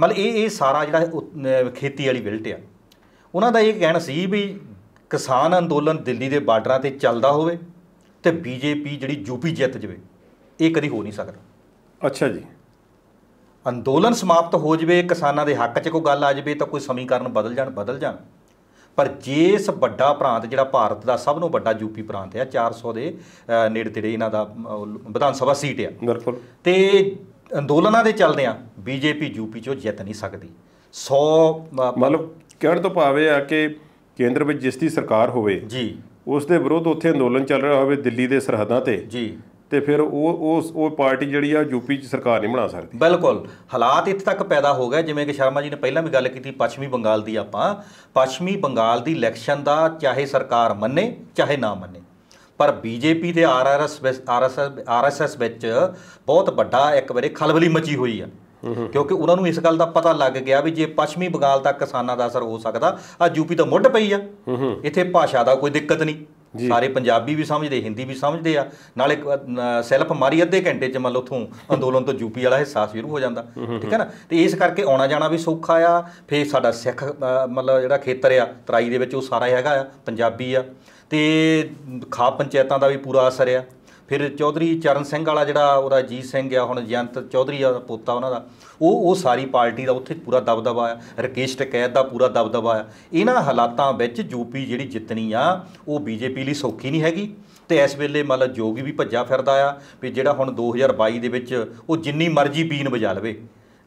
ਮਤਲਬ ਇਹ ਸਾਰਾ ਜਿਹੜਾ ਖੇਤੀ ਵਾਲੀ ਬੈਲਟ ਆ। ਉਹਨਾਂ ਦਾ ਇਹ ਕਹਿਣਾ ਸੀ ਵੀ ਕਿਸਾਨ ਅੰਦੋਲਨ ਦਿੱਲੀ ਦੇ ਬਾਰਡਰਾਂ 'ਤੇ ਚੱਲਦਾ ਹੋਵੇ ਅਤੇ BJP ਜਿਹੜੀ ਯੂਪੀ ਜਿੱਤ ਜਾਵੇ, ਇਹ ਕਦੀ ਹੋ ਨਹੀਂ ਸਕਦਾ। ਅੱਛਾ ਜੀ। ਅੰਦੋਲਨ ਸਮਾਪਤ ਹੋ ਜਾਵੇ, ਕਿਸਾਨਾਂ ਦੇ ਹੱਕ 'ਚ ਕੋਈ ਗੱਲ ਆ ਜਾਵੇ ਤਾਂ ਕੋਈ ਸਮੀਕਰਨ ਬਦਲ ਜਾਣ, ਪਰ ਜੇ ਇਸ ਵੱਡਾ ਪ੍ਰਾਂਤ ਜਿਹੜਾ ਭਾਰਤ ਦਾ ਸਭ ਨੂੰ ਵੱਡਾ ਯੂਪੀ ਪ੍ਰਾਂਤ ਆ, 400 ਦੇ ਨੇੜੇ ਤੇੜੇ ਇਹਨਾਂ ਦਾ ਵਿਧਾਨ ਸਭਾ ਸੀਟ ਆ, ਬਿਲਕੁਲ, ਅਤੇ ਅੰਦੋਲਨਾਂ ਦੇ ਚੱਲਦਿਆਂ BJP ਯੂਪੀ 'ਚੋਂ ਜਿੱਤ ਨਹੀਂ ਸਕਦੀ। 100 ਮਤਲਬ ਕਹਿਣ ਤੋਂ ਭਾਵ ਇਹ ਆ ਕਿ ਕੇਂਦਰ ਵਿੱਚ ਜਿਸ ਦੀ ਸਰਕਾਰ ਹੋਵੇ ਜੀ, ਉਸ ਦੇ ਵਿਰੁੱਧ ਉੱਥੇ ਅੰਦੋਲਨ ਚੱਲ ਰਿਹਾ ਹੋਵੇ ਦਿੱਲੀ ਦੇ ਸਰਹੱਦਾਂ 'ਤੇ ਜੀ, ਤੇ ਫਿਰ ਉਹ ਪਾਰਟੀ ਜਿਹੜੀ ਆ ਯੂਪੀ 'ਚ ਸਰਕਾਰ ਨਹੀਂ ਬਣਾ ਸਕਦੀ। ਬਿਲਕੁਲ, ਹਾਲਾਤ ਇੱਥੇ ਤੱਕ ਪੈਦਾ ਹੋ ਗਏ ਜਿਵੇਂ ਕਿ ਸ਼ਰਮਾ ਜੀ ਨੇ ਪਹਿਲਾਂ ਵੀ ਗੱਲ ਕੀਤੀ ਪੱਛਮੀ ਬੰਗਾਲ ਦੀ। ਆਪਾਂ ਪੱਛਮੀ ਬੰਗਾਲ ਦੀ ਇਲੈਕਸ਼ਨ ਦਾ ਚਾਹੇ ਸਰਕਾਰ ਮੰਨੇ ਚਾਹੇ ਨਾ ਮੰਨੇ, ਪਰ BJP ਤੇ RSS ਵਿੱਚ ਬਹੁਤ ਵੱਡਾ ਇੱਕ ਵਾਰੀ ਖਲਬਲੀ ਮਚੀ ਹੋਈ ਆ, ਕਿਉਂਕਿ ਉਹਨਾਂ ਨੂੰ ਇਸ ਗੱਲ ਦਾ ਪਤਾ ਲੱਗ ਗਿਆ ਵੀ ਜੇ ਪੱਛਮੀ ਬੰਗਾਲ ਤੱਕ ਕਿਸਾਨਾਂ ਦਾ ਅਸਰ ਹੋ ਸਕਦਾ, ਆ ਯੂਪੀ ਤਾਂ ਮੁੱਢ ਪਈ ਆ, ਇੱਥੇ ਭਾਸ਼ਾ ਦਾ ਕੋਈ ਦਿੱਕਤ ਨਹੀਂ, ਸਾਰੇ ਪੰਜਾਬੀ ਵੀ ਸਮਝਦੇ, ਹਿੰਦੀ ਵੀ ਸਮਝਦੇ ਆ, ਨਾਲੇ ਸੈਲਫ ਮਾਰੀ ਅੱਧੇ ਘੰਟੇ 'ਚ ਮਤਲਬ ਉੱਥੋਂ ਅੰਦੋਲਨ ਤੋਂ ਯੂਪੀ ਵਾਲਾ ਹਿੱਸਾ ਸ਼ੁਰੂ ਹੋ ਜਾਂਦਾ, ਠੀਕ ਹੈ ਨਾ। ਅਤੇ ਇਸ ਕਰਕੇ ਆਉਣਾ ਜਾਣਾ ਵੀ ਸੌਖਾ ਆ। ਫਿਰ ਸਾਡਾ ਸਿੱਖ ਮਤਲਬ ਜਿਹੜਾ ਖੇਤਰ ਆ ਤਰਾਈ ਦੇ ਵਿੱਚ ਉਹ ਸਾਰਾ ਹੈਗਾ ਆ, ਪੰਜਾਬੀ ਆ, ਅਤੇ ਖਾਪ ਪੰਚਾਇਤਾਂ ਦਾ ਵੀ ਪੂਰਾ ਅਸਰ ਆ। ਫਿਰ ਚੌਧਰੀ ਚਰਨ ਸਿੰਘ ਵਾਲਾ ਜਿਹੜਾ ਉਹਦਾ ਅਜੀਤ ਸਿੰਘ ਆ, ਹੁਣ ਜਯੰਤ ਚੌਧਰੀ ਆ ਪੋਤਾ ਉਹਨਾਂ ਦਾ, ਉਹ ਸਾਰੀ ਪਾਰਟੀ ਦਾ ਉੱਥੇ ਪੂਰਾ ਦਬਦਬਾ ਆ, ਰਕੇਸ਼ ਟਕੈਤ ਦਾ ਪੂਰਾ ਦਬਦਬਾ ਆ। ਇਹਨਾਂ ਹਾਲਾਤਾਂ ਵਿੱਚ ਯੂਪੀ ਜਿਹੜੀ ਜਿੱਤਣੀ ਆ ਉਹ BJP ਲਈ ਸੌਖੀ ਨਹੀਂ ਹੈਗੀ। ਅਤੇ ਇਸ ਵੇਲੇ ਮਤਲਬ ਜੋਗੀ ਵੀ ਭੱਜਾ ਫਿਰਦਾ ਆ ਵੀ ਜਿਹੜਾ ਹੁਣ 2022 ਦੇ ਵਿੱਚ ਉਹ ਜਿੰਨੀ ਮਰਜ਼ੀ ਬੀਨ ਵਜਾ ਲਵੇ,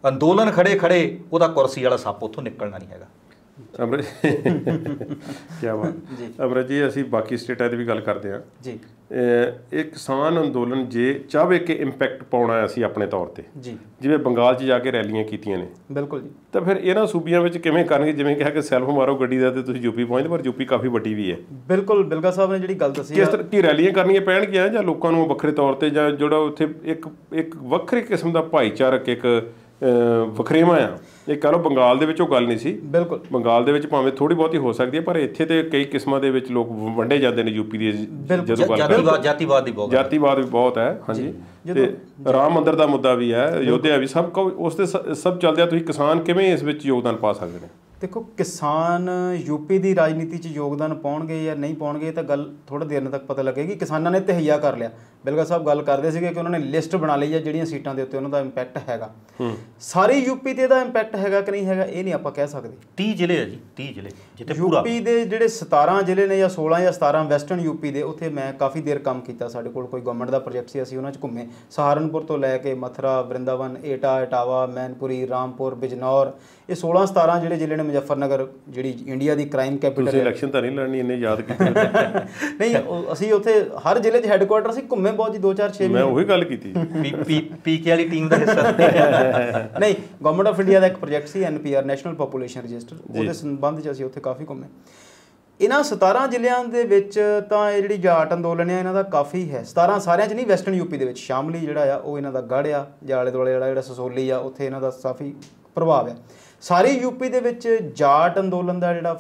ਅੰਦੋਲਨ ਖੜੇ ਉਹਦਾ ਕੁਰਸੀ ਵਾਲਾ ਸੱਪ ਉੱਥੋਂ ਨਿਕਲਣਾ ਨਹੀਂ ਹੈਗਾ। ਅਮਰ ਕਿਆ ਬਾਤ ਅਮਰ ਜੀ, ਅਸੀਂ ਬਾਕੀ ਸਟੇਟਾਂ ਦੀ ਵੀ ਗੱਲ ਕਰਦੇ ਹਾਂ ਜੀ। ਇਹ ਕਿਸਾਨ ਅੰਦੋਲਨ ਜੇ ਚਾਹਵੇ ਕਿ ਇੰਪੈਕਟ ਪਾਉਣਾ ਅਸੀਂ ਆਪਣੇ ਤੌਰ ਤੇ, ਜੀ, ਜਿਵੇਂ ਬੰਗਾਲ 'ਚ ਜਾ ਕੇ ਰੈਲੀਆਂ ਕੀਤੀਆਂ ਨੇ, ਬਿਲਕੁਲ ਜੀ, ਤਾਂ ਫਿਰ ਇਹਨਾਂ ਸੂਬਿਆਂ ਵਿੱਚ ਕਿਵੇਂ ਕਰਨਗੇ? ਜਿਵੇਂ ਕਿਹਾ ਕਿ ਸੈਲਫ ਮਾਰੋ ਗੱਡੀ ਦਾ ਤੇ ਤੁਸੀਂ ਯੂਪੀ ਪਹੁੰਚਦੇ, ਪਰ ਯੂਪੀ ਕਾਫੀ ਵੱਡੀ ਵੀ ਹੈ। ਬਿਲਕੁਲ ਬਿਲਗਾ ਸਾਹਿਬ ਨੇ ਜਿਹੜੀ ਗੱਲ ਦੱਸੀ, ਕਿਸ ਤਰ੍ਹਾਂ ਕੀ ਰੈਲੀਆਂ ਕਰਨੀਆਂ ਪੈਣਗੀਆਂ ਜਾਂ ਲੋਕਾਂ ਨੂੰ ਵੱਖਰੇ ਤੌਰ ਤੇ, ਜਾਂ ਜਿਹੜਾ ਉੱਥੇ ਇੱਕ ਵੱਖਰੇ ਕਿਸਮ ਦਾ ਭਾਈਚਾਰਕ ਇੱਕ ਵਖਰੇਵਾਂ ਆ, ਇਹ ਕਹਿ ਲਓ ਬੰਗਾਲ ਦੇ ਵਿੱਚ ਉਹ ਗੱਲ ਨਹੀਂ ਸੀ। ਬਿਲਕੁਲ, ਬੰਗਾਲ ਦੇ ਵਿੱਚ ਭਾਵੇਂ ਥੋੜੀ ਬਹੁਤੀ ਹੋ ਸਕਦੀ ਹੈ, ਪਰ ਇੱਥੇ ਤੇ ਕਈ ਕਿਸਮਾਂ ਦੇ ਵਿੱਚ ਲੋਕ ਵੰਡੇ ਜਾਂਦੇ ਨੇ ਯੂਪੀ ਦੀ ਜਦੋਂ ਗੱਲ ਜਾਤੀਵਾਦ ਵੀ ਬਹੁਤ ਹੈ। ਹਾਂਜੀ, ਤੇ ਰਾਮ ਮੰਦਿਰ ਦਾ ਮੁੱਦਾ ਵੀ ਹੈ, ਅਯੋਧਿਆ ਵੀ, ਸਭ ਉਸ ਤੇ ਸਭ ਚੱਲਦਿਆਂ ਤੁਸੀਂ ਕਿਸਾਨ ਕਿਵੇਂ ਇਸ ਵਿੱਚ ਯੋਗਦਾਨ ਪਾ ਸਕਦੇ ਨੇ? ਦੇਖੋ, ਕਿਸਾਨ ਯੂਪੀ ਦੀ ਰਾਜਨੀਤੀ 'ਚ ਯੋਗਦਾਨ ਪਾਉਣਗੇ ਜਾਂ ਨਹੀਂ ਪਾਉਣਗੇ ਤਾਂ ਗੱਲ ਥੋੜ੍ਹਾ ਦੇਰ ਤੱਕ ਪਤਾ ਲੱਗੇਗੀ। ਕਿਸਾਨਾਂ ਨੇ ਤਹਈਆ ਕਰ ਲਿਆ, ਬਿਲਗਾ ਸਾਹਿਬ ਗੱਲ ਕਰਦੇ ਸੀਗੇ ਕਿ ਉਹਨਾਂ ਨੇ ਲਿਸਟ ਬਣਾ ਲਈ ਹੈ ਜਿਹੜੀਆਂ ਸੀਟਾਂ ਦੇ ਉੱਤੇ ਉਹਨਾਂ ਦਾ ਇੰਪੈਕਟ ਹੈਗਾ। ਸਾਰੀ ਯੂਪੀ ਤੇ ਇਹਦਾ ਇੰਪੈਕਟ ਹੈਗਾ ਕਿ ਨਹੀਂ ਹੈਗਾ ਇਹ ਨਹੀਂ ਆਪਾਂ ਕਹਿ ਸਕਦੇ। 30 ਜ਼ਿਲ੍ਹੇ ਆ ਜੀ, 30 ਜ਼ਿਲ੍ਹੇ ਜਿੱਥੇ ਪੂਰਾ ਯੂਪੀ ਦੇ ਜਿਹੜੇ 17 ਜ਼ਿਲ੍ਹੇ ਨੇ ਜਾਂ 16 ਜਾਂ 17 ਵੈਸਟਰਨ ਯੂਪੀ ਦੇ, ਉੱਥੇ ਮੈਂ ਕਾਫੀ ਦੇਰ ਕੰਮ ਕੀਤਾ। ਸਾਡੇ ਕੋਲ ਕੋਈ ਗਵਰਨਮੈਂਟ ਦਾ ਪ੍ਰੋਜੈਕਟ ਸੀ, ਅਸੀਂ ਉਹਨਾਂ 'ਚ ਘੁੰਮੇ। ਸਹਾਰਨਪੁਰ ਤੋਂ ਲੈ ਕੇ ਮਥੁਰਾ, ਵਰਿੰਦਾਵਨ, ਏਟਾ, ਇਟਾਵਾ, ਮੈਨਪੁਰੀ, ਰਾਮਪੁਰ, ਬਿਜਨੌਰ, ਇਹ 16-17 ਜਿਹੜੇ ਜ਼ਿਲ੍ਹੇ ਨੇ। ਮੁਜ਼ੱਫਰਨਗਰ ਜਿਹੜੀ ਇੰਡੀਆ ਦੀ ਕ੍ਰਾਈਮ ਕੈਪੀਟਲ। ਤੁਸੀਂ ਇਲੈਕਸ਼ਨ ਤਾਂ ਨਹੀਂ ਲੜਨੀ, ਇੰਨੇ ਯਾਦ ਕੀਤਾ ਨਹੀਂ, ਅਸੀਂ ਉੱਥੇ ਹਰ ਜ਼ਿਲ੍ਹੇ 'ਚ ਹੈੱਡਕੁਆਟਰ ਸੀ, ਘੁੰਮੇ ਬਹੁਤ ਜੀ, 2-4-6 ਮੈਂ ਉਹੀ ਗੱਲ ਕੀਤੀ। PK ਵਾਲੀ ਟੀਮ ਦਾ ਹਿੱਸਾ ਨਹੀਂ, ਗਵਰਨਮੈਂਟ ਆਫ ਇੰਡੀਆ ਦਾ ਇੱਕ ਪ੍ਰੋਜੈਕਟ ਸੀ NPR, ਨੈਸ਼ਨਲ ਪੋਪੂਲੇਸ਼ਨ ਰਜਿਸਟਰ, ਉਹਦੇ ਸੰਬੰਧ 'ਚ ਅਸੀਂ ਉੱਥੇ ਕਾਫੀ ਘੁੰਮੇ। ਇਹਨਾਂ 17 ਜ਼ਿਲ੍ਹਿਆਂ ਦੇ ਵਿੱਚ ਤਾਂ ਇਹ ਜਿਹੜੀ ਜਾਟ ਅੰਦੋਲਨ ਹੈ ਇਹਨਾਂ ਦਾ ਕਾਫੀ ਹੈ। 17 ਸਾਰਿਆਂ 'ਚ ਨਹੀਂ, ਵੈਸਟਰਨ ਯੂਪੀ ਦੇ ਵਿੱਚ ਸ਼ਾਮਲੀ ਜਿਹੜਾ ਆ ਉਹ ਇਹਨਾਂ ਦਾ ਗੜ੍ਹ ਆ, ਜਾਂ ਆਲੇ ਦੁਆਲੇ ਜਿਹੜਾ ਸਸੋਲੀ ਆ, ਉੱਥੇ ਇਹਨਾਂ ਦਾ ਕਾਫੀ ਪ੍ਰਭਾਵ ਹੈ। ਸਾਰੀ ਯੂਪੀ ਦੇ ਵਿੱਚ ਜਾਟ ਅੰਦੋਲਨ ਦਾ ਜਿਹੜਾ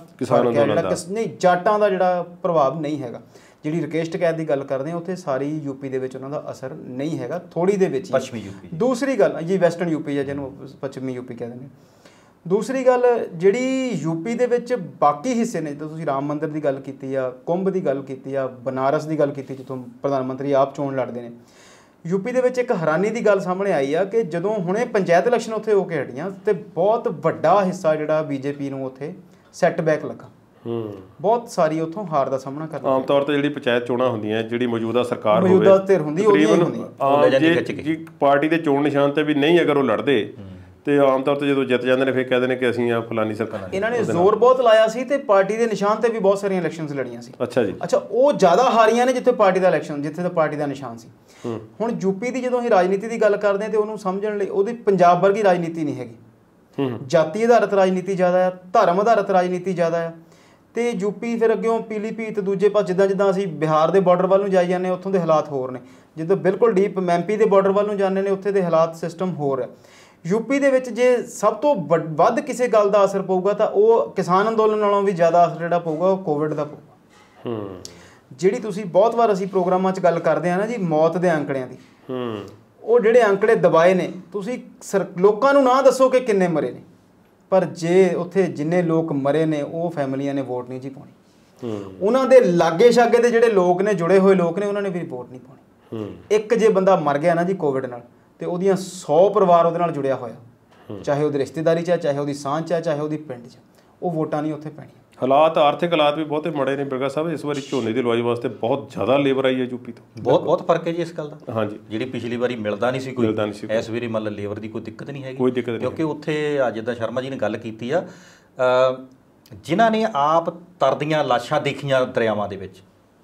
ਨਹੀਂ, ਜਾਟਾਂ ਦਾ ਜਿਹੜਾ ਪ੍ਰਭਾਵ ਨਹੀਂ ਹੈਗਾ। ਜਿਹੜੀ ਰਕੇਸ਼ ਟਕੈਤ ਦੀ ਗੱਲ ਕਰਦੇ ਆ ਉੱਥੇ ਸਾਰੀ ਯੂਪੀ ਦੇ ਵਿੱਚ ਉਹਨਾਂ ਦਾ ਅਸਰ ਨਹੀਂ ਹੈਗਾ, ਥੋੜੀ ਦੇ ਵਿੱਚ ਹੀ। ਪੱਛਮੀ ਯੂਪੀ। ਦੂਸਰੀ ਗੱਲ ਜੀ ਵੈਸਟਰਨ ਯੂਪੀ ਜਾਂ ਜਿਹਨੂੰ ਪੱਛਮੀ ਯੂਪੀ ਕਹਿੰਦੇ ਨੇ। ਦੂਸਰੀ ਗੱਲ ਜਿਹੜੀ ਯੂਪੀ ਦੇ ਵਿੱਚ ਬਾਕੀ ਹਿੱਸੇ ਨੇ, ਜਦੋਂ ਤੁਸੀਂ ਰਾਮ ਮੰਦਿਰ ਦੀ ਗੱਲ ਕੀਤੀ ਆ, ਕੁੰਭ ਦੀ ਗੱਲ ਕੀਤੀ ਆ, ਬਨਾਰਸ ਦੀ ਗੱਲ ਕੀਤੀ ਜਿੱਥੋਂ ਪ੍ਰਧਾਨ ਮੰਤਰੀ ਆਪ ਚੋਣ ਲੜਦੇ ਨੇ, ਯੂਪੀ ਦੇ ਵਿੱਚ ਇੱਕ ਹੈਰਾਨੀ ਦੀ ਗੱਲ ਸਾਹਮਣੇ ਆਈ ਆ ਕਿ ਜਦੋਂ ਹੁਣੇ ਪੰਚਾਇਤ ਇਲੈਕਸ਼ਨ ਉੱਥੇ ਹੋ ਕੇ ਹਟੀਆਂ ਤੇ ਬਹੁਤ ਵੱਡਾ ਹਿੱਸਾ ਜਿਹੜਾ ਬੀਜੇਪੀ ਨੂੰ ਉੱਥੇ ਸੈੱਟਬੈਕ ਲੱਗਾ। ਬਹੁਤ ਸਾਰੀ ਉੱਥੋਂ ਹਾਰ ਦਾ ਸਾਹਮਣਾ ਕਰਨਾ। ਆਮ ਤੌਰ ਤੇ ਜਿਹੜੀ ਪੰਚਾਇਤ ਚੋਣਾਂ ਹੁੰਦੀਆਂ, ਜਿਹੜੀ ਮੌਜੂਦਾ ਸਰਕਾਰ ਹੋਵੇ, ਮੌਜੂਦਾ ਧਿਰ ਹੁੰਦੀ, ਜੇ ਪਾਰਟੀ ਦੇ ਚੋਣ ਨਿਸ਼ਾਨ ਤੇ ਵੀ ਨਹੀਂ ਅਗਰ ਉਹ ਲੜਦੇ ਤੇ ਆਮ ਤੌਰ ਤੇ ਜਦੋਂ ਜਿੱਤ ਜਾਂਦੇ ਨੇ ਫਿਰ ਕਹਿੰਦੇ ਨੇ ਕਿ ਅਸੀਂ ਆ ਫਲਾਨੀ ਸਰਕਾਰ। ਇਹਨਾਂ ਨੇ ਜ਼ੋਰ ਬਹੁਤ ਲਾਇਆ ਸੀ ਤੇ ਪਾਰਟੀ ਦੇ ਨਿਸ਼ਾਨ ਤੇ ਵੀ ਬਹੁਤ ਸਾਰੀਆਂ ਇਲੈਕਸ਼ਨਸ ਲੜੀਆਂ ਸੀ। ਅੱਛਾ ਜੀ। ਅੱਛਾ, ਉਹ ਜ਼ਿਆਦਾ ਹਾਰੀਆਂ ਨੇ ਜਿੱਥੇ ਪਾਰਟੀ ਦਾ ਇਲੈਕਸ਼ਨ, ਜਿੱਥੇ ਤਾਂ ਪਾਰਟੀ ਦਾ ਨਿਸ਼ਾਨ ਸੀ। ਹੁਣ ਯੂਪੀ ਦੀ ਜਦੋਂ ਅਸੀਂ ਰਾਜਨੀਤੀ ਦੀ ਗੱਲ ਕਰਦੇ ਹਾਂ ਤੇ ਉਹਨੂੰ ਸਮਝਣ ਲਈ ਉਹਦੀ ਪੰਜਾਬ ਵਰਗੀ ਰਾਜਨੀਤੀ ਨਹੀਂ ਹੈਗੀ। ਜਾਤੀ ਆਧਾਰਿਤ ਰਾਜਨੀਤੀ ਜ਼ਿਆਦਾ ਆ, ਧਰਮ ਆਧਾਰਿਤ ਰਾਜਨੀਤੀ ਜ਼ਿਆਦਾ ਆ। ਤੇ ਯੂਪੀ ਫਿਰ ਅੱਗਿਓਂ ਪੀਲੀਭੀਤ ਦੂਜੇ ਪਾਸੇ ਜਿੱਦਾਂ ਅਸੀਂ ਬਿਹਾਰ ਦੇ ਬਾਰਡਰ ਵੱਲ ਨੂੰ ਜਾਈ ਜਾਂਦੇ ਉੱਥੋਂ ਦੇ ਹਾਲਾਤ ਹੋਰ ਨੇ, ਜਦੋਂ ਬਿਲਕੁਲ ਡੀਪ ਐਮਪੀ ਦੇ ਬਾਰਡਰ ਵੱਲ ਨੂੰ ਜਾਂਦੇ ਨੇ ਉੱਥੇ ਦੇ ਹਾਲਾਤ ਸਿਸਟਮ ਹੋਰ ਹੈ। ਯੂਪੀ ਦੇ ਵਿੱਚ ਜੇ ਸਭ ਤੋਂ ਵੱਧ ਕਿਸੇ ਗੱਲ ਦਾ ਅਸਰ ਪਊਗਾ ਤਾਂ ਉਹ ਕਿਸਾਨ ਅੰਦੋਲਨ ਨਾਲੋਂ ਵੀ ਜ਼ਿਆਦਾ ਅਸਰ ਜਿਹੜਾ ਪਊਗਾ ਉਹ ਕੋਵਿਡ ਦਾ ਪਊਗਾ। ਜਿਹੜੀ ਤੁਸੀਂ ਬਹੁਤ ਵਾਰ ਅਸੀਂ ਪ੍ਰੋਗਰਾਮਾਂ 'ਚ ਗੱਲ ਕਰਦੇ ਆ ਨਾ ਜੀ ਮੌਤ ਦੇ ਅੰਕੜਿਆਂ ਦੀ, ਉਹ ਜਿਹੜੇ ਅੰਕੜੇ ਦਬਾਏ ਨੇ, ਤੁਸੀਂ ਲੋਕਾਂ ਨੂੰ ਨਾ ਦੱਸੋ ਕਿ ਕਿੰਨੇ ਮਰੇ ਨੇ, ਪਰ ਜੇ ਉੱਥੇ ਜਿੰਨੇ ਲੋਕ ਮਰੇ ਨੇ ਉਹ ਫੈਮਲੀਆਂ ਨੇ ਵੋਟ ਨਹੀਂ ਜੀ ਪਾਉਣੀ। ਉਹਨਾਂ ਦੇ ਲਾਗੇ ਛਾਗੇ ਦੇ ਜਿਹੜੇ ਲੋਕ ਨੇ, ਜੁੜੇ ਹੋਏ ਲੋਕ ਨੇ, ਉਹਨਾਂ ਨੇ ਵੀ ਵੋਟ ਨਹੀਂ ਪਾਉਣੀ। ਇੱਕ ਜੇ ਬੰਦਾ ਮਰ ਗਿਆ ਨਾ ਜੀ ਕੋਵਿਡ ਨਾਲ ਤੇ ਉਹਦੀਆਂ 100 ਪਰਿਵਾਰ ਉਹਦੇ ਨਾਲ ਜੁੜਿਆ ਹੋਇਆ, ਚਾਹੇ ਉਹਦੀ ਰਿਸ਼ਤੇਦਾਰੀ 'ਚ ਹੈ, ਚਾਹੇ ਉਹਦੀ ਸਾਂਝ 'ਚ ਹੈ, ਚਾਹੇ ਉਹਦੀ ਪਿੰਡ 'ਚ, ਉਹ ਵੋਟਾਂ ਨਹੀਂ ਉੱਥੇ ਪੈਣੀਆਂ। ਹਾਲਾਤ, ਆਰਥਿਕ ਹਾਲਾਤ ਵੀ ਬਹੁਤੇ ਮਾੜੇ ਨੇ ਬਿਰਗਾ ਸਾਹਿਬ। ਇਸ ਵਾਰੀ ਝੋਨੇ ਦੀ ਲਵਾਈ ਵਾਸਤੇ ਬਹੁਤ ਜ਼ਿਆਦਾ ਲੇਬਰ ਆਈ ਹੈ ਯੂਪੀ ਤੋਂ। ਬਹੁਤ ਫਰਕ ਹੈ ਜੀ ਇਸ ਗੱਲ ਦਾ। ਹਾਂਜੀ, ਜਿਹੜੀ ਪਿਛਲੀ ਵਾਰੀ ਮਿਲਦਾ ਨਹੀਂ ਸੀ ਕੋਈ, ਇਸ ਵਾਰੀ ਮਤਲਬ ਲੇਬਰ ਦੀ ਕੋਈ ਦਿੱਕਤ ਨਹੀਂ ਹੈਗੀ, ਕਿਉਂਕਿ ਉੱਥੇ ਜਿੱਦਾਂ ਸ਼ਰਮਾ ਜੀ ਨੇ ਗੱਲ ਕੀਤੀ ਆ, ਜਿਨ੍ਹਾਂ ਨੇ ਆਪ ਤਰਦੀਆਂ ਲਾਸ਼ਾਂ ਦੇਖੀਆਂ ਦਰਿਆਵਾਂ ਦੇ ਵਿੱਚ,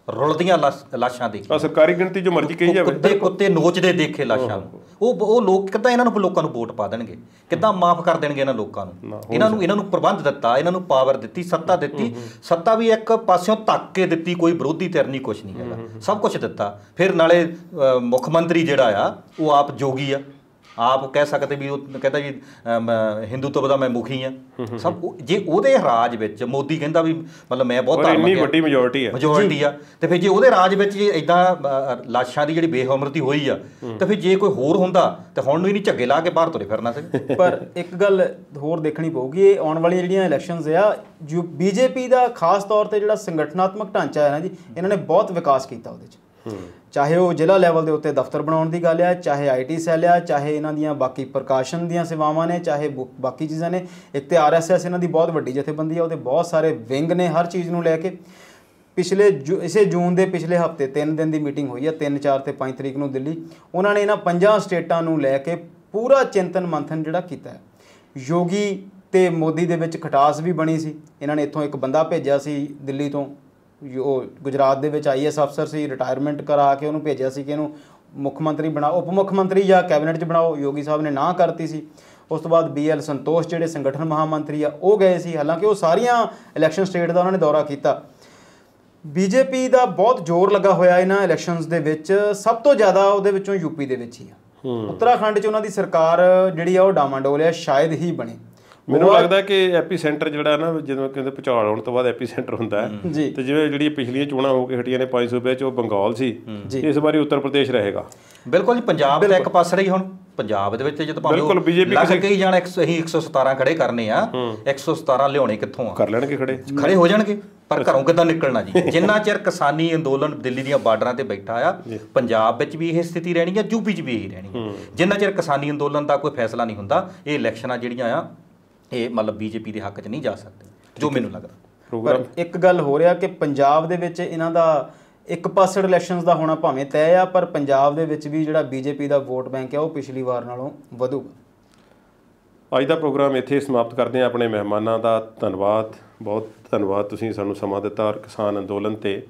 ਰੁਲਦੀਆਂ ਲਾਸ਼ਾਂ ਦੇਖੀਆਂ, ਸਰਕਾਰੀ ਗਿਣਤੀ ਜੋ ਮਰਜ਼ੀ ਕਹੀ ਜਾਵੇ, ਕੁੱਤੇ ਨੋਚਦੇ ਦੇਖੇ ਲਾਸ਼ਾਂ ਨੂੰ, ਉਹ ਲੋਕ ਕਿੱਦਾਂ ਲੋਕਾਂ ਨੂੰ ਵੋਟ ਪਾ ਦੇਣਗੇ, ਕਿੱਦਾਂ ਮਾਫ ਕਰ ਦੇਣਗੇ ਇਹਨਾਂ ਲੋਕਾਂ ਨੂੰ। ਇਹਨਾਂ ਨੂੰ ਪ੍ਰਬੰਧ ਦਿੱਤਾ, ਇਹਨਾਂ ਨੂੰ ਪਾਵਰ ਦਿੱਤੀ, ਸੱਤਾ ਦਿੱਤੀ। ਸੱਤਾ ਵੀ ਇੱਕ ਪਾਸਿਓਂ ਧੱਕ ਕੇ ਦਿੱਤੀ, ਕੋਈ ਵਿਰੋਧੀ ਧਿਰ ਨਹੀਂ, ਕੁਛ ਨਹੀਂ ਹੈਗਾ, ਸਭ ਕੁਛ ਦਿੱਤਾ। ਫਿਰ ਨਾਲੇ ਮੁੱਖ ਮੰਤਰੀ ਜਿਹੜਾ ਆ ਉਹ ਆਪ ਜੋਗੀ ਆ, ਆਪ ਕਹਿ ਸਕਦੇ ਵੀ ਉਹ ਕਹਿੰਦਾ ਜੀ ਹਿੰਦੂਤਵ ਦਾ ਮੈਂ ਮੁਖੀ ਆ ਸਭ। ਜੇ ਉਹਦੇ ਰਾਜ ਵਿੱਚ ਮੋਦੀ ਕਹਿੰਦਾ ਵੀ ਮਤਲਬ ਮੈਂ ਬਹੁਤ ਇੰਨੀ ਵੱਡੀ ਮੈਜੋਰਟੀ ਆ, ਤੇ ਫਿਰ ਜੇ ਉਹਦੇ ਰਾਜ ਵਿੱਚ ਜੇ ਇੱਦਾਂ ਲਾਸ਼ਾਂ ਦੀ ਜਿਹੜੀ ਬੇਹਰਮਤੀ ਹੋਈ ਆ, ਤੇ ਫਿਰ ਜੇ ਕੋਈ ਹੋਰ ਹੁੰਦਾ ਤੇ ਹੁਣ ਨੂੰ ਹੀ ਨਹੀਂ ਝੱਗੇ ਲਾ ਕੇ ਬਾਹਰ ਤੁਰੇ ਫਿਰਨਾ ਸੀ। ਪਰ ਇੱਕ ਗੱਲ ਹੋਰ ਦੇਖਣੀ ਪਊਗੀ, ਇਹ ਆਉਣ ਵਾਲੀਆਂ ਜਿਹੜੀਆਂ ਇਲੈਕਸ਼ਨਸ ਆ, ਜੋ ਬੀਜੇਪੀ ਦਾ ਖਾਸ ਤੌਰ ਤੇ ਜਿਹੜਾ ਸੰਗਠਨਾਤਮਕ ਢਾਂਚਾ ਹੈ ਨਾ ਜੀ, ਇਹਨਾਂ ਨੇ ਬਹੁਤ ਵਿਕਾਸ ਕੀਤਾ ਉਹਦੇ 'ਚ। ਚਾਹੇ ਉਹ ਜ਼ਿਲ੍ਹਾ ਲੈਵਲ ਦੇ ਉੱਤੇ ਦਫ਼ਤਰ ਬਣਾਉਣ ਦੀ ਗੱਲ ਆ, ਚਾਹੇ IT ਸੈੱਲ ਆ, ਚਾਹੇ ਇਹਨਾਂ ਦੀਆਂ ਬਾਕੀ ਪ੍ਰਕਾਸ਼ਨ ਦੀਆਂ ਸੇਵਾਵਾਂ ਨੇ, ਚਾਹੇ ਬਾਕੀ ਚੀਜ਼ਾਂ ਨੇ। ਇੱਕ ਤੇ RSS ਇਹਨਾਂ ਦੀ ਬਹੁਤ ਵੱਡੀ ਜਥੇਬੰਦੀ ਆ, ਉਹਦੇ ਬਹੁਤ ਸਾਰੇ ਵਿੰਗ ਨੇ ਹਰ ਚੀਜ਼ ਨੂੰ ਲੈ ਕੇ। ਇਸੇ ਜੂਨ ਦੇ ਪਿਛਲੇ ਹਫ਼ਤੇ 3 ਦਿਨ ਦੀ ਮੀਟਿੰਗ ਹੋਈ ਆ, 3, 4 ਤੇ 5 ਤਰੀਕ ਨੂੰ ਦਿੱਲੀ। ਉਹਨਾਂ ਨੇ ਇਹਨਾਂ 5 ਸਟੇਟਾਂ ਨੂੰ ਲੈ ਕੇ ਪੂਰਾ ਚਿੰਤਨ ਮੰਥਨ ਜਿਹੜਾ ਕੀਤਾ ਹੈ। ਯੋਗੀ ਤੇ ਮੋਦੀ ਦੇ ਵਿੱਚ ਖਟਾਸ ਵੀ ਬਣੀ ਸੀ। ਇਹਨਾਂ ਨੇ ਇੱਥੋਂ ਇੱਕ ਬੰਦਾ ਭੇਜਿਆ ਸੀ ਦਿੱਲੀ ਤੋਂ, ਉਹ ਗੁਜਰਾਤ ਦੇ ਵਿੱਚ IAS ਅਫਸਰ ਸੀ, ਰਿਟਾਇਰਮੈਂਟ ਕਰਾ ਕੇ ਉਹਨੂੰ ਭੇਜਿਆ ਸੀ ਕਿ ਇਹਨੂੰ ਮੁੱਖ ਮੰਤਰੀ ਬਣਾਓ, ਉਪ ਮੁੱਖ ਮੰਤਰੀ ਜਾਂ ਕੈਬਨਿਟ 'ਚ ਬਣਾਓ। ਯੋਗੀ ਸਾਹਿਬ ਨੇ ਨਾ ਕਰਤੀ ਸੀ। ਉਸ ਤੋਂ ਬਾਅਦ BL ਸੰਤੋਸ਼ ਜਿਹੜੇ ਸੰਗਠਨ ਮਹਾਮੰਤਰੀ ਆ ਉਹ ਗਏ ਸੀ, ਹਾਲਾਂਕਿ ਉਹ ਸਾਰੀਆਂ ਇਲੈਕਸ਼ਨ ਸਟੇਟ ਦਾ ਉਹਨਾਂ ਨੇ ਦੌਰਾ ਕੀਤਾ। ਬੀਜੇਪੀ ਦਾ ਬਹੁਤ ਜ਼ੋਰ ਲੱਗਾ ਹੋਇਆ ਇਹਨਾਂ ਇਲੈਕਸ਼ਨਸ ਦੇ ਵਿੱਚ, ਸਭ ਤੋਂ ਜ਼ਿਆਦਾ ਉਹਦੇ ਵਿੱਚੋਂ ਯੂਪੀ ਦੇ ਵਿੱਚ ਹੀ ਆ। ਉੱਤਰਾਖੰਡ 'ਚ ਉਹਨਾਂ ਦੀ ਸਰਕਾਰ ਜਿਹੜੀ ਆ ਉਹ ਡਾਮਾਡੋਲ ਆ, ਸ਼ਾਇਦ ਹੀ ਬਣੇ। ਮੈਨੂੰ ਲੱਗਦਾ ਕਿ ਐਪੀ ਸੈਂਟਰ ਜਿਹੜਾ ਨਾ, ਜਦੋਂ ਕਹਿੰਦੇ ਭੁਚਾਲ ਆਉਣ ਤੋਂ ਬਾਅਦ ਐਪੀ ਸੈਂਟਰ ਹੁੰਦਾ ਹੈ, ਤੇ ਜਿਵੇਂ ਜਿਹੜੀਆਂ ਪਿਛਲੀਆਂ ਚੋਣਾਂ ਹੋ ਕੇ ਹਟੀਆਂ ਨੇ 5 ਸੂਬਿਆਂ 'ਚ, ਉਹ ਬੰਗਾਲ ਸੀ, ਇਸ ਵਾਰੀ ਉੱਤਰ ਪ੍ਰਦੇਸ਼ ਰਹੇਗਾ। ਬਿਲਕੁਲ ਜੀ, ਪੰਜਾਬ ਦਾ ਇੱਕ ਪਾਸੇ ਹੀ। ਹੁਣ ਪੰਜਾਬ ਦੇ ਵਿੱਚ ਜਦੋਂ ਭਾਵੇਂ ਲੱਗ ਕੇ ਹੀ ਜਾਣ, ਅਸੀਂ 117 ਖੜੇ ਕਰਨੇ ਆ, 117 ਲਿਆਉਣੇ ਕਿੱਥੋਂ ਆ? ਕਰ ਲੈਣਗੇ, ਖੜੇ ਹੋ ਜਾਣਗੇ, ਪਰ ਘਰੋਂ ਕਿੱਦਾਂ ਨਿਕਲਣਾ ਜੀ? ਜਿੰਨਾ ਚਿਰ ਕਿਸਾਨੀ ਅੰਦੋਲਨ ਦਿੱਲੀ ਦੀਆਂ ਬਾਰਡਰਾਂ ਤੇ ਬੈਠਾ ਆ, ਪੰਜਾਬ ਵਿੱਚ ਵੀ ਇਹ ਸਥਿਤੀ ਰਹਿਣੀ ਆ, ਯੂਪੀ 'ਚ ਵੀ ਇਹੀ ਰਹਿਣੀ ਆ। ਜਿੰਨਾ ਚਿਰ ਕਿਸਾਨੀ ਅੰਦੋਲਨ ਦਾ ਕੋਈ ਫੈਸਲਾ ਨਹੀਂ ਹੁੰਦਾ, ਇਹ ਇਲੈਕਸ਼ਨਾਂ ਜਿਹੜੀਆਂ ਆ ਇਹ ਮਤਲਬ BJP ਦੇ ਹੱਕ 'ਚ ਨਹੀਂ ਜਾ ਸਕਦੇ, ਜੋ ਮੈਨੂੰ ਲੱਗਦਾ। ਪਰ ਇੱਕ ਗੱਲ ਹੋ ਰਿਹਾ ਕਿ ਪੰਜਾਬ ਦੇ ਵਿੱਚ ਇਹਨਾਂ ਦਾ ਇੱਕ ਪਾਸੜ ਇਲੈਕਸ਼ਨਸ ਦਾ ਹੋਣਾ ਭਾਵੇਂ ਤੈਅ ਆ, ਪਰ ਪੰਜਾਬ ਦੇ ਵਿੱਚ ਵੀ ਜਿਹੜਾ BJP ਦਾ ਵੋਟ ਬੈਂਕ ਹੈ ਉਹ ਪਿਛਲੀ ਵਾਰ ਨਾਲੋਂ ਵਧੂਗਾ। ਅੱਜ ਦਾ ਪ੍ਰੋਗਰਾਮ ਇੱਥੇ ਸਮਾਪਤ ਕਰਦੇ ਹਾਂ। ਆਪਣੇ ਮਹਿਮਾਨਾਂ ਦਾ ਧੰਨਵਾਦ, ਬਹੁਤ ਧੰਨਵਾਦ, ਤੁਸੀਂ ਸਾਨੂੰ ਸਮਾਂ ਦਿੱਤਾ ਔਰ ਕਿਸਾਨ ਅੰਦੋਲਨ ਤੇ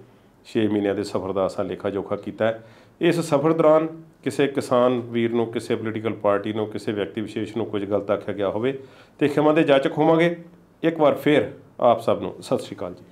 6 ਮਹੀਨਿਆਂ ਦੇ ਸਫ਼ਰ ਦਾ ਅਸਾਂ ਲੇਖਾ ਜੋਖਾ ਕੀਤਾ ਹੈ। ਇਸ ਸਫ਼ਰ ਦੌਰਾਨ ਕਿਸੇ ਕਿਸਾਨ ਵੀਰ ਨੂੰ, ਕਿਸੇ ਪੋਲੀਟੀਕਲ ਪਾਰਟੀ ਨੂੰ, ਕਿਸੇ ਵਿਅਕਤੀ ਵਿਸ਼ੇਸ਼ ਨੂੰ ਕੁਝ ਗਲਤ ਆਖਿਆ ਗਿਆ ਹੋਵੇ ਤੇ ਖਿਮਾ ਦੇ ਜਾਚਕ ਹੋਵਾਂਗੇ। ਇੱਕ ਵਾਰ ਫਿਰ ਆਪ ਸਭ ਨੂੰ ਸਤਿ ਸ਼੍ਰੀ ਅਕਾਲ ਜੀ।